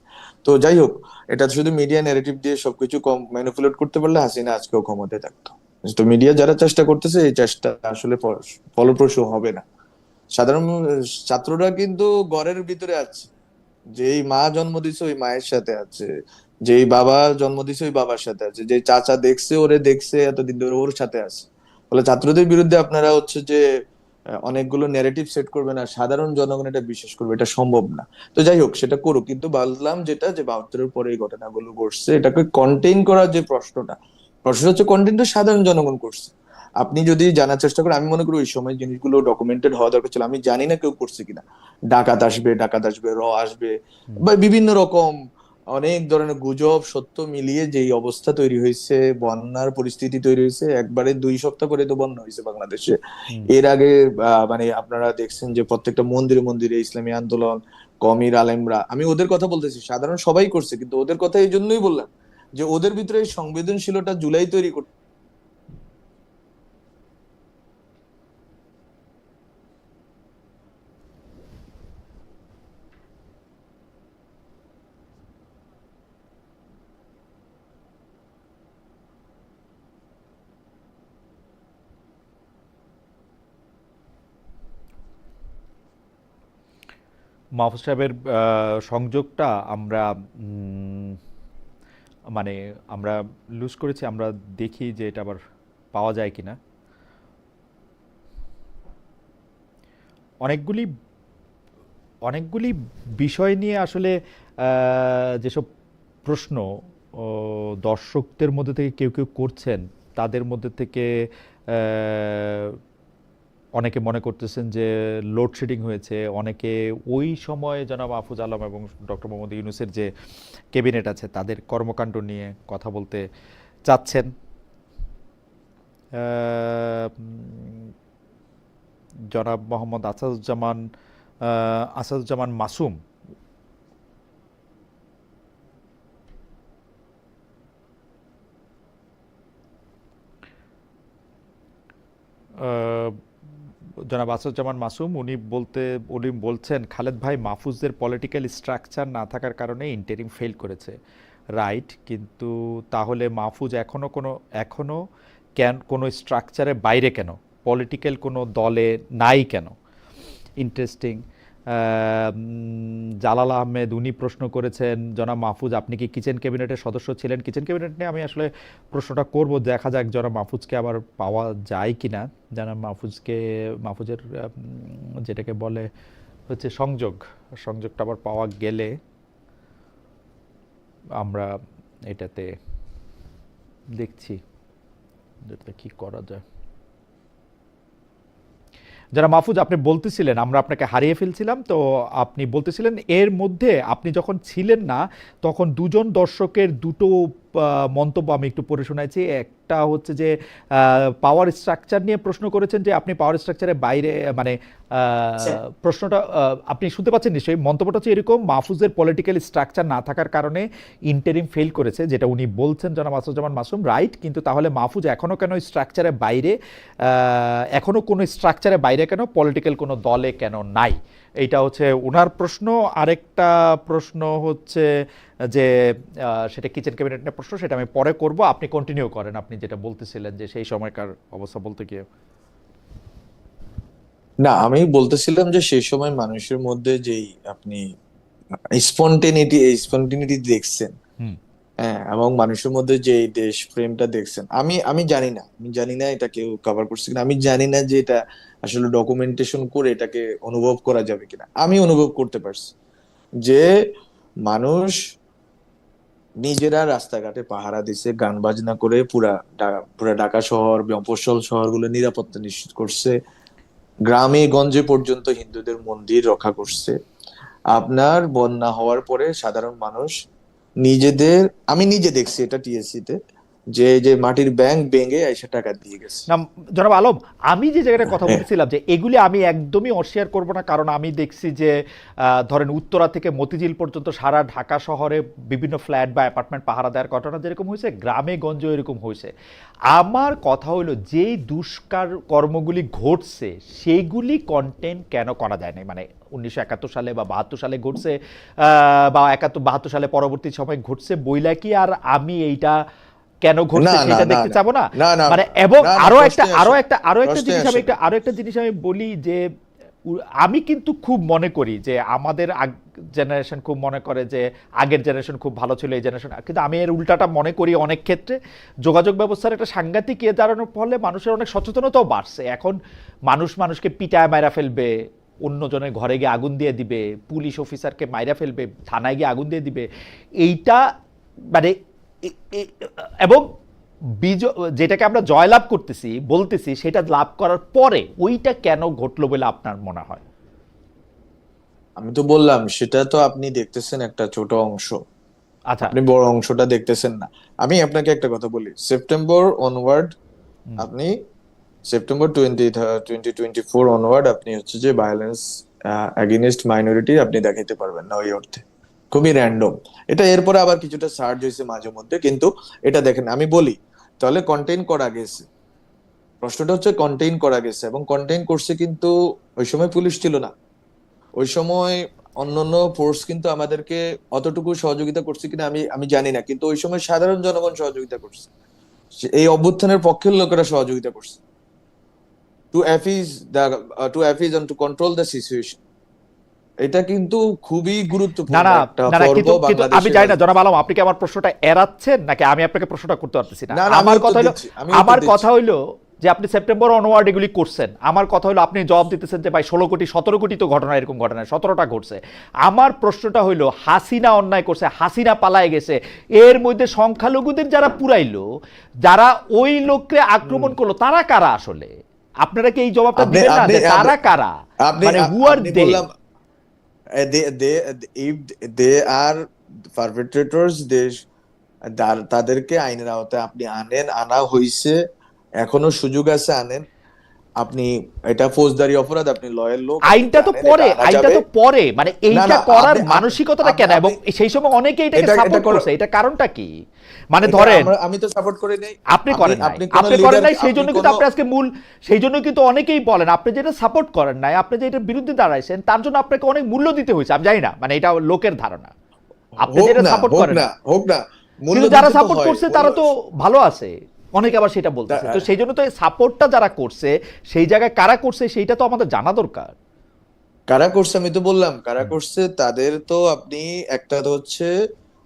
তো যাই হোক, এটা শুধু মিডিয়া ন্যারেটিভ দিয়ে সবকিছু কম ম্যানিপুলেট করতে পারলে হাসিনা আজকেও ক্ষমতায় থাকতো। তো মিডিয়া যারা চেষ্টা করতেছে, এই চেষ্টা আসলে ফলপ্রসূ হবে না। সাধারণ ছাত্ররা কিন্তু ঘরের ভিতরে আছে, যেই মা জন্ম দিছে ওই মায়ের সাথে আছে, যেই বাবা জন্ম দিছে ওই বাবার সাথে আছে, যে চাচা দেখছে ওরে দেখছে এতদিন ধরে ওর সাথে আছে। ফলে ছাত্রদের বিরুদ্ধে আপনারা হচ্ছে যে অনেকগুলো ন্যারেটিভ সেট করবেন আর সাধারণ জনগণ এটা বিশ্বাস করবে, এটা সম্ভব না। তো যাই হোক, সেটা করুক, কিন্তু বললাম যেটা যে 72-এর পরে এই ঘটনাগুলো ঘটছে, এটাকে কন্টেইন করার যে প্রশ্নটা হচ্ছে কন্টেইন তো সাধারণ জনগণ করছে। আপনি যদি জানার চেষ্টা করেন, আমি মনে করি ওই সময় জিনিসগুলো ডকুমেন্টেড হওয়া দরকার ছিল, আমি জানি না কেউ করছে কিনা। ডাকাত আসবে, আসবে, হুম। বা বিভিন্ন রকম অনেক ধরনের গুজব সত্য মিলিয়ে যেই অবস্থা তৈরি হয়েছে, বন্যার পরিস্থিতি তৈরি হয়েছে, একবারে 2 সপ্তাহ করে তো বন্যা হয়েছে বাংলাদেশে। হুম। এর আগে মানে আপনারা দেখছেন যে প্রত্যেকটা মন্দিরে মন্দিরে ইসলামী আন্দোলন, কমির আলেমরা, আমি ওদের কথা বলতেছি, সাধারণ সবাই করছে, কিন্তু ওদের কথা এই জন্যই বললাম যে ওদের ভিতরে এই সংবেদনশীলতা জুলাই তৈরি করতে। মাহফুজ সাহেবের সংযোগটা আমরা মানে আমরা লুজ করেছি। আমরা দেখি যে এটা আবার পাওয়া যায় কিনা। অনেকগুলি অনেকগুলি বিষয় নিয়ে আসলে যেসব প্রশ্ন ও দর্শকদের মধ্যে থেকে কেউ কেউ করছেন, তাদের মধ্যে থেকে অনেকে মনে করতেছেন যে লোডশেডিং হয়েছে, অনেকে ওই সময় জনাব মাহফুজ আলম এবং ডক্টর মোহাম্মদ ইউনূসের যে ক্যাবিনেট আছে তাদের কর্মকাণ্ড নিয়ে কথা বলতে চাচ্ছেন। জনাব মোহাম্মদ আসাদুজ্জামান মাসুম জনাব আসাদুজ্জামান মাসুম উনি বলছেন খালেদ ভাই মাহফুজদের পলিটিক্যাল স্ট্রাকচার না থাকার কারণে ইন্টারিম ফেল করেছে, রাইট, কিন্তু তাহলে মাহফুজ এখনো কোনো স্ট্রাকচারের বাইরে কেন, পলিটিক্যাল কোনো দলে নাই কেন? ইন্টারেস্টিং। জালাল আহমেদ উনি প্রশ্ন করেছেন জনাব মাহফুজ আপনি কি কিচেন ক্যাবিনেটের সদস্য ছিলেন? কিচেন ক্যাবিনেট নিয়ে আমি আসলে প্রশ্নটা করব, দেখা যাক জনাব মাহফুজকে আবার পাওয়া যায় কিনা। জনাব মাহফুজের যেটাকে বলে হচ্ছে সংযোগটা আবার পাওয়া গেলে আমরা এটাতে দেখছি যেটা কি করা যায়। যারা মাহফুজ আপনি বলতেছিলেন আমরা আপনাকে হারিয়ে ফেলছিলাম, তো আপনি বলতেছিলেন এর মধ্যে আপনি যখন ছিলেন না তখন দুজন দর্শকের দুটো মন্তব্য আমি একটু পড়ে শোনাইছি। একটা হচ্ছে যে পাওয়ার স্ট্রাকচার নিয়ে প্রশ্ন করেছেন যে আপনি পাওয়ার স্ট্রাকচারের বাইরে, মানে প্রশ্নটা আপনি শুনতে পাচ্ছেন নিশ্চয়ই। মন্তব্যটা হচ্ছে এরকম, মাহফুজের পলিটিক্যাল স্ট্রাকচার না থাকার কারণে ইন্টারিম ফেল করেছে, যেটা উনি বলছেন জনাব আসাদুজ্জামান মাসুম, রাইট, কিন্তু তাহলে মাহফুজ এখনও কেন স্ট্রাকচারের বাইরে, এখনও কোনো স্ট্রাকচারের বাইরে কেন, পলিটিক্যাল কোনো দলে কেন নাই? এইটা হচ্ছে ওনার প্রশ্ন। আরেকটা প্রশ্ন হচ্ছে যে সেটা কিচেন ক্যাবিনেটের প্রশ্ন, সেটা আমি পরে করব, আপনি কন্টিনিউ করেন আপনি যেটা বলতেছিলেন যে সেই সময়কার অবস্থা বলতে গিয়ে। না, আমি বলতেছিলাম যে সেই সময় মানুষের মধ্যে যেই আপনি স্পন্টেনিটি দেখছেন, হুম। হ্যাঁ, এবং মানুষের মধ্যে যে দেশ প্রেমটা দেখছেন, আমি জানি না এটা কেউ কভার করছে কিনা, আমি জানি না যে এটা আসলে ডকুমেন্টেশন করে এটাকে অনুভব করা যাবে কিনা। আমি অনুভব করতে পারছি যে মানুষ নিজেরা রাস্তাঘাটে পাহারা দিছে, গান বাজনা করে পুরা ঢাকা শহর, মফস্বল শহরগুলো নিরাপত্তা নিশ্চিত করছে, গ্রামে গঞ্জে পর্যন্ত হিন্দুদের মন্দির রক্ষা করছে। আপনার বন্যা হওয়ার পরে সাধারণ মানুষ আমি নিজে দেখছি এটা টিএসসি তে, যে যে মাটির ব্যাংক ভেঙে এসে টাকা দিয়ে গেছে। না জনাব আলম, আমি যে জায়গাটা কথা হ্যাঁ, বলছিলাম যে এগুলি আমি একদমই অস্বীকার করব না, কারণ আমি দেখছি যে ধরেন উত্তরা থেকে মতিঝিল পর্যন্ত সারা ঢাকা শহরে বিভিন্ন ফ্ল্যাট বা অ্যাপার্টমেন্ট পাহারা দেওয়ার ঘটনা যেরকম হয়েছে, গ্রামে গঞ্জে এরকম হয়েছে। আমার কথা হলো যেই কর্মগুলি ঘটছে সেইগুলি কন্টেন্ট কেন করা যায় না? মানে 1971 সালে বা 72 সালে ঘটছে, বা 72 সালে পরবর্তী সময় ঘটছে বইলা কি আর আমি এইটা কেন না ঘটছে না সেটা না দেখতে না চাবো না? না না মানে এবং না না, আরো একটা প্রশ্নে আসে না। জিনিস আমি বলি যে আমি কিন্তু খুব মনে করি যে আমাদের জেনারেশন খুব মনে করে যে আগের জেনারেশন খুব ভালো ছিল, এই জেনারেশন, কিন্তু আমি এর উল্টাটা মনে করি। অনেক ক্ষেত্রে যোগাযোগ ব্যবস্থার একটা সাংঘাতিক ইয়ে দাঁড়ানোর ফলে মানুষের অনেক সচেতনতাও বাড়ছে। এখন মানুষকে পিটায় মাইরা ফেলবে, অন্যজনের ঘরে গিয়ে আগুন দিয়ে দিবে, পুলিশ অফিসারকে মাইরা ফেলবে, থানায় গিয়ে আগুন দিয়ে দিবে, এইটা মানে এবং যেটাকে আমরা জয়লাভ বলতেছি সেটা লাভ করার পরে ওইটা কেন ঘটলো বলে আপনার মনে হয়? আমি তো বললাম সেটা তো আপনি দেখতেছেন একটা ছোট অংশ, আচ্ছা। আপনি বড় অংশটা দেখতেছেন না। আমি আপনাকে একটা কথা বলি, সেপ্টেম্বর অনওয়ার্ড, আপনি সেপ্টেম্বর 2024 অনওয়ার্ড আপনি হচ্ছে যে ভায়োলেন্স এগেইনস্ট মাইনরিটি আপনি দেখাইতে পারবেন না ওই অর্থে, খুবই র্যান্ডম। এটা এরপরে আবার কিছুটা সার্চ হয়েছে মাঝে মধ্যে, কিন্তু এটা দেখেন, আমি বলি তাহলে কন্টেইন করা গেছে। প্রশ্নটা হচ্ছে কন্টেইন করা গেছে, এবং কন্টেইন করছে, কিন্তু ওই সময় পুলিশ ছিল না, ওই সময় অন্যান্য ফোর্স কিন্তু আমাদেরকে অতটুকু সহযোগিতা করছে কিনা আমি আমি জানি না, কিন্তু ওই সময় সাধারণ জনগণ সহযোগিতা করছে, এই অভ্যুত্থানের পক্ষের লোকেরা সহযোগিতা করছে two অ্যাফিজ and to control the situation. এটা কিন্তু খুবই না গুরুত্বপূর্ণ না একটা না না, পর্ব কিন্তু আমি বাংলাদেশের জানি না জনাব রাজনীতিতে। আলম আপনি কি আমার প্রশ্নটা এড়াচ্ছেন নাকি আমি আপনাকে প্রশ্নটা করতে পারতেছি না। না না, আমার কথা হলো, আমার কথা দিচ্ছি। হইলো যে আপনি সেপ্টেম্বর অনওয়ার্ড এগুলি করছেন, আমার কথা হলো আপনি জবাব দিতেছেন যে ভাই 16 কোটি 17 কোটি তো ঘটনা, এরকম ঘটনা 17টা ঘটছে। আমার প্রশ্নটা হইলো হাসিনা অন্যায় করছে, হাসিনা পালায় গেছে, এর মধ্যে সংখ্যালঘুদের যারা পুরাইলো, যারা ওই লোককে আক্রমণ করলো, তারা কারা আসলে? আপনারা কি এই জবাবটা আপনি দিবেন না আপনি যে তারা কারা, আপনি মানে হু আর আপনি দে? বললাম they if they are perpetrators, তাদেরকে আইনের আওতায় আপনি আনা হইছে, এখনো সুযোগ আছে, আনেন। আপনি, এটা ফৌজদারি অপরাধ, আপনি লয়ের লোক, আপনি আইনটা তো জানেন এটা পরে, আনা আইনটা যাবে। তো পরে, মানে না এইটা না, করার আপনি আপনি মানসিকতাটা আপনি কেন, এবং আপনি সেই সময় অনেকে এটাকে এটা এটা সাপোর্ট করা, করছে, এটা কারণটা কি? মানে এটা ধরেন আমি তো সাপোর্ট করি নাই। আপনি আপনি করেন নাই, আপনি কোন আপনি করেন লিডার, নাই, সেই আপনি জন্য কোন, কিন্তু আপনি আজকে মূল, সেই জন্য কিন্তু অনেকেই বলেন আপনি যেটা সাপোর্ট করেন নাই, আপনি যে এটার বিরুদ্ধে দাঁড়াইছেন তার জন্য আপনাকে অনেক মূল্য দিতে হয়েছে। আমি জানি না, মানে এটা লোকের ধারণা, আপনি হোক যেটা না সাপোর্ট হোক করেন না নাই। হোক না, মূল্য কিন্তু যারা দিতে তো সাপোর্ট হয়, করছে মূল্য। তারা তো ভালো আছে, অনেকে আবার সেটা বলতেছে। তো সেই জন্য তো এই সাপোর্টটা যারা করছে, সেই জায়গায় কারা করছে সেইটা তো আমাদের জানা দরকার। কারা করছে আমি তো বললাম কারা করছে, তাদের তো আপনি, একটা তো হচ্ছে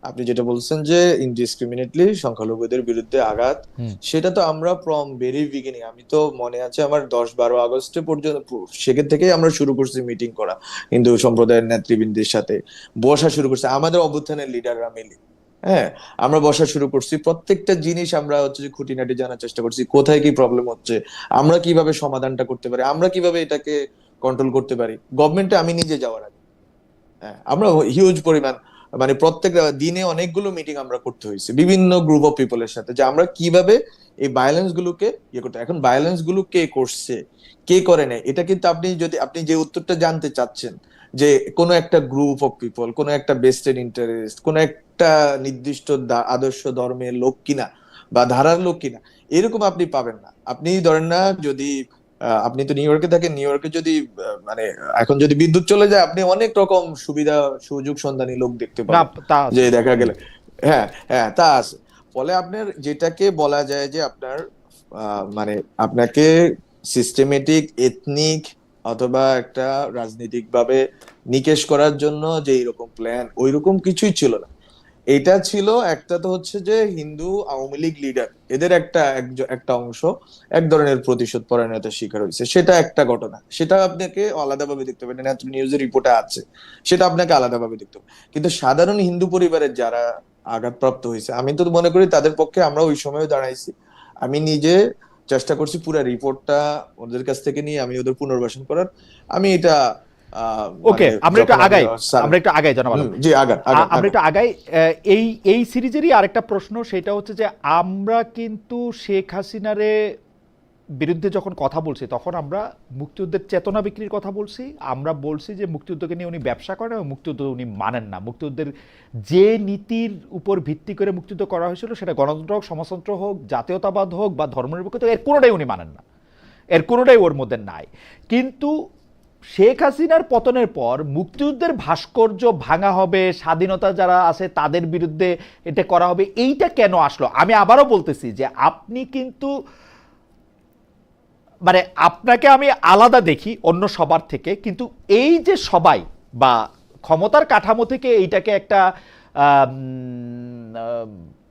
আপনি যেটা বলছেন যে ইনডিসক্রিমিনেটলি সংখ্যালঘুদের বিরুদ্ধে আঘাত, হুম। সেটা তো আমরা ফ্রম ভেরি বিগিনিং, আমি তো মনে আছে আমার 10-12 আগস্টে পর্যন্ত, সেখান থেকেই আমরা শুরু করছি মিটিং করা, হিন্দু সম্প্রদায়ের নেতৃবৃন্দের সাথে বসা শুরু করছে আমাদের অভ্যুত্থানের লিডাররা মিলে। হ্যাঁ, আমরা বসা শুরু করছি, প্রত্যেকটা জিনিস আমরা হচ্ছে যে খুঁটিনাটি জানার চেষ্টা করছি, কোথায় কি প্রবলেম হচ্ছে, আমরা কিভাবে সমাধানটা করতে পারি, আমরা কিভাবে এটাকে কন্ট্রোল করতে পারি। গভর্নমেন্টে আমি নিজে যাওয়ার আগে, হ্যাঁ, আমরা হিউজ পরিমাণ, মানে প্রত্যেক দিনে অনেকগুলো মিটিং আমরা করতে হয়েছে বিভিন্ন গ্রুপ অফ পিপলের সাথে, যে আমরা কিভাবে এই ভায়োলেন্স গুলোকে ইয়ে করতে। এখন ভায়োলেন্স গুলো কে করছে, কে করে নেয়, এটা কিন্তু আপনি যদি, আপনি যে উত্তরটা জানতে চাচ্ছেন, যে কোনো একটা গ্রুপ অফ পিপল, কোনো একটা বেস্টেড ইন্টারেস্ট, কোনো একটা নির্দিষ্ট আদর্শ ধর্মের লোক কিনা বা ধারার লোক কিনা, এরকম আপনি পাবেন না। আপনি ধরেন না, যদি আপনি তো নিউ ইয়র্কে থাকেন, নিউ ইয়র্কে যদি মানে এখন যদি বিদ্যুৎ চলে যায়, আপনি অনেক রকম সুবিধা সুযোগ সন্ধানী লোক দেখতে না, পাবেন, তা যে আছে। দেখা হুম। গেলে, হ্যাঁ হ্যাঁ তা আছে। ফলে আপনার যেটাকে বলা যায় যে আপনার মানে আপনাকে সিস্টেমেটিক, এথনিক, অথবা একটা রাজনৈতিক ভাবে নিকেশ করার জন্য যে এইরকম প্ল্যান, ওইরকম কিছুই ছিল না। এটা ছিল একটা, তো হচ্ছে যে হিন্দু আওয়ামী লীগ লিডার, এদের একটা অংশ এক ধরনের প্রতিশোধ পরায়ণতার শিকার হয়েছে, সেটা একটা ঘটনা, সেটা আপনাকে আলাদাভাবে দেখতে হবে, নিউজের রিপোর্টে আছে, সেটা আপনাকে আলাদাভাবে দেখতে হবে। কিন্তু সাধারণ হিন্দু পরিবারের যারা আঘাতপ্রাপ্ত হয়েছে, আমি তো মনে করি তাদের পক্ষে আমরা ওই সময় দাঁড়াইছি। আমি নিজে চেষ্টা করছি পুরো রিপোর্টটা ওদের কাছ থেকে নিয়ে আমি ওদের পুনর্বাসন করার। আমি এটা মানে ওকে, আমরা একটু যখন আমি আগাই, স্যার, আমরা একটু আগাই জনাব আলম। জি আগান আগান আমরা আগান। একটু আগাই। এই এই সিরিজেরই আরেকটা প্রশ্ন, সেটা হচ্ছে যে আমরা কিন্তু শেখ হাসিনারে বিরুদ্ধে যখন কথা বলছি তখন আমরা মুক্তিযুদ্ধের চেতনা বিক্রির কথা বলছি, আমরা বলছি যে মুক্তিযুদ্ধকে নিয়ে উনি ব্যবসা করেন এবং মুক্তিযুদ্ধ উনি মানেন না। মুক্তিযুদ্ধের যে নীতির উপর ভিত্তি করে মুক্তিযুদ্ধ করা হয়েছিল, সেটা গণতন্ত্র হোক, সমাজতন্ত্র হোক, জাতীয়তাবাদ হোক বা ধর্মনিরপেক্ষতা, এর কোনোটাই উনি মানেন না, এর কোনোটাই ওর মধ্যে নাই। কিন্তু শেখ হাসিনার পতনের পর মুক্তিযুদ্ধের ভাস্কর্য ভাঙা হবে, স্বাধীনতা যারা আছে তাদের বিরুদ্ধে এটা করা হবে, এইটা কেন আসলো? আমি আবারও বলতেছি যে আপনি কিন্তু, মানে আপনাকে আমি আলাদা দেখি অন্য সবার থেকে, কিন্তু এই যে সবাই বা ক্ষমতার কাঠামো থেকে এইটাকে একটা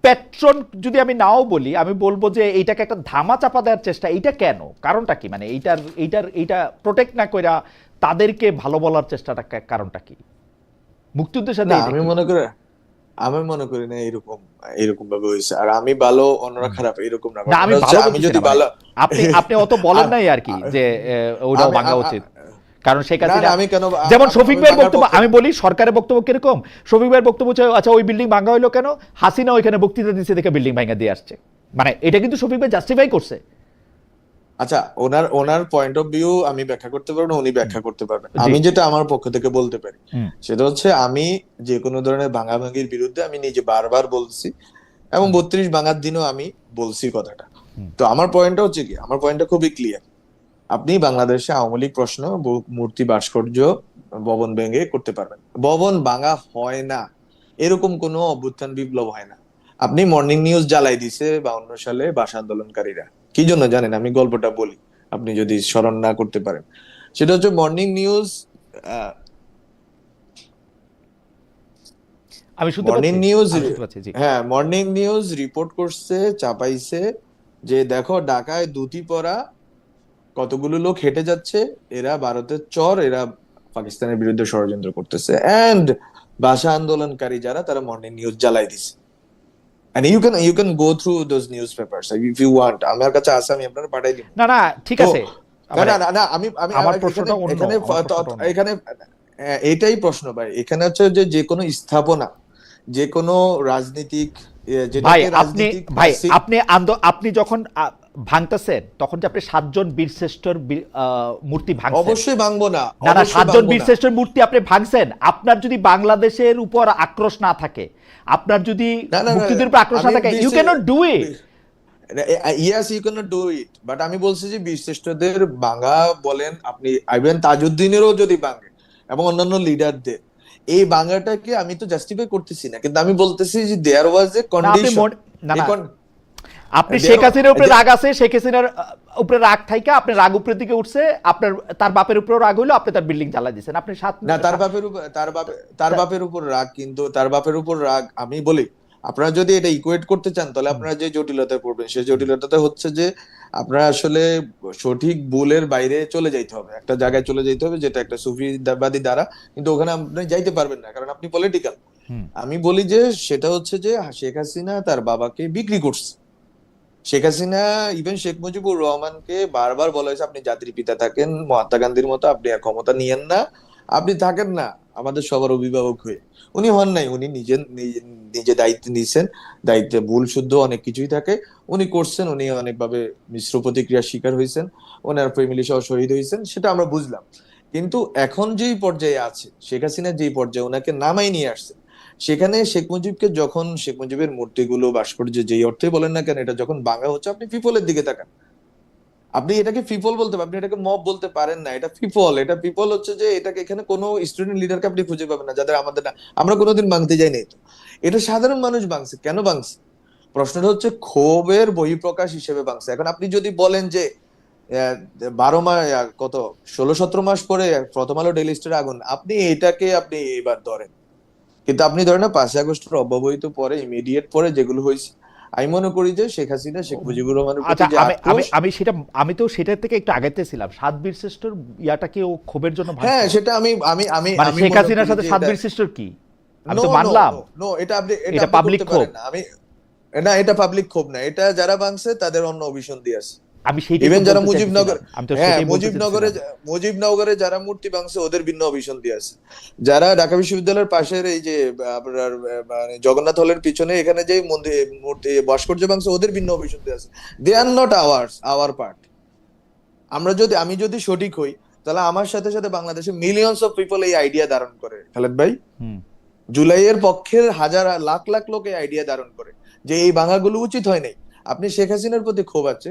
প্যাট্রন, যদি আমি নাও বলি, আমি বলবো যে এইটাকে একটা ধামা চাপা দেওয়ার চেষ্টা, এইটা কেন? কারণটা কি? মানে এইটা প্রোটেক্ট না কইরা তাদেরকে ভালো বলার চেষ্টাটা কারণটা কি মুক্তিযুদ্ধের সাথে না, এটা কি? আমি মনে করি না এরকম এরকম ভাবে হয়েছে, আর আমি ভালো অন্যরা খারাপ এরকম না। না, আমি ঘটনা হচ্ছে ভালো আমি বলতেছি যদি না, মানে ভালো, আপনি আপনি অত বলেন আ- নাই আর কি, আ- যে ওটাও আমি ভাঙা উচিত। কারণ শেখ না না, হাসিনা, আমি কেন, যেমন শফিক আমি ভাইয়ের ভাঙার বক্তব্য, পক্ষে আমি না। বলি সরকারের বক্তব্য কিরকম, শফিক ভাইয়ের বক্তব্য হচ্ছে আচ্ছা ওই বিল্ডিং ভাঙা হইলো কেন, হাসিনা ওইখানে বক্তৃতা দিচ্ছে দেখে বিল্ডিং ভাঙা দিয়ে আসছে, মানে এটা কিন্তু শফিক ভাই জাস্টিফাই করছে। আচ্ছা, ওনার ওনার পয়েন্ট অফ ভিউ আমি ব্যাখ্যা করতে পারবো না, উনি ব্যাখ্যা করতে পারবেন। জি। আমি যেটা আমার পক্ষ থেকে বলতে পারি, হুম। সেটা হচ্ছে আমি যে কোনো ধরনের ভাঙাভাঙির বিরুদ্ধে আমি নিজে বারবার বলছি, এবং 32 ভাঙার দিনও আমি বলছি কথাটা। তো আমার পয়েন্টটা হচ্ছে কি, আমার পয়েন্টটা খুবই ক্লিয়ার। আপনি বাংলাদেশে আওয়ামী লীগ প্রশ্ন, মূর্তি, ভাস্কর্য, ভবন ভেঙে করতে পারবেন, ভবন ভাঙা হয় না, এরকম কোনো অভ্যুত্থান বিপ্লব হয় না। আপনি মর্নিং নিউজ জ্বালাই দিছে 52 সালে ভাষা আন্দোলনকারীরা, কি জন্য জানেন? আমি গল্পটা বলি, আপনি যদি স্মরণ না করতে পারেন। সেটা হচ্ছে মর্নিং নিউজ, আমি শুনতে মর্নিং পাচ্ছি, নিউজ, আমি শুনতে পাচ্ছি, জি। হ্যাঁ মর্নিং নিউজ রিপোর্ট করছে, চাপাইছে, যে দেখো ঢাকায় ধুতি পরা কতগুলো লোক হেঁটে যাচ্ছে, এরা ভারতের চর, এরা পাকিস্তানের বিরুদ্ধে ষড়যন্ত্র করতেছে, এন্ড ভাষা আন্দোলনকারী যারা, তারা মর্নিং নিউজ জ্বালাই দিছে। and you can go through those newspapers if you want, আমার কাছে আছে, আমি আপনার পাঠাই দিব। না না, ঠিক তো আছে, না মানে না না না, আমি আমি আমার এখানে প্রশ্নটা অন্য, এখানে আমার প্রশ্নটা অন্য। এখানে এটাই প্রশ্ন ভাই। এখানে হচ্ছে যে যে কোনো স্থাপনা, যে কোনো রাজনীতিক, ভাই যেটাকে আপনি রাজনীতিক ভাই আপনি আপনি যখন ভাঙতেছেন তখন যে আপনি 7 জন বীরশ্রেষ্ঠর মূর্তি ভাঙছেন, অবশ্যই ভাঙবো না, না না, অবশ্যই 7 জন ভাঙবো না। বীরশ্রেষ্ঠের মূর্তি আপনি ভাঙছেন, আপনার যদি বাংলাদেশের উপর আক্রোশ না থাকে, আপনার যদি না না না, মুক্তিযুদ্ধের উপর আক্রোশ না আমি থাকে, ইউ বিশ্বে can not do it. Yes you can do it, but আমি বলছি যে বীরশ্রেষ্ঠদের ভাঙা বলেন, আপনি আইবেন তাজউদ্দিনেরও যদি ভাঙে এবং অন্যান্য লিডারদের, এই ভাঙাটাকে আমি তো জাস্টিফাই করতেছি না, কিন্তু আমি বলতেছি যে দেয়ার ওয়াজ এ না আপনি কন্ডিশন। না এই না, কোন আপনি শেখ দেয়ার হাসিনার উপরে রাগ আছে, শেখ হাসিনার উপরে রাগ থাইকা আপনার রাগ উপরের দিকে উঠছে, আপনার তার বাপের উপরেও রাগ হইলো, আপনি তার বিল্ডিং জ্বালা দিচ্ছেন, আপনি না, তার বাপের উপর তার বাপের উপর রাগ, কিন্তু তার বাপের উপর রাগ আমি বলি, আপনারা যদি এটা ইকুয়েট করতে চান তাহলে আপনারা যে জটিলতায় পড়বেন, সেই জটিলতাটা হচ্ছে যে আপনারা আসলে সঠিক ভুলের বাইরে চলে যাইতে হবে, একটা জায়গায় চলে যাইতে হবে যেটা একটা সুফিবাদী দ্বারা, কিন্তু ওখানে আপনি যাইতে পারবেন না কারণ আপনি পলিটিক্যাল। আমি বলি যে সেটা হচ্ছে যে শেখ হাসিনা তার বাবাকে বিক্রি করছে। শেখ হাসিনা ইভেন শেখ মুজিবুর রহমানকে বারবার বলা হয়েছে আপনি জাতির পিতা থাকেন, মহাত্মা গান্ধীর মতো আপনি আর ক্ষমতা নিয়েন না, আপনি থাকেন না আমাদের সবার অভিভাবক হয়ে। উনি হন নাই, উনি নিজে নিজে নিজে দায়িত্ব নিয়েছেন, দায়িত্বে ভুল শুদ্ধ অনেক কিছুই থাকে, উনি করছেন, উনি অনেকভাবে মিশ্র প্রতিক্রিয়ার শিকার হয়েছেন, ওনার ফ্যামিলি সহ শহীদ হয়েছেন, সেটা আমরা বুঝলাম। কিন্তু এখন যেই পর্যায়ে আছে শেখ হাসিনা, যেই পর্যায়ে ওনাকে নামাই নিয়ে আসছে, সেখানে শেখ মুজিবকে যখন শেখ মুজিবের মূর্তিগুলো ভাস্কর্য যেই অর্থে বলেন না কেন, এটা যখন ভাঙা হচ্ছে, আপনি পিপলের দিকে তাকান, আপনি এটাকে পিপল বলতে পারেন, আপনি এটাকে মব বলতে পারেন না, এটা পিপল। এটা পিপল হচ্ছে যে এটাকে এখানে কোনো স্টুডেন্ট লিডারকে আপনি খুঁজে পাবেন না যাদের আমাদের না, আমরা কোনোদিন ভাঙতে যাই নাই তো। এটা সাধারণ মানুষ ভাঙছে, কেন ভাঙছে? প্রশ্নটা হচ্ছে ক্ষোভের বহিঃপ্রকাশ হিসেবে ভাঙছে। এখন আপনি যদি বলেন যে 12 মাস, কত 16-17 মাস পরে প্রথম আলো ডেইলি স্টারে আগুন, আপনি এটাকে আপনি এবার ধরেন, কিন্তু আপনি ধরেন না 5ই আগস্টের অব্যবহিত পরে, ইমিডিয়েট পরে যেগুলো হয়েছে, আমি মনে করি যে শেখ হাসিনা শেখ মুজিবুর রহমানের প্রতি আচ্ছা, যে আমি আমি আক্রোশ, আমি সেটা, আমি তো সেটার থেকে একটু আগাইতেছিলাম, 7 বীরশ্রেষ্ঠর ইয়াটাকে ও ক্ষোভের জন্য হ্যাঁ ভাঙছে, সেটা আমি আমি আমি মানে আমি শেখ মনে হাসিনার করি সাথে যে সাত এটা বীরশ্রেষ্ঠর কি, আমি নো তো নো মানলাম, নো নো, এটা আপনি এটা আপনি পাবলিক করতে ক্ষোভ। পারেন না। আমি না, এটা পাবলিক ক্ষোভ না, এটা যারা ভাঙছে তাদের অন্য অভিসন্ধি আছে। আমি সেইটাই তো ইভেন যারা বলতে মুজিবনগর, চাইতেছিলাম, আমি তো হ্যাঁ সেটাই বলতে মুজিবনগরে, চাইতেছিলাম। মুজিবনগরে যারা মূর্তি ভাঙছে ওদের ভিন্ন অভিসন্ধি আছে। যারা ঢাকা বিশ্ববিদ্যালয়ের পাশের এই যে আপনার মানে জগন্নাথ হলের পিছনে এখানে যে মন্দির মূর্তি ভাস্কর্য ভাঙছে, ওদের ভিন্ন অভিসন্ধি আছে। দে আর নট আওয়ার পার্ট। আমি যদি সঠিক হই, তাহলে আমার সাথে সাথে বাংলাদেশে মিলিয়নস অফ পিপল এই আইডিয়া ধারণ করে, খালেদ ভাই। হুম। জুলাইয়ের পক্ষের হাজার লাখ লাখ লোক এই আইডিয়া ধারণ করে যে এই ভাঙাগুলো উচিত হয় নাই। আপনি শেখ হাসিনার প্রতি ক্ষোভ আছে,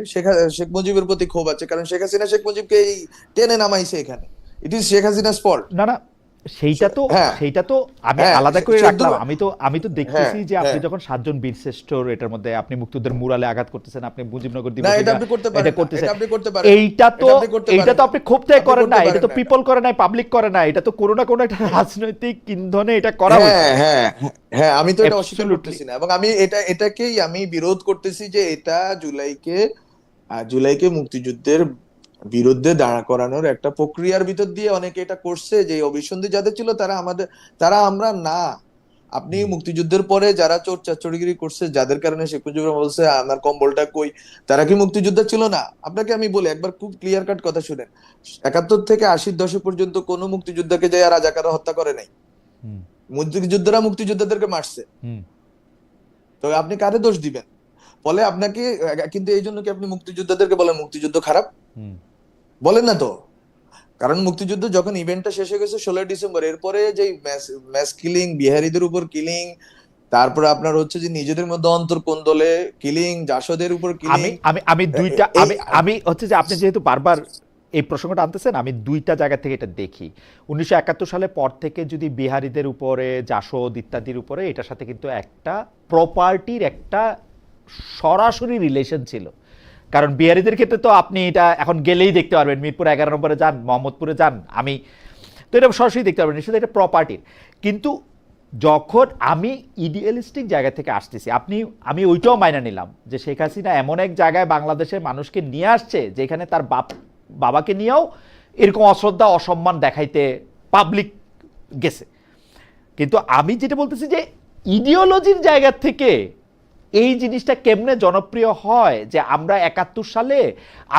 শেখ মুজিবের প্রতি ক্ষোভ আছে, কারণ শেখ হাসিনা শেখ মুজিবকে এই টেনে নামাইছে এখানে। It is Sheikh Hasina's fault. না না, সেইটা তো, হ্যাঁ সেইটা তো আমি হ্যাঁ, আলাদা করে 14 রাখলাম, আমি তো হ্যাঁ দেখতেছি যে আপনি হ্যাঁ, যখন 7 জন বীরশ্রেষ্ঠর এটার মধ্যে আপনি মুক্তিযুদ্ধের মুরালে আঘাত করতেছেন, আপনি মুজিবনগর না দিবস এটা আপনি করতে পারেন এটা না, করতেছেন, এটা আপনি করতে পারেন না, এইটা তো, এটা আপনি করতে এইটা পারেন তো না, আপনি ক্ষোভ থেকে আপনি করেন করতে না, এটা পারেন তো না এটা। পিপল করে নাই, পাবলিক করে না, এটা তো কোনো না কোনো একটা রাজনৈতিক ইন্ধনে এটা করা হয়েছে। হ্যাঁ হ্যাঁ হ্যাঁ, আমি তো এটা অস্বীকার অ্যাবসলিউটলি। করতেছি না, এবং আমি এটাকেই আমি বিরোধ করতেছি যে এটা জুলাইকে মুক্তিযুদ্ধের বিরুদ্ধে দাঁড়া করানোর একটা প্রক্রিয়ার ভিতর দিয়ে অনেকে এটা করছে, যে অভিসন্ধি যাদের ছিল তারা আমরা না। আপনি মুক্তিযুদ্ধের পরে যারা চোর চাচড়িগিরি করছে, যাদের কারণে শেখ মুজিবুর রহমান বলছে আমার কম্বলটা কই, তারা কি মুক্তিযোদ্ধা ছিল না? আপনাকে আমি বলি, একবার খুব ক্লিয়ার কাট কথা শুনেন, 71 থেকে 80-র দশক পর্যন্ত কোনো মুক্তিযোদ্ধাকে যায় রাজাকাররা হত্যা করে নাই। হুম। মুক্তিযোদ্ধারা মুক্তিযোদ্ধাদেরকে মারছে। হুম। তো আপনি কারে দোষ দিবেন? ফলে আপনাকে, কিন্তু এই জন্য কি আপনি মুক্তিযোদ্ধাদেরকে বলেন মুক্তিযুদ্ধ খারাপ? হুম। বলেন না তো। কারণ মুক্তিযুদ্ধ যখন ইভেন্টটা শেষ হয়ে গেছে 16ই ডিসেম্বর, এরপরে যে ম্যাস কিলিং, বিহারীদের উপর কিলিং, তারপর আপনার হচ্ছে যে নিজেদের মধ্যে অন্তর্কোন্দলে কিলিং, জাসদের উপর আমি কিলিং, আমি আমি দুইটা, এই আমি আমি হচ্ছে যে আপনি যেহেতু বারবার এই প্রসঙ্গটা আনতেছেন, আমি দুইটা জায়গা থেকে এটা দেখি। 1971 সালের পর থেকে যদি বিহারীদের উপরে, জাসদ ইত্যাদির উপরে, এটার সাথে কিন্তু একটা প্রপার্টির একটা সরাসরি রিলেশন ছিল। কারণ বিহারীদের ক্ষেত্রে তো আপনি এটা এখন গেলেই দেখতে পারবেন, মিরপুর 11 নম্বরে যান, মোহাম্মদপুরে যান, আমি তো এটা সরাসরি দেখতে পারবেন, নিশ্চয়ই এটা প্রপার্টির। কিন্তু যখন আমি ইডিয়ালিস্টিক জায়গা থেকে আসতেছি, আমি ওইটাও মাইনা নিলাম যে শেখ হাসিনা এমন এক জায়গায় বাংলাদেশের মানুষকে নিয়ে আসছে যেখানে তার বাবাকে নিয়েও এরকম অশ্রদ্ধা অসম্মান দেখাইতে পাবলিক গেছে। কিন্তু আমি যেটা বলতেছি যে ইডিওলজির জায়গা থেকে এই জিনিসটা কেমনে জনপ্রিয় হয় যে আমরা 71 সালে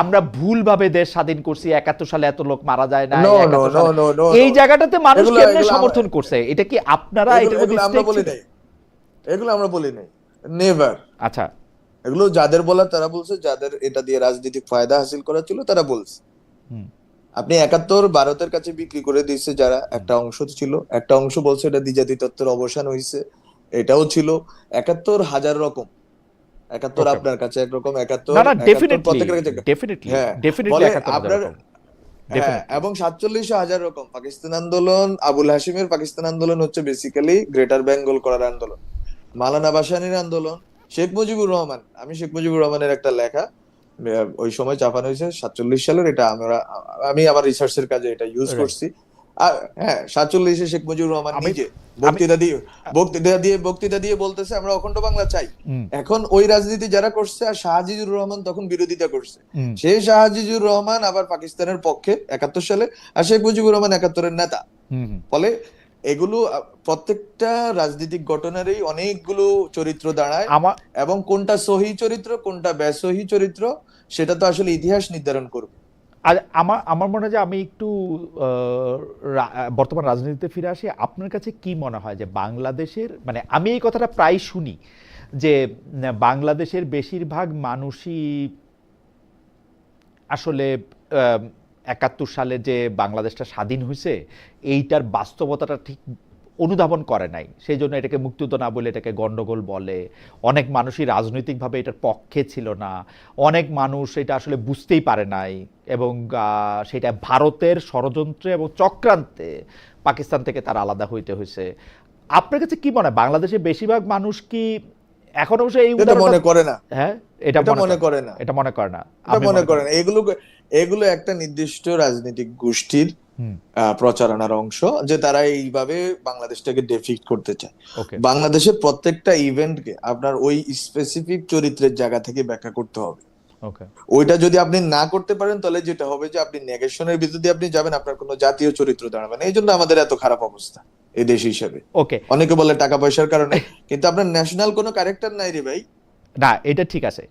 আমরা ভুলভাবে দেশ স্বাধীন করছি, 71 সালে এত লোক মারা যায় না, নো নো 71 নো সালে নো নো এই নো জায়গাটাতে মানুষ এগুলো কেমনে এগুলো সমর্থন করছে? এটা কি আপনারা এগুলো এটার মধ্যে এগুলো আমরা স্টেক বলি ছিল? নাই, এগুলো আমরা বলি নাই, নেভার। আচ্ছা। এগুলো যাদের বলা তারা বলছে, যাদের এটা দিয়ে রাজনৈতিক ফায়দা হাসিল করা ছিল তারা বলছে। হুম, আপনি 71 ভারতের কাছে বিক্রি করে দিয়েছে যারা, হুম। একটা অংশ ছিল, একটা অংশ বলছে এটা দ্বিজাতি তত্ত্বের অবসান হয়েছে, এটাও ছিল। 71 হাজার রকম, 71 ওকে। আপনার কাছে একরকম, না, 71 না, 71 ডেফিনিটলি, প্রত্যেকের কাছে ডেফিনিটলি, হ্যাঁ ডেফিনিটলি বলে 71 হাজার আপনার, রকম, হ্যাঁ, ডেফিনিটলি। এবং 47 হাজার রকম। পাকিস্তান আন্দোলন, আবুল হাশিমের পাকিস্তান আন্দোলন হচ্ছে বেসিক্যালি গ্রেটার বেঙ্গল করার আন্দোলন, মাওলানা ভাসানীর আন্দোলন, শেখ মুজিবুর রহমান, আমি শেখ মুজিবুর রহমানের একটা লেখা ওই সময় চাপানো হয়েছে 47 সালের, এটা আমি আমার রিসার্চের কাজে এটা ইউজ রাইট। করছি। আর হ্যাঁ, 47-এ শেখ মুজিবুর রহমান আমি নিজে আমি বক্তৃতা দিয়ে বলতেছে আমরা অখণ্ড বাংলা চাই। হুম, এখন ওই রাজনীতি যারা করছে, আর শাহজিজুর রহমান তখন বিরোধিতা করছে, হুম, সেই শাহজিজুর রহমান আবার পাকিস্তানের পক্ষে 71 সালে, আর শেখ মুজিবুর রহমান 71-এর নেতা। হুম, হুম। ফলে এগুলো প্রত্যেকটা রাজনৈতিক ঘটনারই অনেকগুলো চরিত্র দাঁড়ায়, আমার এবং কোনটা সহি চরিত্র কোনটা বেসহি চরিত্র সেটা তো আসলে ইতিহাস নির্ধারণ করবে। আর আমার আমার মনে হয় যে আমি একটু বর্তমান রাজনীতিতে ফিরে আসি। আপনার কাছে কি মনে হয় যে বাংলাদেশের, মানে আমি এই কথাটা প্রায় শুনি যে বাংলাদেশের বেশিরভাগ মানুষই আসলে 71 সালে যে বাংলাদেশটা স্বাধীন হয়েছে এইটার বাস্তবতাটা ঠিক অনুধাবন করে নাই, সেই জন্য এটাকে মুক্তিযুদ্ধ না বলে এটাকে গন্ডগোল বলে। অনেক মানুষই রাজনৈতিকভাবে এটার পক্ষে ছিল না, অনেক মানুষ এটা আসলে বুঝতেই পারে নাই, এবং সেটা ভারতের ষড়যন্ত্রে এবং চক্রান্তে পাকিস্তান থেকে তার আলাদা হইতে হয়েছে। আপনার কাছে কি মনে হয় বাংলাদেশের বেশিরভাগ মানুষ কি এখন অবশ্য এই এটা উদাহরণটা, মনে করে না, হ্যাঁ, এটা এটা মনে মনে করে, করে না, এটা মনে করে না, এটা আমি মনে মনে করে করি। না। এগুলো এগুলো একটা নির্দিষ্ট রাজনৈতিক গোষ্ঠীর হুম। প্রচারণার অংশ, যে তারা এইভাবে বাংলাদেশটাকে ডেফিক্ট করতে চায়। ওকে। বাংলাদেশের প্রত্যেকটা ইভেন্টকে আপনার ওই স্পেসিফিক চরিত্রের জায়গা থেকে ব্যাখ্যা করতে হবে। ওকে। ওইটা যদি আপনি না করতে পারেন, তাহলে যেটা হবে যে আপনি নেগেশনের ভিতর দিয়ে আপনি যাবেন, আপনার কোনো জাতীয় চরিত্র দাঁড়াবে না। এই জন্য আমাদের এত খারাপ অবস্থা এই দেশ হিসেবে। ওকে। অনেকে বলে টাকা পয়সার কারণে, কিন্তু আপনার ন্যাশনাল কোনো ক্যারেক্টার নাই রে ভাই। না, এটা ঠিক আছে,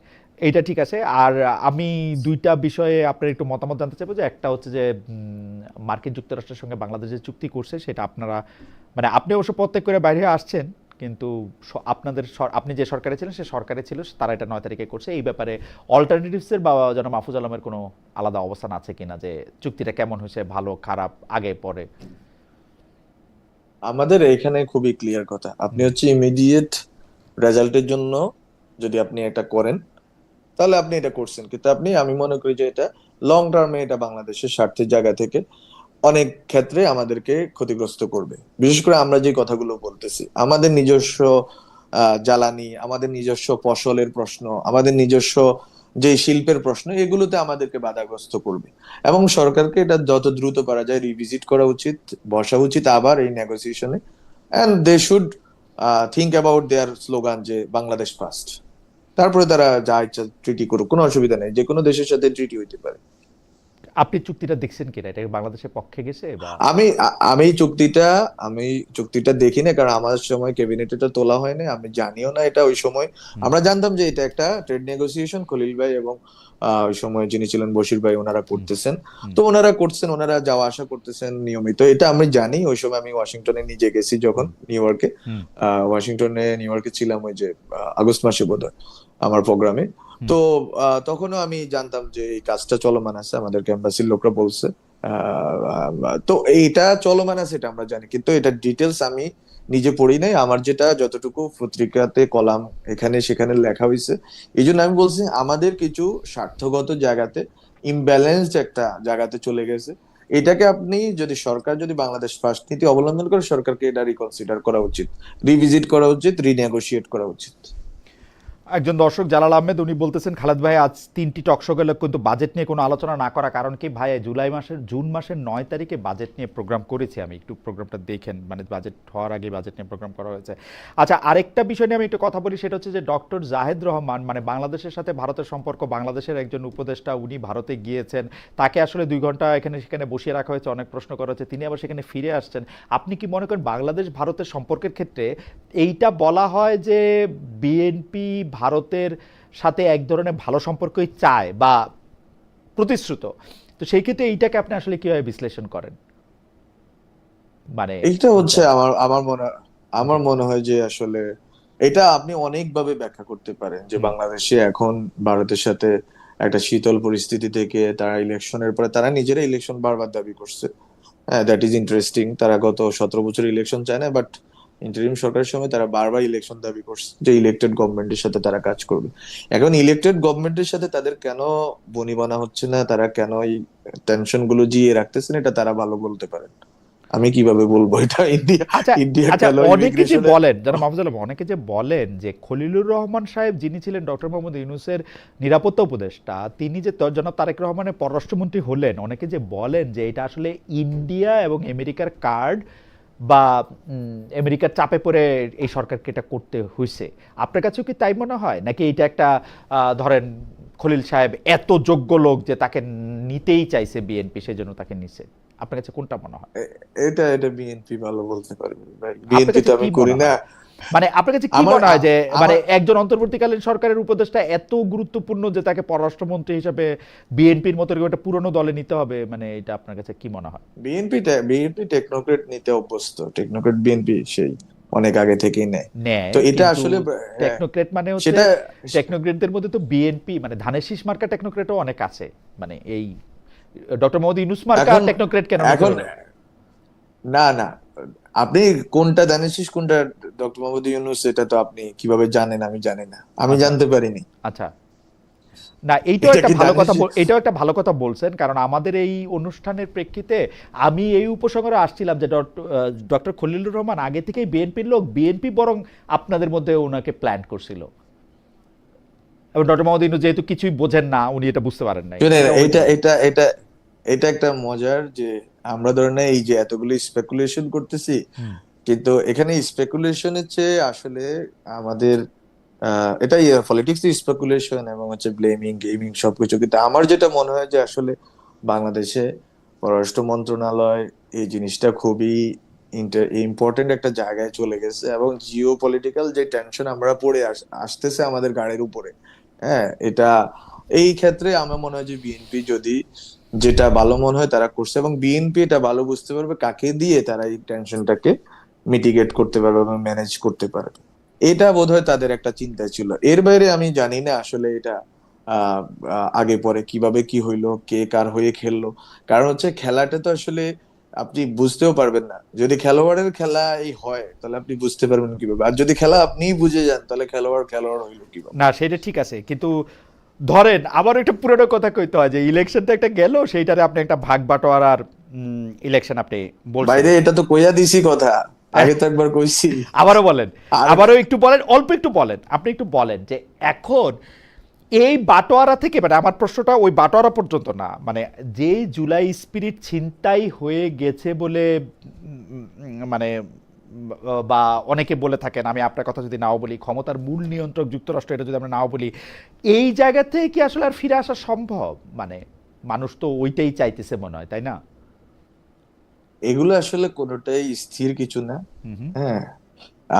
এটা ঠিক আছে। আর আমি দুইটা বিষয়ে আপনার একটু মতামত জানতে চাইবো। যে একটা হচ্ছে যে মার্কিন যুক্তরাষ্ট্রের সঙ্গে বাংলাদেশ যে চুক্তি করছে সেটা আপনারা, মানে আপনি অবশ্য প্রত্যেক করে বাইরে আসছেন, কিন্তু আপনাদের আপনি যে সরকারে ছিলেন সে সরকারে ছিল, তারা এটা 9 তারিখে করছে। এই ব্যাপারে অল্টারনেটিভসের বা যেন মাহফুজ আলমের কোনো আলাদা অবস্থান আছে কিনা, যে চুক্তিটা কেমন হয়েছে, ভালো খারাপ, আগে পরে? আমাদের এখানে খুবই ক্লিয়ার কথা, আপনি হুম, হচ্ছে ইমিডিয়েট রেজাল্টের জন্য যদি আপনি এটা করেন, তাহলে আপনি এটা করছেন, কিন্তু আপনি, আমি মনে করি যে এটা লং টার্মে এটা বাংলাদেশের স্বার্থের জায়গা থেকে অনেক ক্ষেত্রে আমাদেরকে ক্ষতিগ্রস্ত করবে। বিশেষ করে আমরা যে কথাগুলো বলতেছি, আমাদের নিজস্ব জ্বালানি, আমাদের নিজস্ব ফসলের প্রশ্ন, আমাদের নিজস্ব যে শিল্পের প্রশ্ন, এগুলোতে আমাদেরকে বাধাগ্রস্ত করবে। এবং সরকারকে এটা যত দ্রুত করা যায় রিভিজিট করা উচিত, বসা উচিত আবার এই নেগোসিয়েশনে, and they should think about their slogan যে বাংলাদেশ ফার্স্ট। তারপরে তারা যা ইচ্ছা ট্রিটি করুক, কোনো অসুবিধা নেই, যে কোনো দেশের সাথে ট্রিটি হইতে পারে। আপনি চুক্তিটা দেখছেন কিনা, এটা কি বাংলাদেশের পক্ষে গেছে বা? আমি আমি চুক্তিটা দেখি না, কারণ আমার সময় ক্যাবিনেটে এটা তোলা হয়নি, আমি জানিও না এটা ওই সময়। হুম, আমরা জানতাম যে এটা একটা ট্রেড নেগোসিয়েশন, খলিল ভাই এবং ওই সময় যিনি ছিলেন বশির ভাই, ওনারা হুম, করতেছেন। হুম, তো ওনারা করছেন, ওনারা যাওয়া আসা করতেছেন নিয়মিত, এটা আমি জানি। ওই সময় আমি ওয়াশিংটনে নিজে গেছি যখন, হুম, নিউ ইয়র্কে, হুম, নিউ ইয়র্কে ছিলাম ওই যে আগস্ট মাসে বোধহয় আমার প্রোগ্রামে। হুম। তো তখনও আমি জানতাম যে এই কাজটা চলমান আছে, আমাদেরকে এম্বাসির লোকরা বলছে। তো এইটা চলমান আছে এটা আমরা জানি, কিন্তু এটা ডিটেলস আমি নিজে পড়ি নাই। আমার যেটা যতটুকু পত্রিকাতে কলাম এখানে সেখানে লেখা হয়েছে, এই জন্য আমি বলছি আমাদের কিছু স্বার্থগত জায়গাতে ইমব্যালেন্সড একটা জায়গাতে চলে গেছে। এটাকে আপনি যদি সরকার যদি বাংলাদেশ ফার্স্ট নীতি অবলম্বন করে, সরকারকে এটা রিকনসিডার করা উচিত, রিভিজিট করা উচিত, রিনেগোশিয়েট করা উচিত। একজন দর্শক জালাল আহমেদ উনি বলতেছেন, খালেদ ভাই আজ 3টি টকশো গেল কিন্তু বাজেট নিয়ে কোনো আলোচনা না করা কারণ কি? ভাই জুন মাসের 9 তারিখে বাজেট নিয়ে প্রোগ্রাম করেছি আমি, একটু প্রোগ্রামটা দেখেন, মানে বাজেট হওয়ার আগে বাজেট নিয়ে প্রোগ্রাম করা হয়েছে। আচ্ছা, আরেকটা বিষয় নিয়ে আমি একটু কথা বলি, সেটা হচ্ছে যে ডক্টর জাহেদ রহমান, মানে বাংলাদেশের সাথে ভারতের সম্পর্ক, বাংলাদেশের একজন উপদেষ্টা, উনি ভারতে গিয়েছেন, তাকে আসলে 2 ঘন্টা এখানে সেখানে বসিয়ে রাখা হয়েছে, অনেক প্রশ্ন করা হয়েছে, তিনি আবার সেখানে ফিরে আসছেন। আপনি কি মনে করেন বাংলাদেশ ভারতের সম্পর্কের ক্ষেত্রে এইটা বলা হয় যে বিএনপি ভারতের সাথে এক ধরনের ভালো সম্পর্কই চায় বা প্রতিশ্রুত। তো সেই ক্ষেত্রে এইটাকে আপনি আসলে কিভাবে বিশ্লেষণ করেন? মানে এইটা হচ্ছে এইটা জি। আমার মনে হয় যে আসলে এটা আপনি অনেকভাবে ব্যাখ্যা করতে পারেন যে হুম। বাংলাদেশে এখন ভারতের সাথে একটা শীতল পরিস্থিতি থেকে তারা ইলেকশনের পরে তারা নিজেরা ইলেকশন বারবার দাবি করছে। হ্যাঁ, দ্যাট ইজ ইন্টারেস্টিং। তারা গত 17 বছর ইলেকশন চায় না, বাট ইন্টারিম সরকারের সময় তারা বারবার ইলেকশন দাবি করছে যে ইলেক্টেড গভর্নমেন্টের সাথে তারা কাজ করবে। এখন ইলেক্টেড গভর্নমেন্টের সাথে তাদের কেন বনিবনা হচ্ছে না, তারা কেন এই টেনশন গুলো জিয়ে রাখতেছেন, এটা তারা ভালো বলতে পারেন। আমি কিভাবে বলবো এটা? ইন্ডিয়া আচ্ছা, ইন্ডিয়া আচ্ছা, কেন অনেকে যে ইমিগ্রেশনে বলেন, যারা মাহফুজ আলম, অনেকে যে বলেন যে খলিলুর রহমান সাহেব যিনি ছিলেন ডক্টর মোহাম্মদ ইউনূসের নিরাপত্তা উপদেষ্টা, তিনি যে জনাব তারেক রহমানের পররাষ্ট্রমন্ত্রী হলেন, অনেকে যে বলেন যে এটা আসলে ইন্ডিয়া এবং আমেরিকার কার্ড বা আমেরিকার চাপে পড়ে এই সরকারকে এটা করতে হয়েছে। আপনার কাছেও কি তাই মনে হয়, নাকি এটা একটা ধরেন খলিল সাহেব এত যোগ্য লোক যে তাকে নিতেই চাইছে বিএনপি, সেই জন্য তাকে নিছে? আপনার কাছে কোনটা মনে হয়? এটা এটা বিএনপি ভালো বলতে পারবে ভাই, আপনার বিএনপি কাছে তো কি আমি মনে করি না। হয়? মানে আপনার কাছে কি আমার মনে হয় যে মানে আমার একজন অন্তর্বর্তীকালীন সরকারের উপদেষ্টা এত গুরুত্বপূর্ণ যে তাকে পররাষ্ট্রমন্ত্রী হিসেবে বিএনপির মতো এরকম একটা পুরনো দলে নিতে হবে? মানে এটা আপনার কাছে কি মনে হয়? বিএনপি টেকনোক্রেট নিতে অভ্যস্ত, টেকনোক্রেট বিএনপি সেই অনেক আগে থেকেই নেয়। নেয়, তো এটা কিন্তু আসলে হ্যাঁ, টেকনোক্রেট মানে হচ্ছে, সেটা টেকনোক্রেটদের মধ্যে তো বিএনপি মানে ধানের শীষ মার্কা টেকনোক্রেটও অনেক আছে। মানে এই ডক্টর মোহাম্মদ ইউনুস মার্কা এখন টেকনোক্রেট কেন নিতে এখন হলো? না না, আপনি কোনটা দানেশিস কোনটা ডক্টর মোহাম্মদ ইউনূস এটা তো আপনি কিভাবে জানেন? আমি জানি না, আমি আচ্ছা, জানতে পারিনি। আচ্ছা। না, এইটাও এটা একটা কি ভালো কথা দানেশিস? এটাও একটা ভালো কথা বলছেন, কারণ আমাদের এই অনুষ্ঠানের প্রেক্ষিতে আমি এই উপসংহারে আসছিলাম যে ডক্টর খলিলুর রহমান আগে থেকেই বিএনপির লোক, বিএনপি বরং আপনাদের মধ্যে ওনাকে প্ল্যান করছিল, এবং ডক্টর মোহাম্মদ ইউনূস যেহেতু কিছুই বোঝেন না, উনি এটা বুঝতে পারেন নাই, শুনেন, এটা হইতে এটা পারে। এটা এটা এটা একটা মজার যে আমরা ধরেন এই যে এতগুলো স্পেকুলেশন করতেছি, হুম। কিন্তু এখানে স্পেকুলেশনের চেয়ে আসলে আমাদের এটা পলিটিক্স স্পেকুলেশন এবং হচ্ছে ব্লেমিং গেমিং সবকিছু, কিন্তু আমার যেটা মনে হয় যে আসলে বাংলাদেশে পররাষ্ট্র মন্ত্রণালয় এই জিনিসটা খুবই ইম্পর্টেন্ট একটা জায়গায় চলে গেছে, এবং জিও পলিটিক্যাল যে টেনশন আমরা পড়ে আসতেছে আমাদের গাড়ির উপরে। হ্যাঁ, এটা এই ক্ষেত্রে আমার মনে হয় যে বিএনপি যদি যেটা ভালো মনে হয় তারা করছে, এবং বিএনপি এটা ভালো বুঝতে পারবে কাকে দিয়ে তারা এই টেনশনটাকে মিটিগেট করতে পারবে এবং ম্যানেজ করতে পারবে। এটা বোধহয় তাদের একটা চিন্তা ছিল। এর বাইরে আমি জানি না আসলে এটা আহ আগে পরে কিভাবে কি হইলো, কে কার হয়ে খেললো। কারণ হচ্ছে খেলাটা তো আসলে আপনি বুঝতেও পারবেন না, যদি খেলোয়াড়ের খেলা এই হয় তাহলে আপনি বুঝতে পারবেন কিভাবে, আর যদি খেলা আপনিই বুঝে যান তাহলে খেলোয়াড় খেলোয়াড় হইলো কিভাবে? না, সেটা ঠিক আছে, কিন্তু ধরেন আবার একটা পুরনো কথা কইতে হয় যে ইলেকশনটা একটা গেল, সেইটারে আপনি একটা ভাগ বাটোয়ারার ইলেকশন আপনি বলছেন। বাইরে এটা তো কইয়া দিছি কথা, আগে তো একবার কইছি। আবারও বলেন, আর আবারও একটু বলেন, অল্প একটু বলেন, আপনি একটু বলেন যে এখন এই বাটোয়ারা থেকে, মানে আমার প্রশ্নটা ওই বাটোয়ারা পর্যন্ত না, মানে যে জুলাই স্পিরিট ছিনতাই হয়ে গেছে বলে মানে বা অনেকে বলে থাকেন, আমি আপনার কথা যদি নাও বলি, ক্ষমতার মূল নিয়ন্ত্রক যুক্তরাষ্ট্র, এটা যদি আমরা নাও বলি, এই জায়গা থেকে কি আসলে আর ফিরে আসা সম্ভব? মানে মানুষ তো ওইটাই চাইতেছে মনে হয়, তাই না? এগুলো আসলে কোনোটাই স্থির কিছু না। হুম, হুম। হ্যাঁ,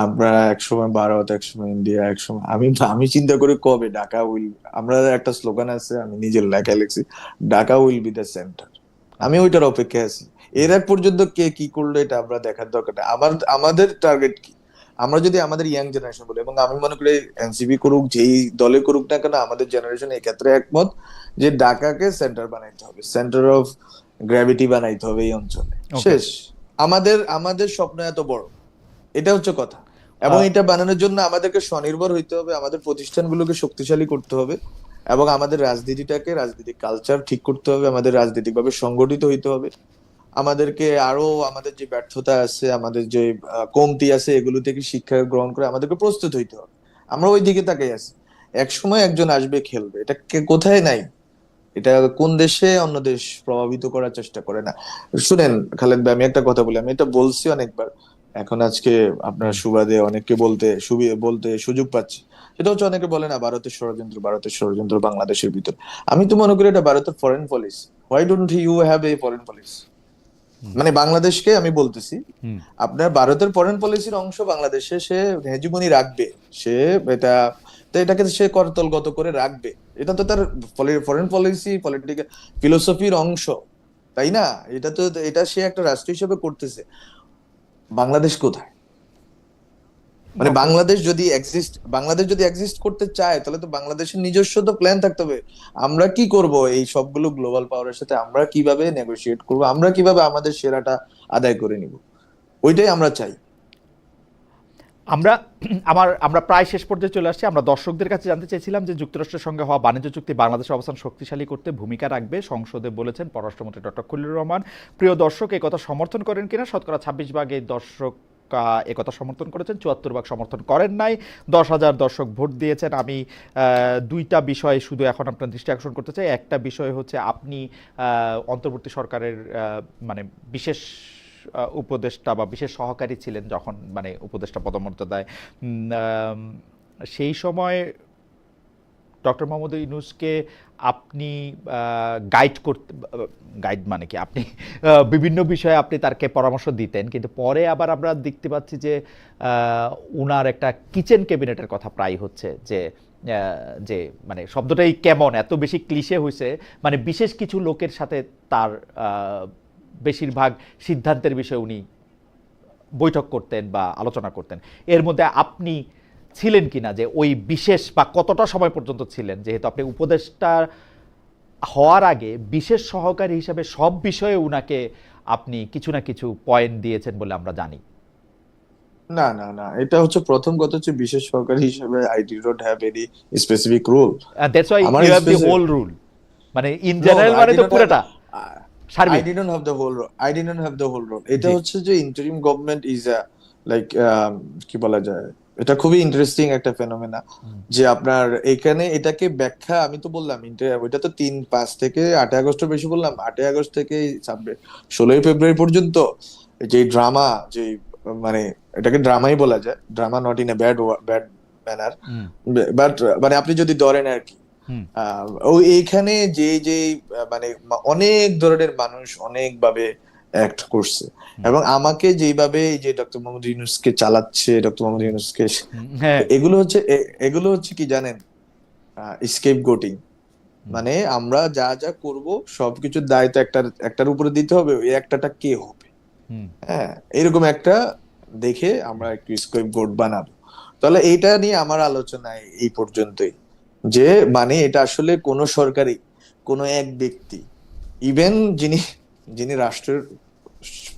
আমরা একসময় ভারত, একসময় ইন্ডিয়া, একসময় আমি আমি চিন্তা করি কবে ঢাকা উইল, আমরা একটা স্লোগান আছে আমি নিজের লেখায় লিখছি, Dhaka will be the centre. আমি আচ্ছা। ওইটার অপেক্ষায় আছি। এর এক পর্যন্ত কে কি করলো এটা আমরা দেখার দরকার নেই। আমাদের টার্গেট কি? আমরা যদি আমাদের ইয়াং জেনারেশন বলি, এবং আমি মনে করি এনসিপি করুক যেই দলে করুক না কেন, আমাদের জেনারেশন এই ক্ষেত্রে একমত যে ঢাকাকে সেন্টার বানাইতে হবে, সেন্টার অফ গ্র্যাভিটি বানাইতে হবে এই অঞ্চলে। ওকে। শেষ। আমাদের আমাদের স্বপ্ন এত বড়, এটা হচ্ছে কথা। এবং এটা বানানোর জন্য আমাদেরকে স্বনির্ভর হইতে হবে, আমাদের প্রতিষ্ঠানগুলোকে শক্তিশালী করতে হবে, এবং আমাদের রাজনৈতিক কালচার ঠিক করতে হবে, আমাদের রাজনৈতিক ভাবে সংগঠিত হইতে হবে। আমাদেরকে আরো আমাদের যে ব্যর্থতা আছে, আমাদের যে কমতি আছে, এগুলো থেকে শিক্ষা গ্রহণ করে আমাদেরকে প্রস্তুত হইতে হবে। আমরা ওই দিকে তাকাই আছি। এক সময় একজন আসবে, খেলবে, এটা কোথায় নাই? এটা কোন দেশে অন্য দেশ প্রভাবিত করার চেষ্টা করে না? শুনেন খালেদ ভাই, আমি একটা কথা বলি, আমি এটা বলছি অনেকবার, এখন আজকে আপনার হুম। সুবাদে অনেককে বলতে সুযোগ পাচ্ছি। সেটা হচ্ছে অনেকে বলে না ভারতের ষড়যন্ত্র বাংলাদেশের ভিতর। আমি তো মনে করি এটা ভারতের foreign policy. Why don't you have a foreign policy? মানে বাংলাদেশকে আমি বলতেছি, হুম। আপনার ভারতের ফরেন পলিসির অংশ বাংলাদেশে সে হেজিমনি রাখবে, সে এটা, তো এটাকে সে করতলগত করে রাখবে, এটা তো তার ফরেন পলিসি পলিটিক্যাল ফিলোসফির অংশ, তাই না? এটা তো, এটা সে একটা রাষ্ট্র হিসেবে করতেছে। বাংলাদেশ কোথায়? মানে ডক্টর বাংলাদেশ যদি এক্সিস্ট করতে চায়, তাহলে তো বাংলাদেশের নিজস্ব তো প্ল্যান থাকতে হবে। আমরা কি করব এই সবগুলো গ্লোবাল পাওয়ারের সাথে, আমরা কিভাবে নেগোশিয়েট করব, আমরা কিভাবে আমাদের সেরাটা আদায় করে নিব, ওইটাই আমরা চাই। আমরা আমরা প্রায় শেষ পর্যায়ে চলে আসছি। আমরা দর্শকদের কাছে জানতে চাইছিলাম যে যুক্তরাষ্ট্রের সঙ্গে হওয়া বাণিজ্য চুক্তি বাংলাদেশের অবস্থান শক্তিশালী করতে ভূমিকা রাখবে সংসদে বলেছেন পররাষ্ট্রমন্ত্রী ডক্টর খলিলুর রহমান। প্রিয় দর্শক, এই কথা সমর্থন করেন কিনা? শতকরা 26 ভাগ এই দর্শক একথা সমর্থন করেছেন, 74 ভাগ সমর্থন করেন নাই। 10,000 দর্শক ভোট দিয়েছেন। আমি দুইটা বিষয়ে শুধু এখন আপনার দৃষ্টি আকর্ষণ করতে চাই। একটা বিষয় হচ্ছে আপনি অন্তর্বর্তী সরকারের মানে বিশেষ উপদেষ্টা বা বিশেষ সহকারী ছিলেন যখন মানে উপদেষ্টা পদমর্যাদায়। সেই সময় ডক্টর মোহাম্মদ ইউনূসকে আপনি গাইড মানে কি, আপনি বিভিন্ন বিষয়ে আপনি তাকে পরামর্শ দিতেন, কিন্তু পরে আবার আমরা দেখতে পাচ্ছি যে উনার একটা কিচেন ক্যাবিনেটের কথা প্রায় হচ্ছে, যে মানে শব্দটাই কেমন এত বেশি ক্লিশে হয়েছে, মানে বিশেষ কিছু লোকের সাথে তার বেশিরভাগ সিদ্ধান্তের বিষয়ে উনি বৈঠক করতেন বা আলোচনা করতেন। এর মধ্যে আপনি ছিলেন কিনা, যে ওই বিশেষ বা কতটা সময় পর্যন্ত ছিলেন, যেহেতু আপনি উপদেষ্টা হওয়ার আগে বিশেষ সহকারী হিসেবে সব বিষয়ে উনাকে আপনি কিছু না কিছু পয়েন্ট দিয়েছেন বলে আমরা জানি। না না না, এটা হচ্ছে প্রথম কথা, হচ্ছে বিশেষ সহকারী হিসেবে I do not have any specific rule. That's why আমার you have the specific, whole rule, মানে ইন নো জেনারেল নো, মানে তো পুরোটা I সার্বিক। didn't have the whole role. I didn't have the whole role. এটা জি। হচ্ছে যে interim government is a like, কি বলা যায়, এটা খুবই ইন্টারেস্টিং একটা ফেনোমেনা। যে আপনার এখানে এটাকে ব্যাখ্যা, আমি তো বললাম ওইটা তো 3-5 থেকে 8 আগস্টের বেশি বললাম, 8 আগস্ট থেকে 16 ফেব্রুয়ারি পর্যন্ত যে ড্রামা, যে মানে এটাকে ড্রামাই বলা যায়, drama not in a bad manner, hmm. But মানে আপনি যদি ধরেন আর কি, হুম। ও এইখানে যে যে মানে অনেক ধরনের মানুষ অনেক ভাবে অ্যাক্ট করছে, এবং আমাকে যেভাবে এই যে ডক্টর মোহাম্মদ ইউনূসকে চালাচ্ছে, ডক্টর মোহাম্মদ ইউনূসকে, হ্যাঁ। এগুলো হচ্ছে কি জানেন, স্কেপ গোটিং। মানে আমরা যা যা করব সবকিছুর দায়িত্ব একটার উপরে দিতে হবে, ওই একটাটা কে হবে, হুম। হ্যাঁ, এরকম একটা দেখে আমরা একটু স্কেপ গোট বানাবো। তাহলে এইটা নিয়ে আমার আলোচনা এই পর্যন্তই, যে মানে এটা আসলে কোন সরকারি, কোন এক ব্যক্তি, ইভেন যিনি যিনি রাষ্ট্রের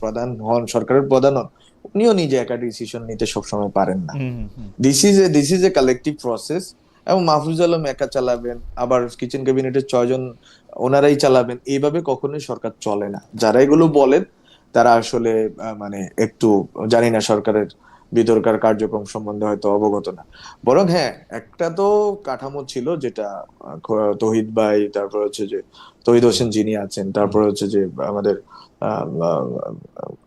প্রধান হন, সরকারের প্রধান হন, উনিও নিজে একা ডিসিশন নিতে সবসময় পারেন না। Hmm. Hmm. This is a collective process. এবং মাহফুজ আলম একা চালাবেন, আবার কিচেন ক্যাবিনেটের 6 জন ওনারাই চালাবেন, এইভাবে কখনোই সরকার চলে না। যারা এগুলো বলেন তারা আসলে মানে একটু, জানি না, সরকারের ভিতরকার কার্যক্রম সম্বন্ধে হয়তো অবগত না। বরং হ্যাঁ, একটা তো কাঠামো ছিল, যেটা তৌহিদ ভাই, তারপর হচ্ছে যে তৌহিদ হোসেন যিনি আছেন, তারপর হচ্ছে যে আমাদের আহ, আহ,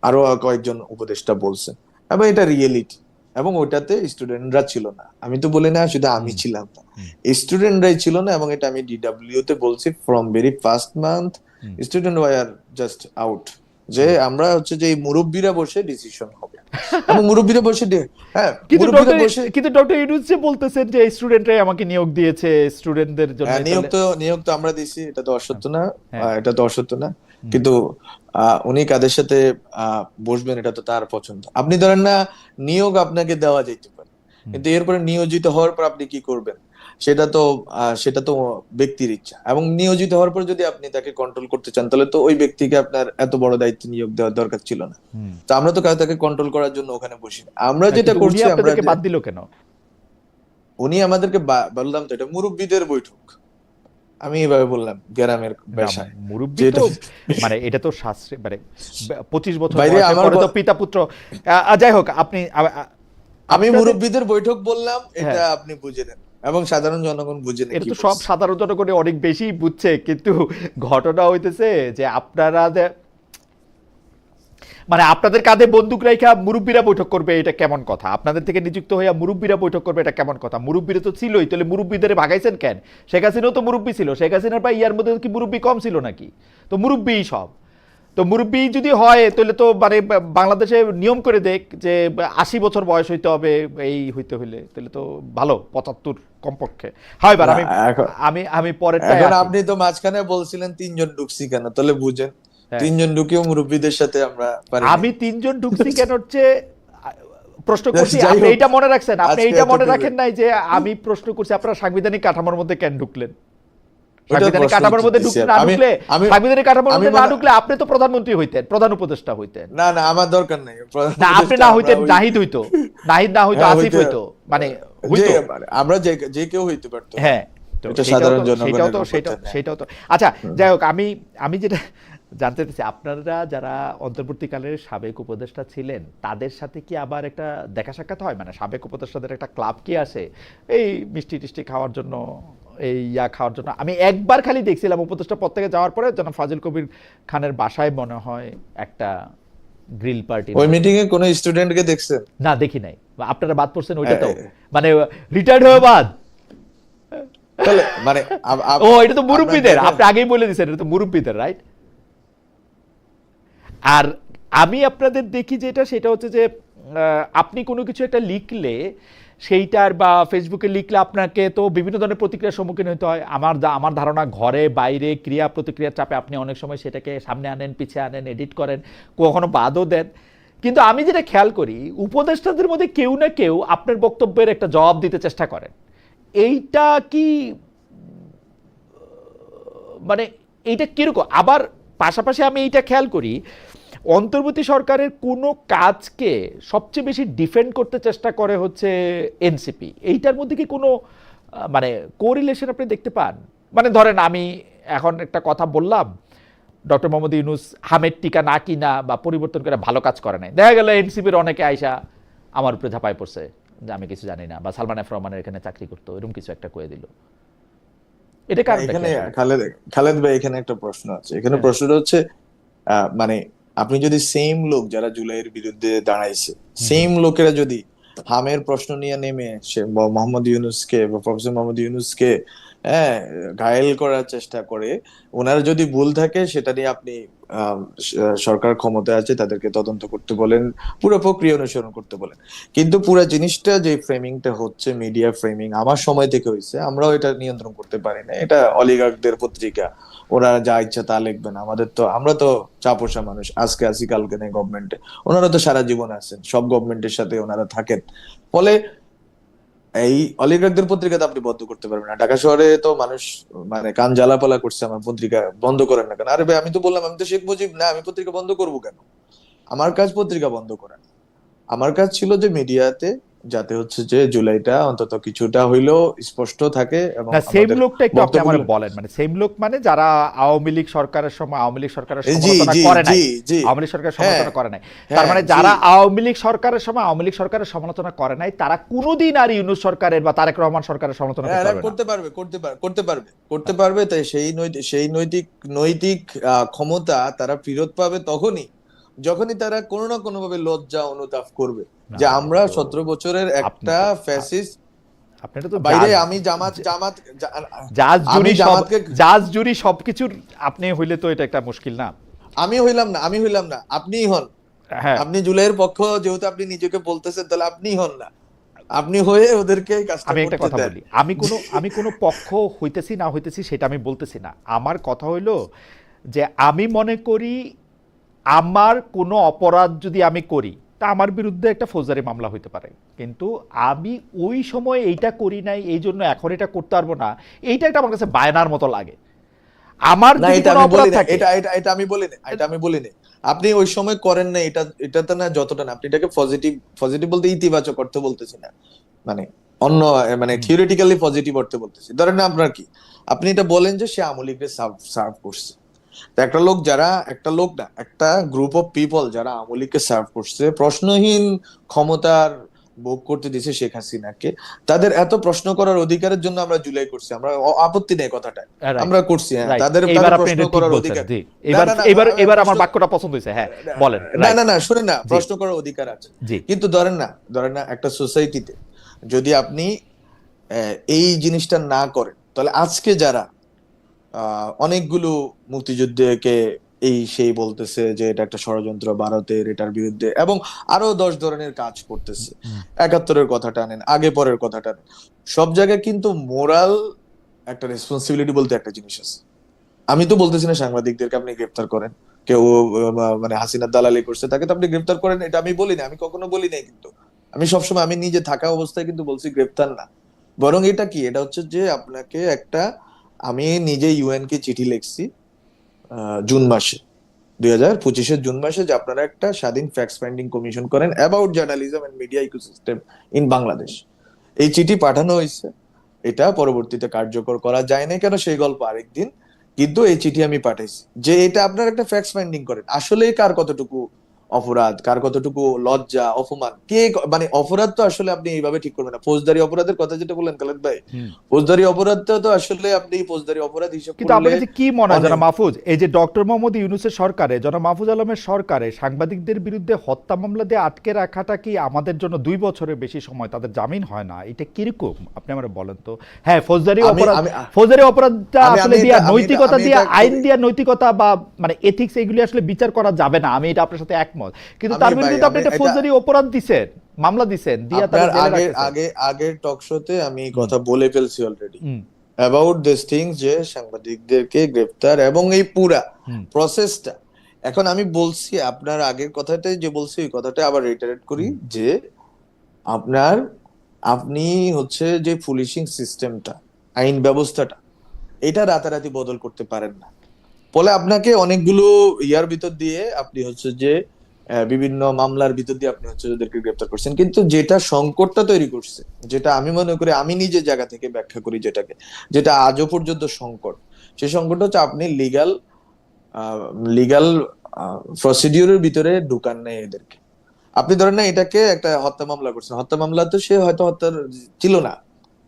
আরো কয়েকজন উপদেষ্টা বলছেন, এবং এটা রিয়েলিটি। এবং ওইটাতে স্টুডেন্টরা ছিল না, আমি তো বলি না শুধু আমি ছিলাম না, স্টুডেন্টরাই ছিল না। এবং এটা আমি ডিডব্লিউ তে বলছি, from very first month student were just out, যে আমরা হচ্ছে যে এই মুরব্বীরা বসে ডিসিশন হবে, এবং মুরব্বীরা বসে হ্যাঁ, কিন্তু মুরব্বীরা বসে, ডক্টর ইউনূস যে বলতেছেন যে স্টুডেন্টরাই আমাকে নিয়োগ দিয়েছে, স্টুডেন্টদের জন্য, নিয়োগ তো আমরা দিছি, এটা তো অসত্য না, হ্যাঁ। এটা তো অসত্য না। কিন্তু উনি কাদের সাথে বসবেন এটা তো তার পছন্দ। আপনি ধরেন না, নিয়োগ আপনাকে দেওয়া যেতে পারে, কিন্তু এরপরে নিয়োজিত হওয়ার পর আপনি কি করবেন, সেটা তো ব্যক্তির ইচ্ছা। এবং নিয়োজিত হওয়ার পর যদি আপনি তাকে কন্ট্রোল করতে চান, তাহলে তো ওই ব্যক্তিকে আপনার এত বড় দায়িত্ব নিয়োগ দেওয়ার দরকার ছিল না। তো আমরা তো তাকে কন্ট্রোল করার জন্য ওখানে বসি না। আমরা যেটা কিন্তু উনি করছি, আপনাদেরকে বাদ দিল কেন? উনি আমাদেরকে বললাম তো, এটা মুরব্বীদের বৈঠক, আমি এভাবে বললাম গ্রামের ভাষায়, মুরব্বী যেটা তো মানে এটা তো শাস্ত্রে মানে 25 বছর বাইরে বয়সের আমার পরে তো পিতা পুত্র। যাই হোক, আপনি আমি আপনাদের, মুরব্বীদের বৈঠক বললাম, এটা হ্যাঁ, আপনি বুঝে নেন, এবং সাধারণ জনগণ বুঝে নেন এটা কি তো সব বলছি। সাধারণ জনগণে অনেক বেশি বুঝছে, কিন্তু ঘটনা হইতেছে যে আপনারা মানে আপনাদের কাঁধে বন্দুক রাইখা মুরব্বীরা বৈঠক করবে, এটা কেমন কথা? আপনাদের থেকে নিযুক্ত হইয়া মুরব্বীরা বৈঠক করবে, এটা কেমন কথা? মুরব্বীরা তো ছিলই, তাহলে মুরব্বীদের ভাগাইছেন কেন? শেখ হাসিনাও তো মুরব্বী ছিল, শেখ হাসিনার ভাই ইয়ার মধ্যে কি মুরব্বী কম ছিল নাকি? তো মুরব্বী সব। তো মুরব্বী যদি হয় তাহলে তো মানে বাংলাদেশে নিয়ম করে দেখ যে 80 বছর বয়স হইতে হবে, এই হইতে হইলে তাহলে তো ভালো 75 কমপক্ষে হয়। এবার না, আমি এখন আমি আমি পরেরটায় এখন আসি। আপনি তো মাঝখানে বলছিলেন 3 জন ঢুকছি কেন, তাহলে বুঝেন হ্যাঁ, 3 জন ঢুকেও মুরব্বীদের সাথে আমরা পারি নাই। আমি 3 জন ঢুকছি কেন হচ্ছে প্রশ্ন করছি, যাই আপনি হোক, এইটা মনে রাখছেন, আপনি আজকে এইটা মনে এতটুকু, রাখেন নাই যে আমি প্রশ্ন করছি আপনারা সাংবিধানিক কাঠামোর মধ্যে কেন ঢুকলেন? ওইটার সাংবিধানিক প্রশ্ন কাঠামোর উত্তর মধ্যে দিছি না আমি। ঢুকলে, আমি সাংবিধানিক কাঠামোর আমি মধ্যে না মনে, ঢুকলে আপনি তো প্রধানমন্ত্রী হইতেন, প্রধান উপদেষ্টা হইতেন। না না, আমার দরকার নেই প্রধান না আপনি উপদেষ্টা, না আমরা হইতেন, ওই, নাহিদ হইতো, নাহিদ না হইতো, হ্যাঁ আসিফ হইতে, হইতো, মানে যে হইতো। আমরা যে যে কেউ হইতে পারতো, হ্যাঁ, তো এটা সেটাও সাধারণ তো সেটাও জনগণের তো ব্যাপারটা না। সেটাও তো আচ্ছা। যাই হোক, আমি আমি যেটা জানতে চাইছি, আপনারা যারা অন্তর্বর্তীকালের সাবেক উপদেষ্টা ছিলেন তাদের সাথে কি আবার একটা দেখা সাক্ষাৎ হয়? মানে সাবেক উপদেষ্টাদের একটা ক্লাব কি আছে এই মিষ্টি টিষ্টি খাওয়ার জন্য, এই খাওয়ার জন্য? আমি একবার খালি দেখছিলাম উপদেষ্টা পদ থেকে যাওয়ার পরে জনাব ফাজিল কবির খানের বাসায় মনে হয় একটা গ্রিল পার্টির ওই মতো। মিটিং এ কোন স্টুডেন্টকে দেখছেন? না দেখি নাই। আপনারা বাদ পড়ছেন ওইটা এ- তো, এ- মানে রিটায়ার্ড হয়ে বাদ। তাহলে মানে ও এটা তো আপনার মুরব্বীদের, দেখেন, আপনি আগেই বলে দিয়েছেন এটা তো মুরব্বীদের, রাইট? আর আমি আপনাদের দেখি যেটা, সেটা হচ্ছে যে আপনি কোনো কিছু একটা লিখলে সেইটার বা ফেসবুকে লিখলে আপনাকে তো বিভিন্ন ধরনের প্রতিক্রিয়ার সম্মুখীন হতে হয়। আমার ধারণা ঘরে বাইরে ক্রিয়া প্রতিক্রিয়ার চাপে আপনি অনেক সময় সেটাকে সামনে আনেন, পিছিয়ে আনেন, এডিট করেন, কখনো বাদও দেন। কিন্তু আমি যেটা খেয়াল করি, উপদেষ্টাদের মধ্যে কেউ না কেউ আপনার বক্তব্যের একটা জবাব দিতে চেষ্টা করেন। এইটা কি মানে এইটা কিরকম? আবার পাশাপাশি আমি এইটা খেয়াল করি, অন্তর্বর্তী সরকারের কোনো কাজকে সবচেয়ে বেশি ডিফেন্ড করতে চেষ্টা করে হচ্ছে এনসিপি। এইটার মধ্যে কি কোনো মানে কোরিলেশন আপনি দেখতে পান? মানে ধরেন আমি এখন একটা কথা বললাম, ডক্টর মোহাম্মদ ইউনূস হামের টিকা না কিনা বা পরিবর্তন করে ভালো কাজ করে নাই, দেখা গেল এনসিপির অনেকে আইসা আমার উপরে ঝাঁপায় পড়ছে যে আমি কিছু জানি না, বা সালমান এফ রহমানের এখানে চাকরি করতো, এরকম কিছু একটা কয়ে দিল। এটা কারণটা কি এখানে আসলে? খালেদ, খালেদ ভাই এখানে একটা প্রশ্ন আছে। এখানে হ্যাঁ, প্রশ্নটা হচ্ছে মানে আপনি যদি সেম লোক যারা জুলাইয়ের বিরুদ্ধে দাঁড়াইছে, হুম, হুম। সেম লোকেরা যদি হামের প্রশ্ন নিয়ে নেমে সে মোহাম্মদ ইউনূসকে বা প্রফেসর মোহাম্মদ ইউনূসকে হ্যাঁ ঘায়েল করার চেষ্টা করে, ওনার যদি ভুল থাকে সেটা নিয়ে আপনি সরকার ক্ষমতায় আছে তাদেরকে তদন্ত করতে বলেন, পুরো প্রক্রিয়া অনুসরণ করতে বলেন। কিন্তু পুরো জিনিসটা যে ফ্রেমিংটা হচ্ছে মিডিয়া ফ্রেমিং, আমার সময় থেকে হয়েছে, আমরাও এটা নিয়ন্ত্রণ করতে পারি না। এটা অলিগার্কদের পত্রিকা, ওরা যা ইচ্ছা তা লিখবে না। আমাদের তো, আমরা তো চাপোষা মানুষ, আজকে আছি কালকে নেই গভর্নমেন্টে। ওনারা তো সারা জীবন আছেন, সব গভর্নমেন্টের সাথে ওনারা থাকেন। ফলে এই অলিগার্কদের পত্রিকা তো আপনি বন্ধ করতে পারবেন না। ঢাকা শহরে তো মানুষ মানে কান জ্বালাপালা করছে আমার পত্রিকা বন্ধ করেন না কেন। আরে ভাই, আমি তো বললাম আমি তো শেখ মুজিব না, আমি পত্রিকা বন্ধ করবো কেন? আমার কাজ পত্রিকা বন্ধ করা না। আমার কাজ ছিল যে মিডিয়াতে যাতে হচ্ছে যে জুলাইটা অন্তত কিছুটা হইলেও স্পষ্ট থাকে এবং না, সেম আমাদের লোকটা একটু আপনি আমার বক্তব্যগুলো। বলেন, মানে সেম লোক মানে যারা আওয়ামী লীগ সরকারের সময় আওয়ামী লীগ সরকারের জি সমালোচনা জি করে নাই, জি জি, আওয়ামী লীগ সরকারের হ্যাঁ সমালোচনা করে নাই, তার হ্যাঁ মানে জি, যারা আওয়ামী লীগ সরকারের সময় আওয়ামী লীগ সরকারের সমালোচনা করে নাই তারা কোনোদিন আর ইউনূস সরকারের বা তারেক রহমান সরকারের সমালোচনা হ্যাঁ করতে এরা পারবে না। করতে পারবে, করতে পারবে। তাই সেই নৈতিক নৈতিক ক্ষমতা তারা ফেরত পাবে তখনই যখনই তারা কোনো না কোনো ভাবে লজ্জা অনুতাপ করবে না যে এটা আমরা তো 17 বছরের আপনি একটা তো ফ্যাসিস্ট আপনি এটা তো বাইরে। জাজ, আমি জামাত জামাত জাজ আমি জুরি সব, জামাতকে, জাজ জুরি সবকিছুর আপনি হইলে তো এটা একটা মুশকিল না? আমি হইলাম না, আপনিই হন। হ্যাঁ, আপনি জুলাইয়ের পক্ষ যেহেতু আপনি নিজেকে বলতেছেন, তাহলে আপনিই হন না, আপনি হয়ে ওদেরকে এই কাজটা আমি একটা করতে কথা দেন। বলি, আমি কোনো পক্ষ হইতেছি না হইতেছি সেটা আমি বলতেছি না। আমার কথা হইলো যে আমি মনে করি আমার কোনো অপরাধ যদি আমি করি তা আমার বিরুদ্ধে একটা ফৌজদারি মামলা হইতে পারে, কিন্তু আমি ওই সময় এইটা করি নাই এই জন্য এখন এটা করতে পারবো না, এইটা একটা আমার কাছে বায়নার মতো লাগে। আমার না, যদি এটা কোনো আমি বলি অপরাধ না, থাকে, এটা আমি বলি না, এটা আমি বলি না। আপনি ওই সময় করেন না, এটাতে না, যতটা না আপনি এটাকে পজিটিভ, পজিটিভ বলতে ইতিবাচক অর্থে বলতেছি না, মানে অন্য মানে হুম, থিওরিটিক্যালি পজিটিভ অর্থে বলতেছি। ধরেন না আপনার কি, আপনি এটা বলেন যে সে আওয়ামী লীগকে সার্ভ করছে। তো একটা লোক যারা, একটা লোক না, একটা গ্রুপ অফ পিপল যারা আওয়ামী লীগকে সার্ভ করছে, প্রশ্নহীন ক্ষমতার ভোগ করতে দিছে শেখ হাসিনাকে, তাদের এত প্রশ্ন করার অধিকারের জন্য আমরা জুলাই করছি, আমরা আপত্তি নেই কথাটায়, রাইট, আমরা করছি, হ্যাঁ, রাইট, তাদের এইবার তাদের আপনি প্রশ্ন এটা ঠিক করার বলছেন, অধিকার। জি। না এবার না না, এবার এবার প্রশ্ন, আমার বাক্যটা পছন্দ হয়েছে, হ্যাঁ বলেন, না রাইট, না না, শুনেন না, জি, প্রশ্ন করার অধিকার আছে। জি, কিন্তু ধরেন না একটা সোসাইটিতে যদি আপনি এই জিনিসটা না করেন, তাহলে আজকে যারা অনেকগুলো মুক্তিযুদ্ধকে এই সেই বলতেছে যে এটা একটা ষড়যন্ত্র ভারতের, এটার বিরুদ্ধে, এবং আরো 10 ধরনের কাজ করতেছে। হুম, 71-এর কথাটা আনেন, আগে পরের কথাটা আনেন, সব জায়গায় কিন্তু মোরাল একটা রেসপন্সিবিলিটি বলতে একটা জিনিস আছে। আমি তো বলতেছি না সাংবাদিকদেরকে আপনি গ্রেফতার করেন, কেউ মানে হাসিনার দালালি করছে তাকে তো আপনি গ্রেফতার করেন, এটা আমি বলি না, আমি কখনো বলি নাই। কিন্তু আমি সবসময় আমি নিজে থাকা অবস্থায় কিন্তু বলছি গ্রেফতার না, বরং এটা কি, এটা হচ্ছে যে আপনাকে একটা, আমি নিজে ইউএন কে চিঠি লিখছি জুন মাসে, 2025-এর জুন মাসে, যে আপনারা একটা স্বাধীন ফ্যাক্ট ফাইন্ডিং কমিশন করেন about journalism and media ecosystem in Bangladesh. এই চিঠি পাঠানো হয়েছে, এটা পরবর্তীতে কার্যকর করা যায় না কেন সেই গল্প আরেকদিন, কিন্তু এই চিঠি আমি পাঠাইছি যে এটা আপনার একটা ফ্যাক্ট ফাইন্ডিং করেন, আসলে কার কতটুকু অপরাধ, কার কতটুকু লজ্জা অপমান, মানে অপরাধ তো আসলে আপনি এইভাবে ঠিক করবেন না। ফৌজদারি অপরাধের কথা যেটা বললেন খালেদ ভাই, হুম। ফৌজদারি অপরাধটা তো আসলে আপনি ফৌজদারি অপরাধ হিসাব কিন্তু করলে আপনার কাছে কি মনে হয় অনেক। জনাব মাহফুজ, এই যে ডক্টর মোহাম্মদ ইউনূসের সরকারে, জনাব মাহফুজ আলমের সরকারে সাংবাদিকদের বিরুদ্ধে হত্যা মামলা দিয়ে আটকে রাখাটা কি আমাদের জন্য 2 বছরের বেশি সময়, তাদের জামিন হয় না, এটা কিরকম আপনি আমার বলেন তো? হ্যাঁ, ফৌজদারি আমি অপরাধ, আমি ফৌজদারি অপরাধটা আমি আসলে আমি দিয়া এটা আমি এটা নৈতিকতা আমি দিয়া, এটা আইন খুবই, দিয়া নৈতিকতা বা মানে এথিক্স, এগুলি আসলে বিচার করা যাবে না, আমি এটা আপনার সাথে একমত। কিন্তু আমি তার ভাই বিরুদ্ধে তো আপনি আমি একটা এটা ফৌজদারি অপরাধ দিছেন, মামলা দিছেন, দিয়া তারা আপনার জেলে আগের রাখতেছেন। আগে আগের টক শোতে আমি এই হুম, কথা বলে ফেলছি already hmm, about this things, যে সাংবাদিকদেরকে গ্রেফতার এবং এই পুরা হুম, প্রসেসটা। এখন আমি বলছি আপনার আগের কথাটাই যে বলছি, ওই কথাটা আবার রিটারেট করি, হুম, যে আপনার, আপনি হচ্ছে যে পুলিশিং সিস্টেমটা, আইন ব্যবস্থাটা, এটা রাতারাতি বদল করতে পারেন না। ফলে আপনাকে অনেকগুলো ইয়ার ভিতর দিয়ে আপনি হচ্ছে যে বিভিন্ন মামলার ভিতর দিয়ে আপনি হচ্ছে ওদেরকে গ্রেপ্তার করছেন, কিন্তু যেটা সংকটটা তৈরি করছে, যেটা আমি মনে করি, আমি নিজের জায়গা থেকে ব্যাখ্যা করি যেটাকে, যেটা আজও পর্যন্ত সংকট, সেই সংকট হচ্ছে আপনি লিগাল লিগাল প্রসিডিউরের ভিতরে ঢুকান নাই এদেরকে। আপনি ধরেন না এটাকে একটা হত্যা মামলা করছেন, হত্যা মামলা তো সে হয়তো হত্যার ছিল না,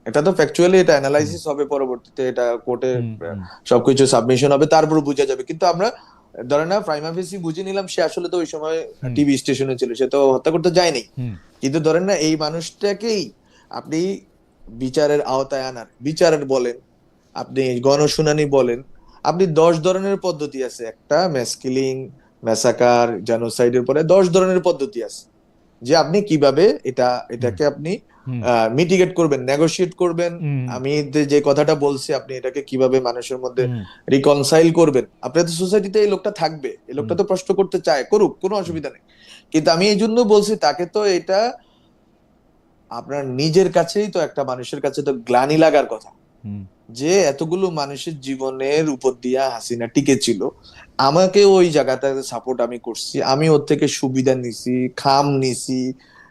এটা তো ফ্যাকচুয়ালি এটা হুম, অ্যানালাইসিস হবে, পরবর্তীতে এটা কোর্টে হুম, হুম, সবকিছু সাবমিশন হবে, তারপর বোঝা যাবে। কিন্তু আমরা ধরেন না প্রাইমা ফেসি বুঝে নিলাম সে আসলে তো ওই সময় হুম, টিভি স্টেশনে ছিল, সে তো হত্যা করতে যায়নি। হুম, কিন্তু ধরেন না এই মানুষটাকেই আপনি বিচারের আওতায় আনার, বিচারের বলেন, আপনি গণশুনানি বলেন, আপনি 10 ধরনের পদ্ধতি আছে, একটা ম্যাসকিলিং, ম্যাসাকার, জেনোসাইডের পরে 10 ধরনের পদ্ধতি আছে, যে আপনি কিভাবে হুম, এটাকে আপনি হুম, মিটিগেট করবেন, নেগোশিয়েট করবেন। হুম, আমি যে কথাটা বলছি, আপনি এটাকে কিভাবে মানুষের মধ্যে হুম, রিকনসাইল করবেন। আপনার তো সোসাইটিতে এই লোকটা থাকবে, এই হুম, লোকটা তো প্রশ্ন করতে চায়, করুক, কোনো অসুবিধা নেই। কিন্তু আমি এই জন্য বলছি, তাকে তো এটা আপনার নিজের কাছেই তো, একটা মানুষের কাছে তো গ্লানি লাগার কথা, হুম, যে এতগুলো মানুষের জীবনের উপর দিয়া হাসিনা টিকে ছিল। আমাকে ওই জায়গাটাতে সাপোর্ট আমি করছি, আমি ওর থেকে সুবিধা নিছি, খাম নিছি,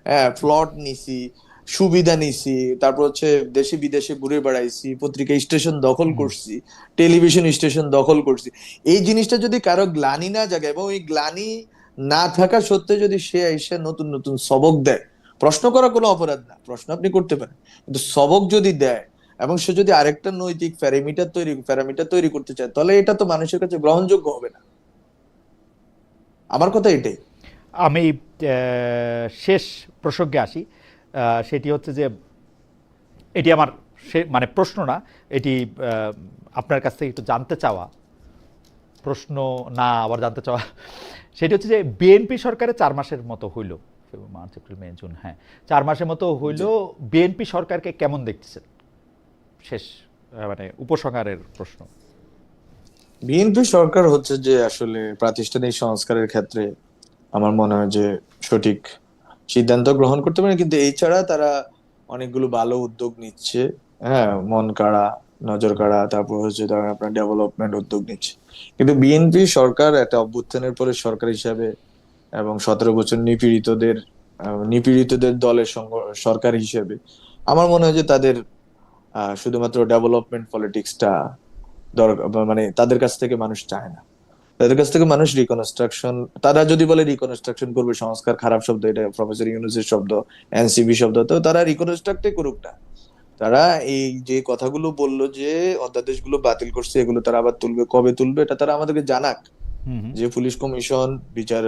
হ্যাঁ, প্লট নিছি, সুবিধা নিছি, তারপর হচ্ছে দেশে বিদেশে ঘুরে বেড়াইছি, পত্রিকা স্টেশন দখল হুম, করছি, টেলিভিশন স্টেশন দখল করছি। এই জিনিসটা যদি কারো গ্লানি না জাগে, এবং ওই গ্লানি না থাকা সত্ত্বে যদি সে এসে নতুন নতুন সবক দেয়, প্রশ্ন করা কোনো অপরাধ না, প্রশ্ন আপনি করতে পারেন, কিন্তু সবক যদি দেয় এবং সে যদি আরেকটা নৈতিক প্যারামিটার তৈরি করতে চায়, তাহলে এটা তো মানুষের কাছে গ্রহণযোগ্য হবে না। আমার কথা এটাই। আমি শেষ প্রসঙ্গে আসি। সেটি হচ্ছে যে এটি আমার মানে প্রশ্ন না, এটি আপনার কাছ থেকে একটু জানতে চাওয়া, প্রশ্ন না আবার জানতে চাওয়া। সেটি হচ্ছে যে বিএনপি সরকারে 4 মাসের মতো হইল, ফেব্রুয়ারি, মার্চ, এপ্রিল, মে, জুন, হ্যাঁ 4 মাসের মতো হইল। জি। বিএনপি সরকারকে কেমন দেখতেছেন? শেষ মানে উপসংহারের প্রশ্ন। বিএনপি সরকার হচ্ছে যে আসলে প্রাতিষ্ঠানিক সংস্কারের ক্ষেত্রে আমার মনে হয় যে সঠিক সিদ্ধান্ত গ্রহণ করতে পারে, কিন্তু এই ছাড়া তারা অনেকগুলো ভালো উদ্যোগ নিচ্ছে। হ্যাঁ, মন কাড়া, নজর কাড়া, তারপর হচ্ছে ধরেন আপনার ডেভেলপমেন্ট উদ্যোগ নিচ্ছে। কিন্তু বিএনপি সরকার একটা অভ্যুত্থানের পরে সরকার হিসাবে, এবং 17 বছর নিপীড়িতদের দলের সরকার হিসেবে আমার মনে হয় যে তাদের শুধুমাত্র ডেভেলপমেন্ট পলিটিক্সটা দরকার, মানে তাদের কাছ থেকে মানুষ চায় না। তাদের কাছ থেকে মানুষ রিকনস্ট্রাকশন, তারা যদি বলে রিকনস্ট্রাকশন করবে, সংস্কার খারাপ শব্দ, এটা প্রফেসর ইউনূসের শব্দ, এনসিবি শব্দ, তো তারা রিকনস্ট্রাক্টই করুক না। তারা এই যে কথাগুলো বললো যে অধ্যাদেশগুলো বাতিল করছে, এগুলো তারা আবার তুলবে, কবে তুলবে এটা তারা আমাদেরকে জানাক। হুম, হুম। যে পুলিশ কমিশন বিচার